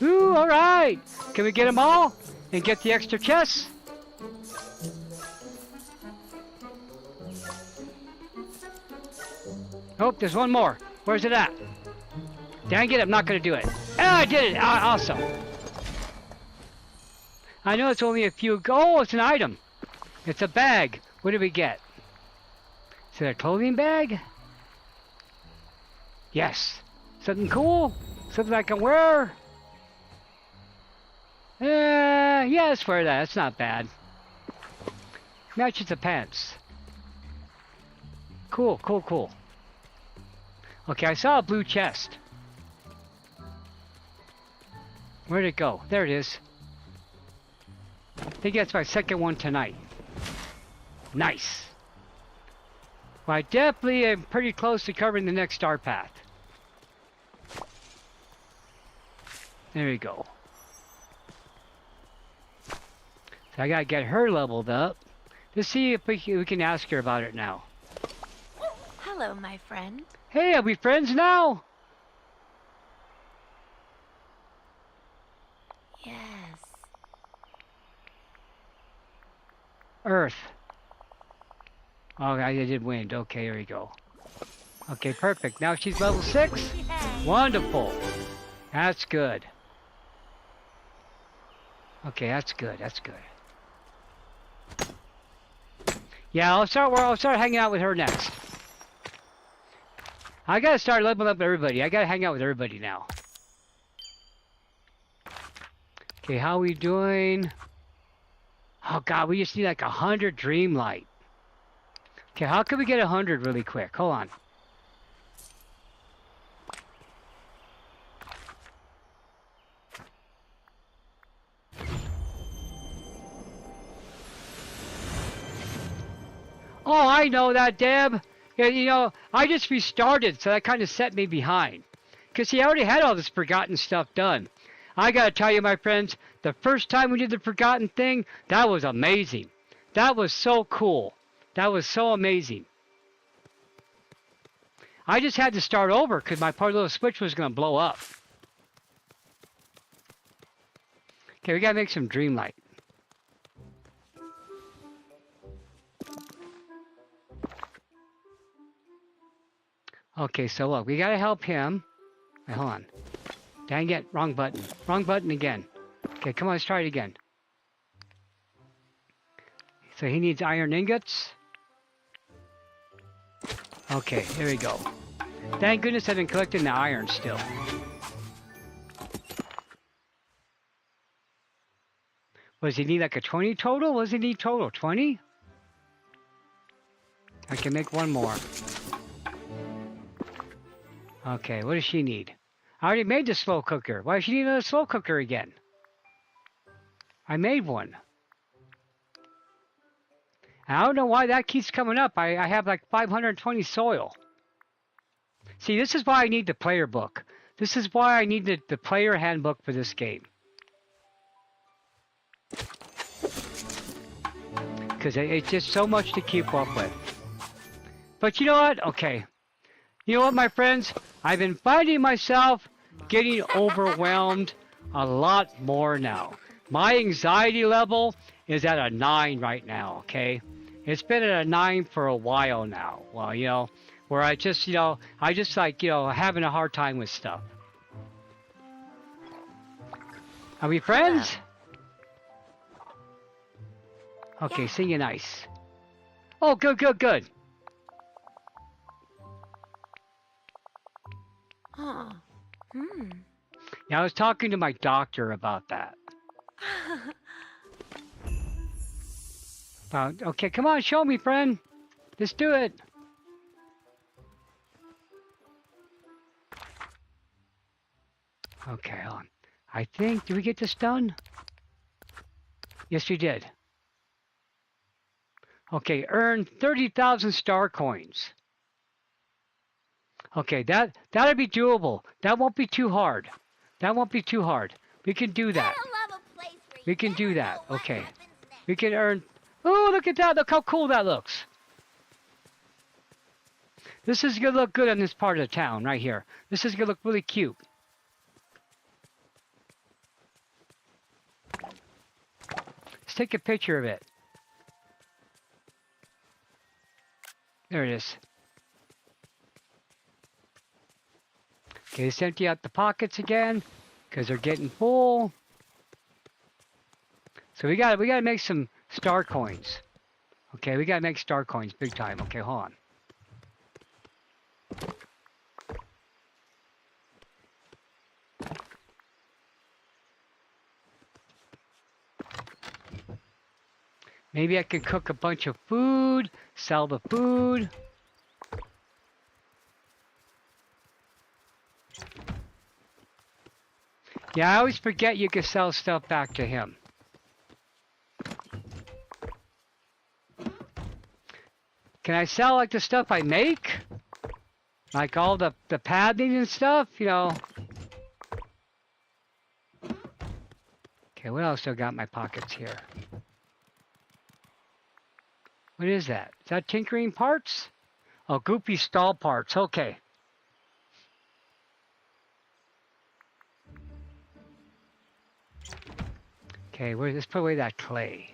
Ooh, alright! Can we get them all? And get the extra chests? Oh, there's one more. Where's it at? Dang it, I'm not gonna do it. Ah, I did it! Ah, awesome. I know it's only a few. Oh, it's an item. It's a bag. What did we get? Is it a clothing bag? Yes. Something cool? Something I can wear? Yeah, let's wear that. That's not bad. Matches the pants. Cool, cool, cool. Okay, I saw a blue chest. Where'd it go? There it is. I think that's my second one tonight. Nice. Well, I definitely am pretty close to covering the next star path. There we go. So I gotta get her leveled up. Let's see if we can ask her about it now. Hello, my friend. Hey, are we friends now? Yes. Earth. Oh, I did wind. Okay, here we go. Okay, perfect. Now she's level 6. Wonderful. That's good. Okay, that's good. That's good. Yeah, I'll start hanging out with her next. I gotta start leveling up everybody. I gotta hang out with everybody now. Okay, how we doing? Oh god, we just need like 100 Dreamlight. Okay, how can we get 100 really quick? Hold on. Oh, I know that, Deb. Yeah, you know, I just restarted, so that kind of set me behind. Because, see, I already had all this Forgotten stuff done. I gotta tell you, my friends, the first time we did the Forgotten thing, that was amazing. That was so cool. That was so amazing. I just had to start over because my poor little switch was going to blow up. Okay, we gotta make some Dreamlight. Okay, so look, we gotta help him. Wait, hold on. Dang it, wrong button. Wrong button again. Okay, come on, let's try it again. So he needs iron ingots. Okay, here we go. Thank goodness I've been collecting the iron still. Does he need like a 20 total? What does he need total? 20? I can make one more. Okay, what does she need? I already made the slow cooker. Why does she need another slow cooker again? I made one. I don't know why that keeps coming up. I have like 520 soil. See, this is why I need the player book. This is why I need the player handbook for this game. Because it's just so much to keep up with. But you know what? Okay. You know what, my friends? I've been finding myself getting overwhelmed a lot more now. My anxiety level is at a 9 right now, okay? It's been at a 9 for a while now. Well, you know, where I just, you know, like, you know, having a hard time with stuff. Are we friends? Okay, singing nice. Oh, good, good, good. Huh. Hmm. Yeah, I was talking to my doctor about that. Okay, come on, show me, friend. Let's do it. Okay, hold on. I think, did we get this done? Yes, we did. Okay, earn 30,000 star coins. Okay, that'll be doable. That won't be too hard. That won't be too hard. We can do that. We can do that. Okay. We can earn... Oh, look at that. Look how cool that looks. This is going to look good on this part of the town right here. This is going to look really cute. Let's take a picture of it. There it is. Okay, let's empty out the pockets again because they're getting full. So we gotta make some star coins. Okay, we gotta make star coins big time. Okay, hold on. Maybe I could cook a bunch of food, sell the food. Yeah, I always forget you can sell stuff back to him. Can I sell like the stuff I make? Like all the padding and stuff, you know? Okay, what else do I got in my pockets here? What is that? Is that tinkering parts? Oh, goofy stall parts. Okay. Okay, let's put away that clay.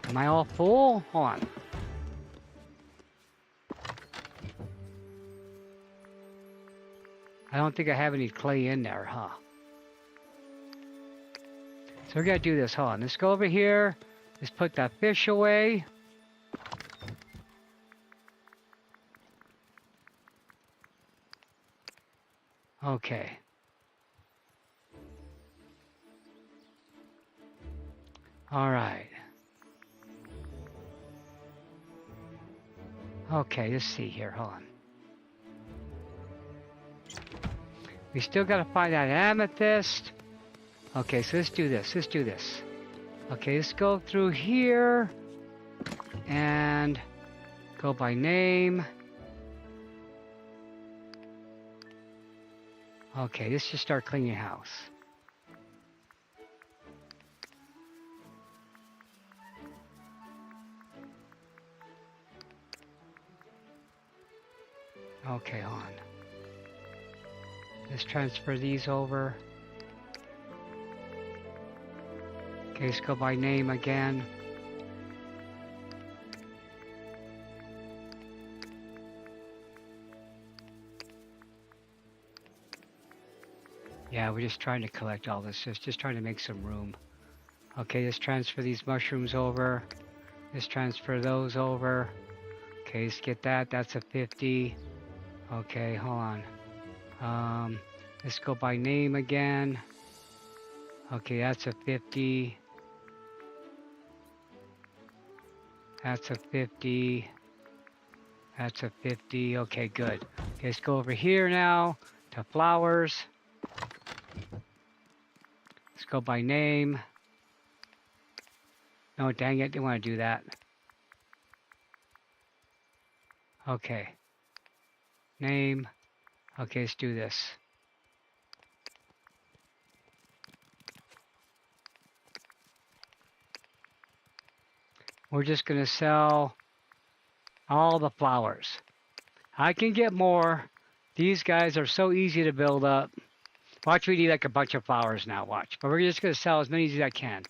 Am I all full? Hold on. I don't think I have any clay in there, huh? So we're gonna do this. Hold on. Let's go over here. Let's put that fish away. Okay. All right. Okay, let's see here. Hold on. We still gotta find that amethyst. Okay, so let's do this. Let's do this. Okay, let's go through here and go by name. Okay, let's just start cleaning house. Okay, hold on. Let's transfer these over. Okay, let's go by name again. Yeah, we're just trying to collect all this. Just trying to make some room. Okay, let's transfer these mushrooms over. Let's transfer those over. Okay, let's get that. That's a 50. Okay, hold on. Let's go by name again. Okay, that's a 50. That's a 50. That's a 50. Okay, good. Okay, let's go over here now to flowers. Let's go by name. No, dang it, didn't want to do that. Okay. Name. Okay, let's do this. We're just going to sell all the flowers. I can get more. These guys are so easy to build up. Watch, we need like a bunch of flowers now, watch. But we're just going to sell as many as I can.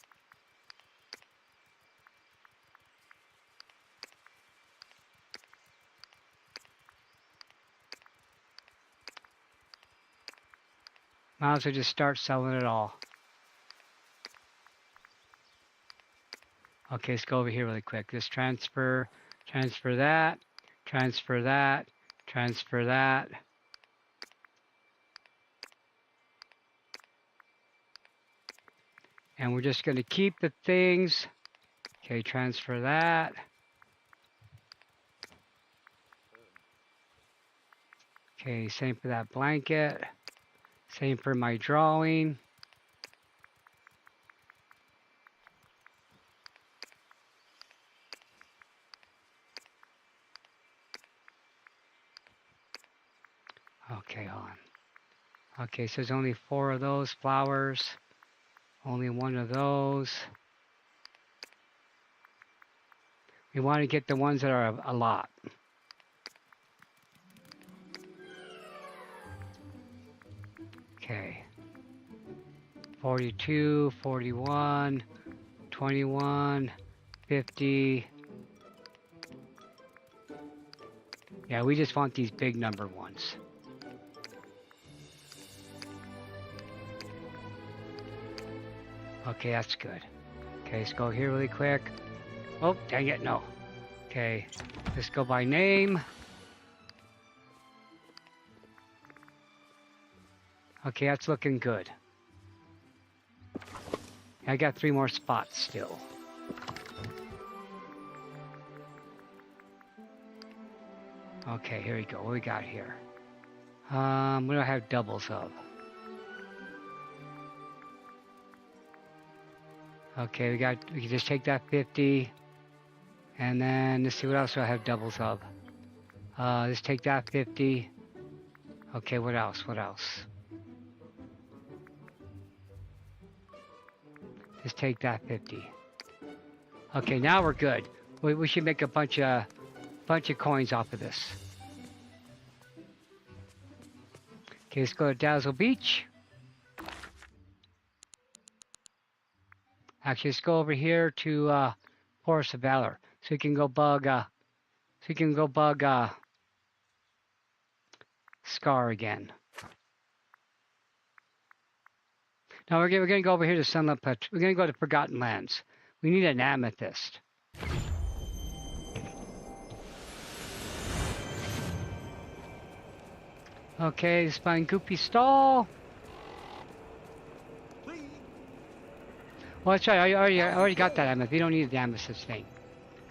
Might as well just start selling it all. Okay, let's go over here really quick. Just transfer that, transfer that, transfer that. And we're just going to keep the things. Okay, transfer that. Okay, same for that blanket. Same for my drawing. Okay, hold on. Okay, so there's only 4 of those flowers. Only 1 of those. We want to get the ones that are a lot. Okay. 42, 41, 21, 50. Yeah, we just want these big number ones. Okay, that's good. Okay, let's go here really quick. Oh, dang it, no. Okay, let's go by name. Okay, that's looking good. I got 3 more spots still. Okay, here we go. What we got here? What do I have doubles of? Okay, we can just take that 50. And then let's see what else do I have doubles of. Let's take that 50. Okay, what else? What else? Let's take that 50. Okay, now we're good. We should make a bunch of coins off of this. Okay, let's go to Dazzle Beach. Actually, let's go over here to Forest of Valor, so we can go bug. Scar again. Now we're gonna go over here to Sunlit Pet. We're gonna go to Forgotten Lands. We need an amethyst. Okay, let's find Goopy Stall. Well, that's right. I already got that amethyst. We don't need the amethyst thing.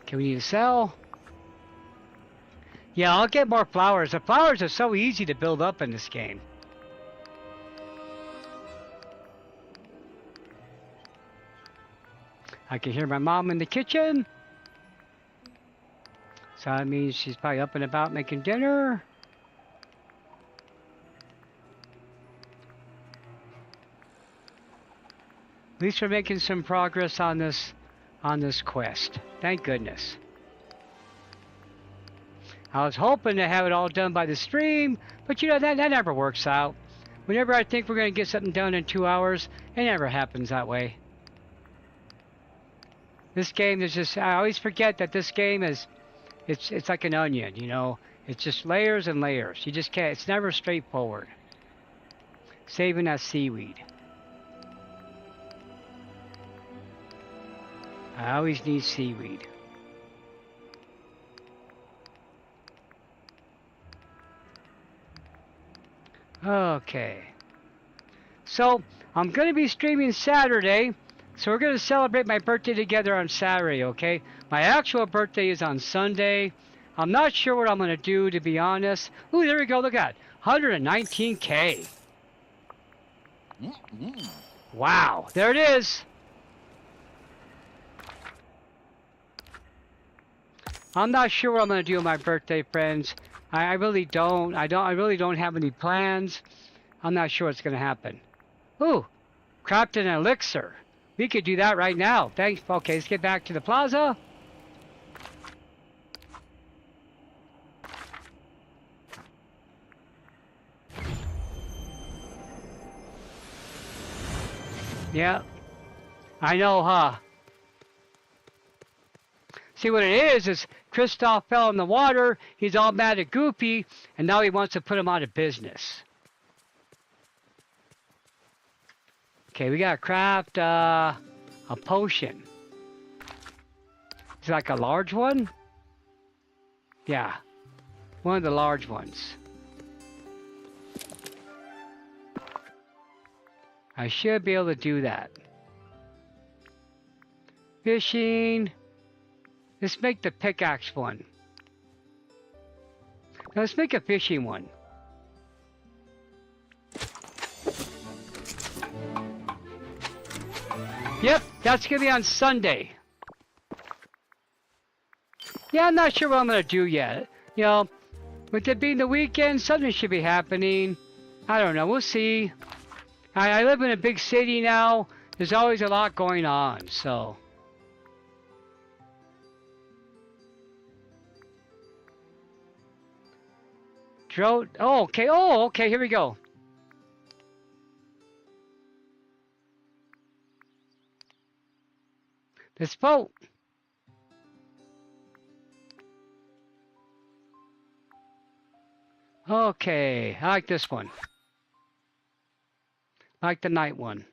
Okay, we need to sell. Yeah, I'll get more flowers. The flowers are so easy to build up in this game. I can hear my mom in the kitchen. So that means she's probably up and about making dinner. At least we're making some progress on this quest. Thank goodness. I was hoping to have it all done by the stream, but you know, that never works out. Whenever I think we're going to get something done in 2 hours, it never happens that way. This game is just, I always forget that this game is, it's like an onion, you know. It's just layers and layers. You just can't, it's never straightforward. Saving that seaweed. I always need seaweed. Okay. So, I'm going to be streaming Saturday. So we're going to celebrate my birthday together on Saturday, okay? My actual birthday is on Sunday. I'm not sure what I'm going to do, to be honest. Ooh, there we go. Look at that. 119K. Wow. There it is. I'm not sure what I'm going to do on my birthday, friends. I really don't. I really don't have any plans. I'm not sure what's going to happen. Ooh, crafted an elixir. We could do that right now. Thanks. Okay, let's get back to the plaza. Yeah. I know, huh? See, what it is Kristoff fell in the water, he's all mad at Goofy, and now he wants to put him out of business. Okay, we gotta craft a potion. Is it like a large one? Yeah, one of the large ones. I should be able to do that. Fishing. Let's make the pickaxe one. Now let's make a fishing one. Yep, that's gonna be on Sunday. Yeah, I'm not sure what I'm gonna do yet. You know, with it being the weekend, something should be happening. I don't know, we'll see. I live in a big city now. There's always a lot going on, so. Drought. Oh, okay. Oh, okay. Here we go. Let's vote. Okay, I like this one. I like the night one.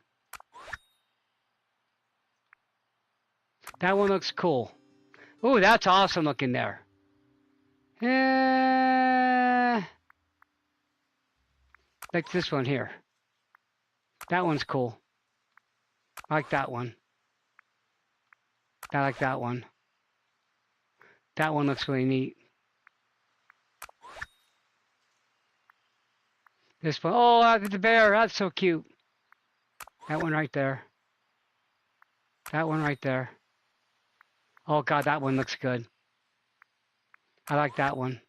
That one looks cool. Ooh, that's awesome looking there. Like this one here. That one's cool. I like that one. I like that one. That one looks really neat. This one. Oh, the bear. That's so cute. That one right there. That one right there. Oh, God, that one looks good. I like that one.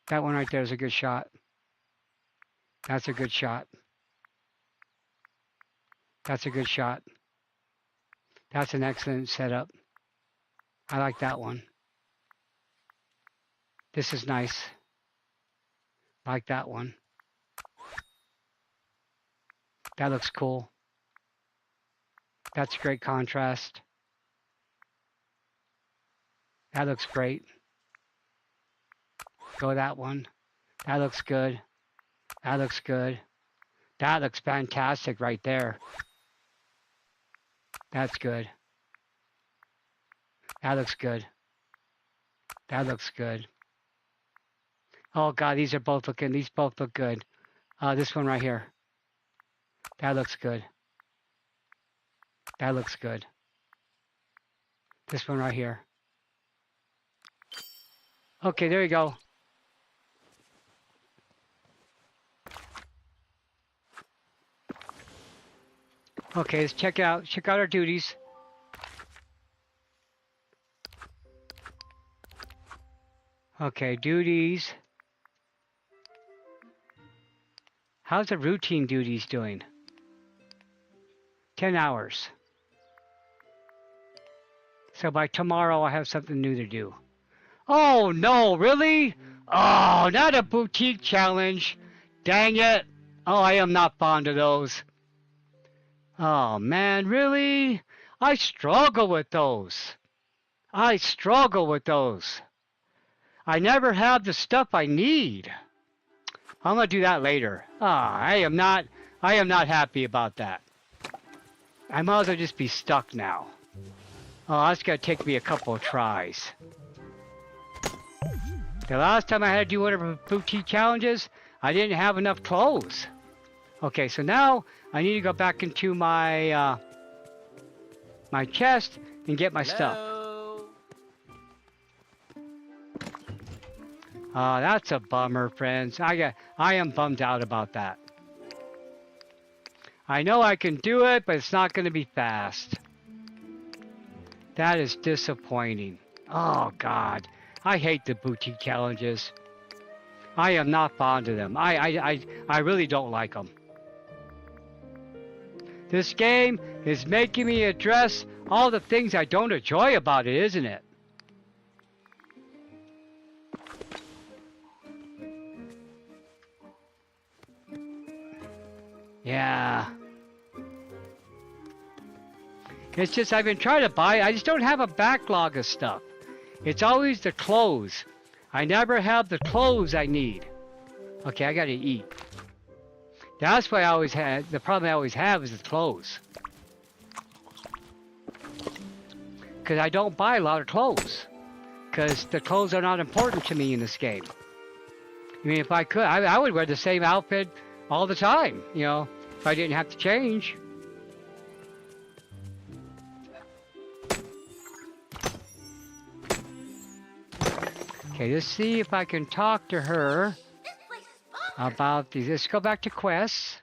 That one right there is a good shot. That's a good shot. That's a good shot. That's an excellent setup. I like that one. This is nice. I like that one. That looks cool. That's great contrast. That looks great. Go that one. That looks good. That looks good. That looks fantastic right there. That's good. That looks good. That looks good. Oh God, these both look good. This one right here. That looks good. That looks good. This one right here. Okay, there you go. Okay, let's check it out. Check out our duties. Okay, duties. How's the routine duties doing? 10 hours. So by tomorrow I'll have something new to do. Oh no, really? Oh, not a boutique challenge. Dang it. Oh, I am not fond of those. Oh man, really? I struggle with those. I struggle with those. I never have the stuff I need. I'm gonna do that later. I am not happy about that. I might as well just be stuck now. Oh, that's gonna take me a couple of tries. The last time I had to do one of the boutique challenges, I didn't have enough clothes. Okay, so now I need to go back into my my chest and get my stuff. That's a bummer, friends. I am bummed out about that. I know I can do it, but it's not going to be fast. That is disappointing. Oh God, I hate the boutique challenges. I am not fond of them. I really don't like them. This game is making me address all the things I don't enjoy about it, isn't it? Yeah. It's just I've been trying to buy, I just don't have a backlog of stuff. It's always the clothes. I never have the clothes I need. Okay, I gotta eat. That's why I always had, the problem I always have is the clothes. Because I don't buy a lot of clothes. Because the clothes are not important to me in this game. I mean, if I could, I would wear the same outfit all the time, you know, if I didn't have to change. Okay, let's see if I can talk to her about these. Let's go back to quests.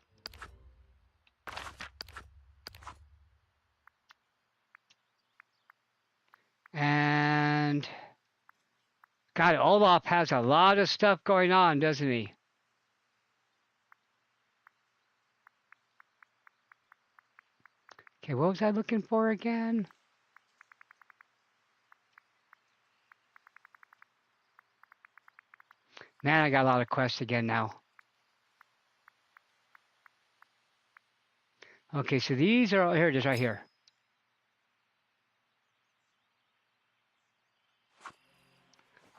And God, Olaf has a lot of stuff going on, doesn't he? Okay, what was I looking for again? Man, I got a lot of quests again now. Okay, so these are, here it is right here.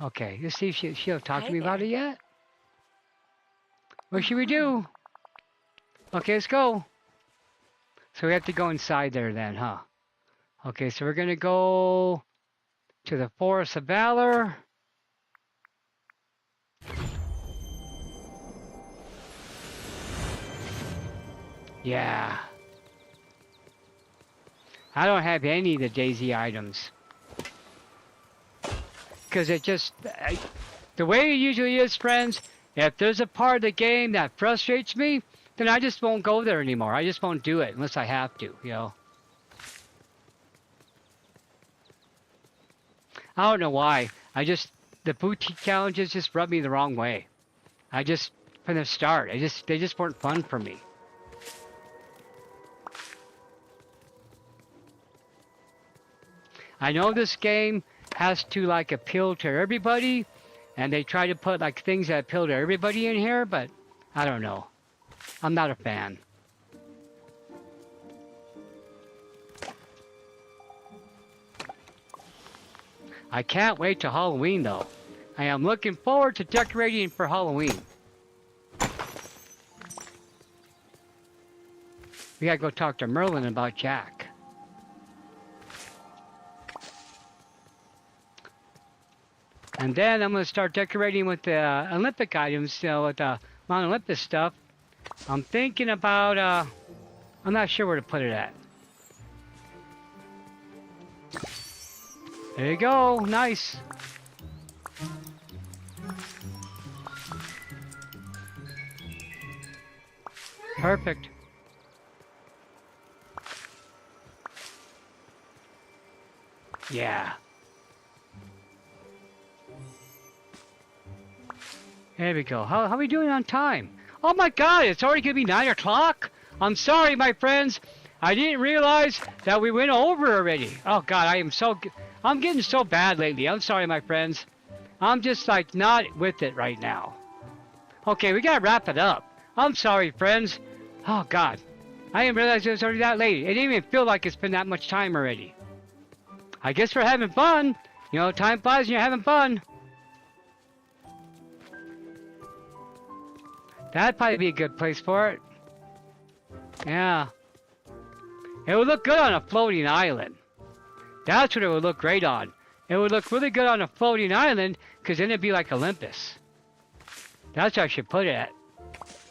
Okay, let's see if she'll talk to me about it yet. What should we do? Okay, let's go. So we have to go inside there then, huh? Okay, so we're going to go to the Forest of Valor. Yeah. I don't have any of the Daisy items. Because it just... the way it usually is, friends, If there's a part of the game that frustrates me, then I just won't go there anymore. I just won't do it unless I have to, you know. I don't know why. The boutique challenges just rubbed me the wrong way. From the start, they just weren't fun for me. I know this game has to like appeal to everybody, and they try to put like things that appeal to everybody in here, but I don't know. I'm not a fan. I can't wait till Halloween though. I am looking forward to decorating for Halloween. We gotta go talk to Merlin about Jack. And then I'm gonna start decorating with the Olympic items, you know, with the Mount Olympus stuff. I'm thinking about, I'm not sure where to put it at. There you go, nice. Perfect. Yeah. There we go. How are we doing on time? Oh my god, it's already gonna be 9 o'clock? I'm sorry, my friends. I didn't realize that we went over already. Oh god, I'm getting so bad lately. I'm sorry, my friends. I'm just like not with it right now. Okay, we gotta wrap it up. I'm sorry, friends. Oh god. I didn't realize it was already that late. It didn't even feel like it's been that much time already. I guess we're having fun. You know, time flies when you're having fun. That'd probably be a good place for it. Yeah. It would look good on a floating island. That's what it would look great on. It would look really good on a floating island, because then it'd be like Olympus. That's where I should put it at.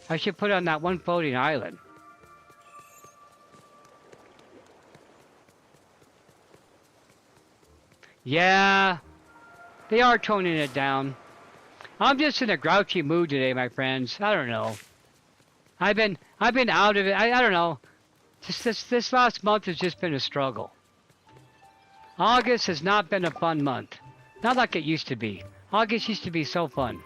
I should put it on that one floating island. Yeah. They are toning it down. I'm just in a grouchy mood today, my friends. I don't know. I've been out of it. I don't know. This last month has just been a struggle. August has not been a fun month. Not like it used to be. August used to be so fun.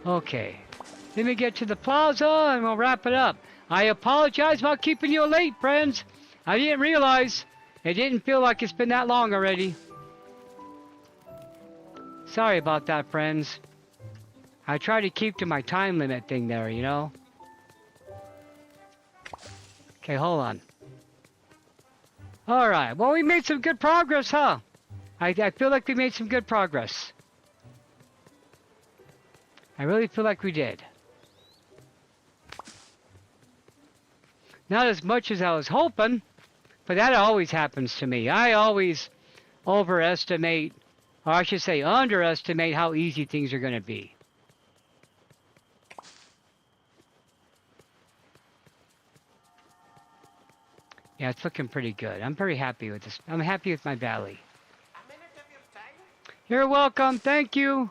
Okay. Let me get to the plaza and we'll wrap it up. I apologize about keeping you late, friends. I didn't realize. It didn't feel like it's been that long already. Sorry about that, friends. I try to keep to my time limit thing there, you know? Okay, hold on. Alright, well we made some good progress, huh? I feel like we made some good progress. I really feel like we did. Not as much as I was hoping, but that always happens to me. I always overestimate, or I should say underestimate how easy things are going to be. Yeah, it's looking pretty good. I'm very happy with this. I'm happy with my valley. You're welcome. Thank you.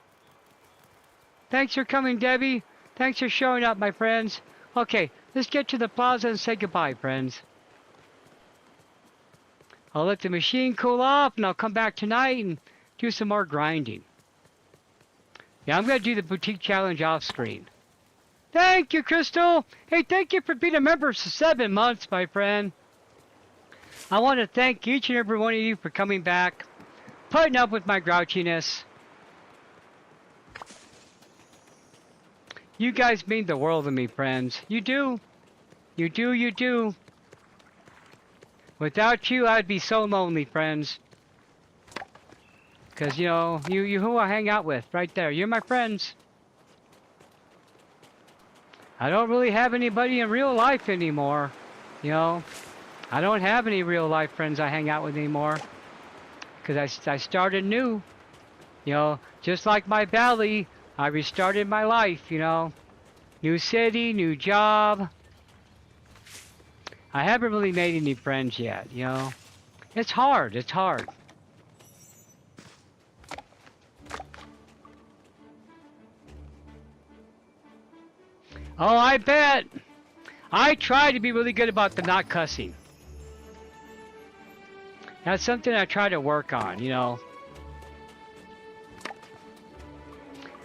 Thanks for coming, Debbie. Thanks for showing up, my friends. Okay, let's get to the plaza and say goodbye, friends. I'll let the machine cool off, and I'll come back tonight and do some more grinding. Yeah, I'm going to do the boutique challenge off screen. Thank you, Crystal. Hey, thank you for being a member for 7 months, my friend. I want to thank each and every one of you for coming back, putting up with my grouchiness. You guys mean the world to me, friends. You do. You do, you do. Without you, I'd be so lonely, friends. Because, you know, you who I hang out with, right there. You're my friends. I don't really have anybody in real life anymore. You know, I don't have any real life friends I hang out with anymore. Because I started new. You know, just like my valley, I restarted my life, you know. New city, new job. I haven't really made any friends yet, you know. It's hard, it's hard. Oh, I bet. I try to be really good about the not cussing. That's something I try to work on, you know.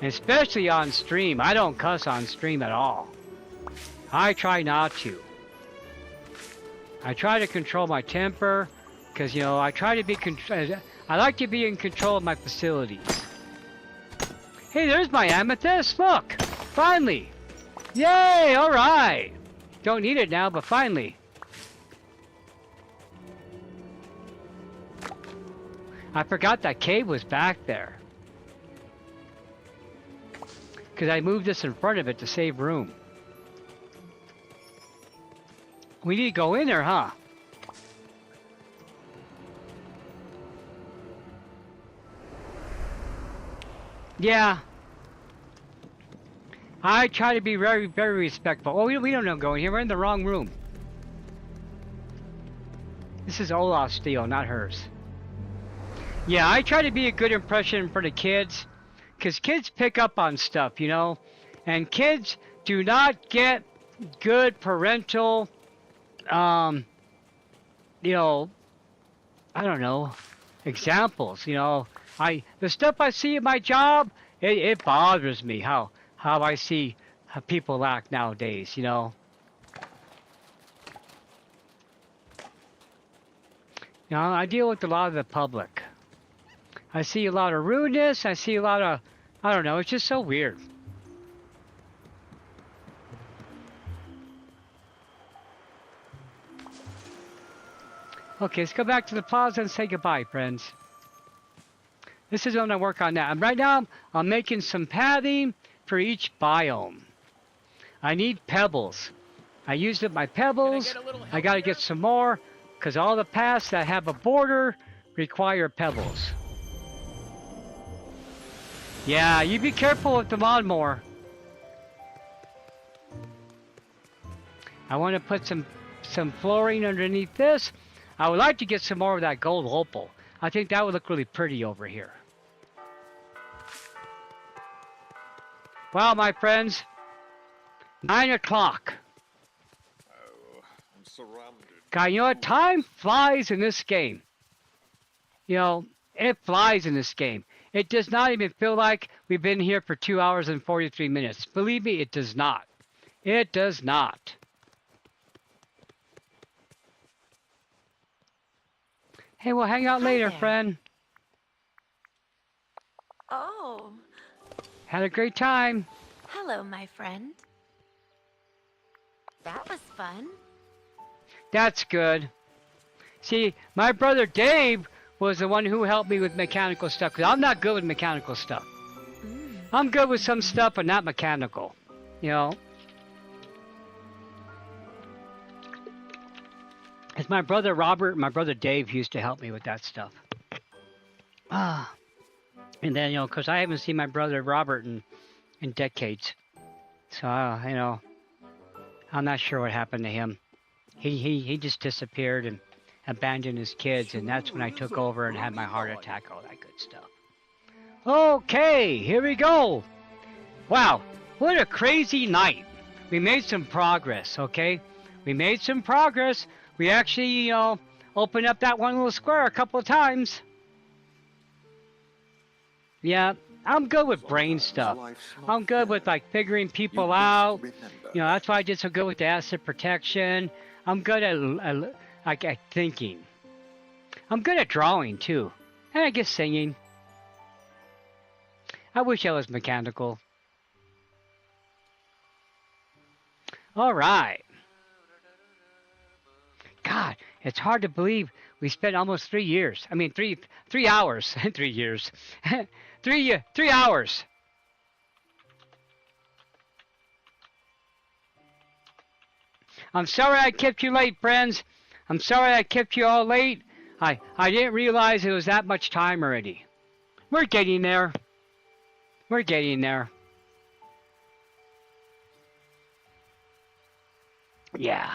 Especially on stream. I don't cuss on stream at all. I try not to. I try to control my temper, because, you know, I try to be I like to be in control of my facilities. Hey, there's my amethyst. Look, finally. Yay, all right. Don't need it now, but finally. I forgot that cave was back there. Because I moved this in front of it to save room. We need to go in there, huh? Yeah. I try to be very, very respectful. Oh, we don't know going here. We're in the wrong room. This is Olaf's steel, not hers. Yeah, I try to be a good impression for the kids. Because kids pick up on stuff, you know? And kids do not get good parental, you know, I don't know, examples, you know? The stuff I see at my job, it bothers me how I see how people act nowadays, you know? You know, I deal with a lot of the public. I see a lot of rudeness, I see a lot of, I don't know, it's just so weird. Okay, let's go back to the plaza and say goodbye, friends. This is when I work on that. And right now, I'm making some padding for each biome. I need pebbles. I used up my pebbles. I gotta get some more, because all the paths that have a border require pebbles. Yeah, you be careful with the lawnmower. I want to put some flooring underneath this. I would like to get some more of that gold opal. I think that would look really pretty over here. Well, my friends, 9 o'clock. Oh, I'm surrounded. God, you know what? Time flies in this game. You know, it flies in this game. It does not even feel like we've been here for 2 hours and 43 minutes. Believe me, it does not. It does not. Hey, we'll hang out later, there. friend. Oh, Had a great time. hello, my friend. That was fun. That's good. See, my brother Dave was the one who helped me with mechanical stuff, because I'm not good with mechanical stuff. I'm good with some stuff, but not mechanical. You know? It's my brother Robert and my brother Dave used to help me with that stuff. And then, you know, because I haven't seen my brother Robert in decades. So, you know, I'm not sure what happened to him. He just disappeared and abandoned his kids, and that's when I took over and had my heart attack, all that good stuff. Okay, here we go. Wow, what a crazy night. We made some progress, okay? We made some progress. We actually, you know, opened up that one little square a couple of times. Yeah, I'm good with brain stuff. I'm good with, like, figuring people out. You know, that's why I did so good with the asset protection. I'm good at thinking. I'm good at drawing, too. And I guess singing. I wish I was mechanical. All right. God, it's hard to believe we spent almost 3 years. I mean, 3 hours. 3 years. 3 hours. I'm sorry I kept you late, friends. I'm sorry I kept you all late. I didn't realize it was that much time already. We're getting there. We're getting there. Yeah.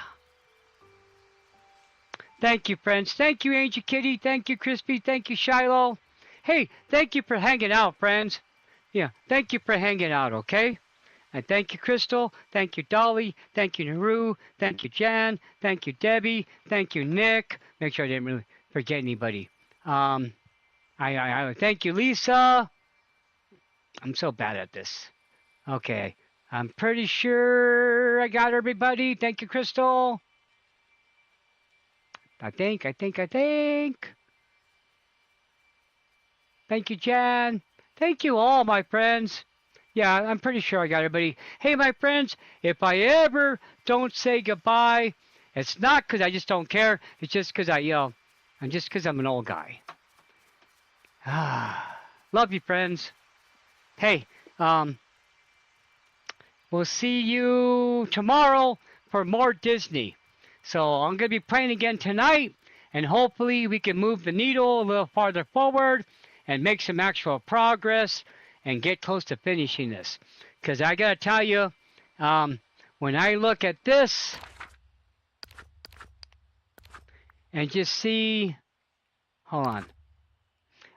Thank you, friends. Thank you, Angel Kitty. Thank you, Crispy. Thank you, Shiloh. Hey, thank you for hanging out, friends. Yeah, thank you for hanging out, okay? And thank you, Crystal. Thank you, Dolly. Thank you, Naru. Thank you, Jan. Thank you, Debbie. Thank you, Nick. Make sure I didn't really forget anybody. I thank you, Lisa. I'm so bad at this. Okay. I'm pretty sure I got everybody. Thank you, Crystal. I think. Thank you, Jan. Thank you all, my friends. Yeah, I'm pretty sure I got everybody. Hey, my friends, if I ever don't say goodbye, it's not because I just don't care. It's just because I'm an old guy. Love you, friends. Hey, we'll see you tomorrow for more Disney. So I'm going to be playing again tonight, and hopefully we can move the needle a little farther forward and make some actual progress and get close to finishing this. Because I got to tell you, when I look at this and just see, hold on.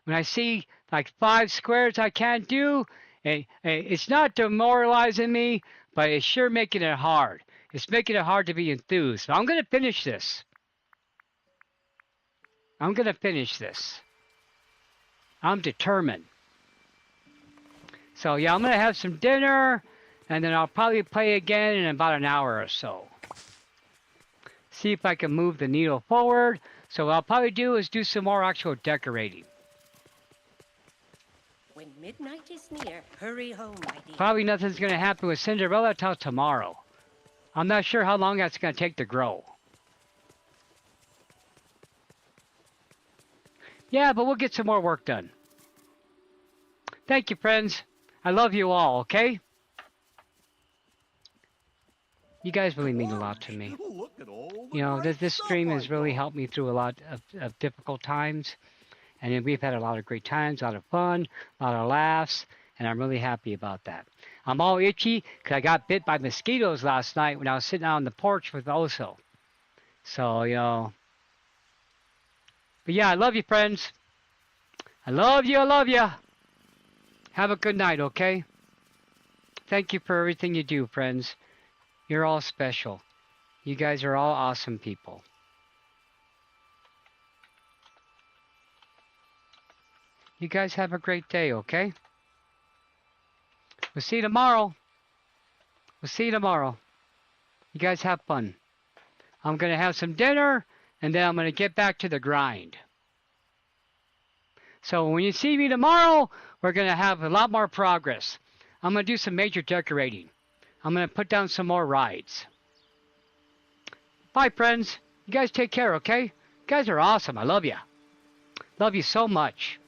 When I see like 5 squares I can't do, it's not demoralizing me, but it's sure making it hard. It's making it hard to be enthused. So I'm going to finish this. I'm determined. So yeah, I'm going to have some dinner, and then I'll probably play again in about an hour or so. See if I can move the needle forward. So what I'll probably do is do some more actual decorating. When midnight is near, hurry home, my dear. Probably nothing's going to happen with Cinderella till tomorrow. I'm not sure how long that's going to take to grow. Yeah, but we'll get some more work done. Thank you, friends. I love you all, okay? You guys really mean a lot to me. Look at all the You know, great this stuff stream has I really brought. helped me through a lot of difficult times. And then we've had a lot of great times, a lot of fun, a lot of laughs, and I'm really happy about that. I'm all itchy because I got bit by mosquitoes last night when I was sitting out on the porch with Oso. So, you know. But yeah, I love you, friends. I love you. Have a good night, okay? Thank you for everything you do, friends. You're all special. You guys are all awesome people. You guys have a great day, okay? We'll see you tomorrow. You guys have fun. I'm going to have some dinner, and then I'm going to get back to the grind. So when you see me tomorrow, we're going to have a lot more progress. I'm going to do some major decorating. I'm going to put down some more rides. Bye, friends. You guys take care, okay? You guys are awesome. I love you. Love you so much.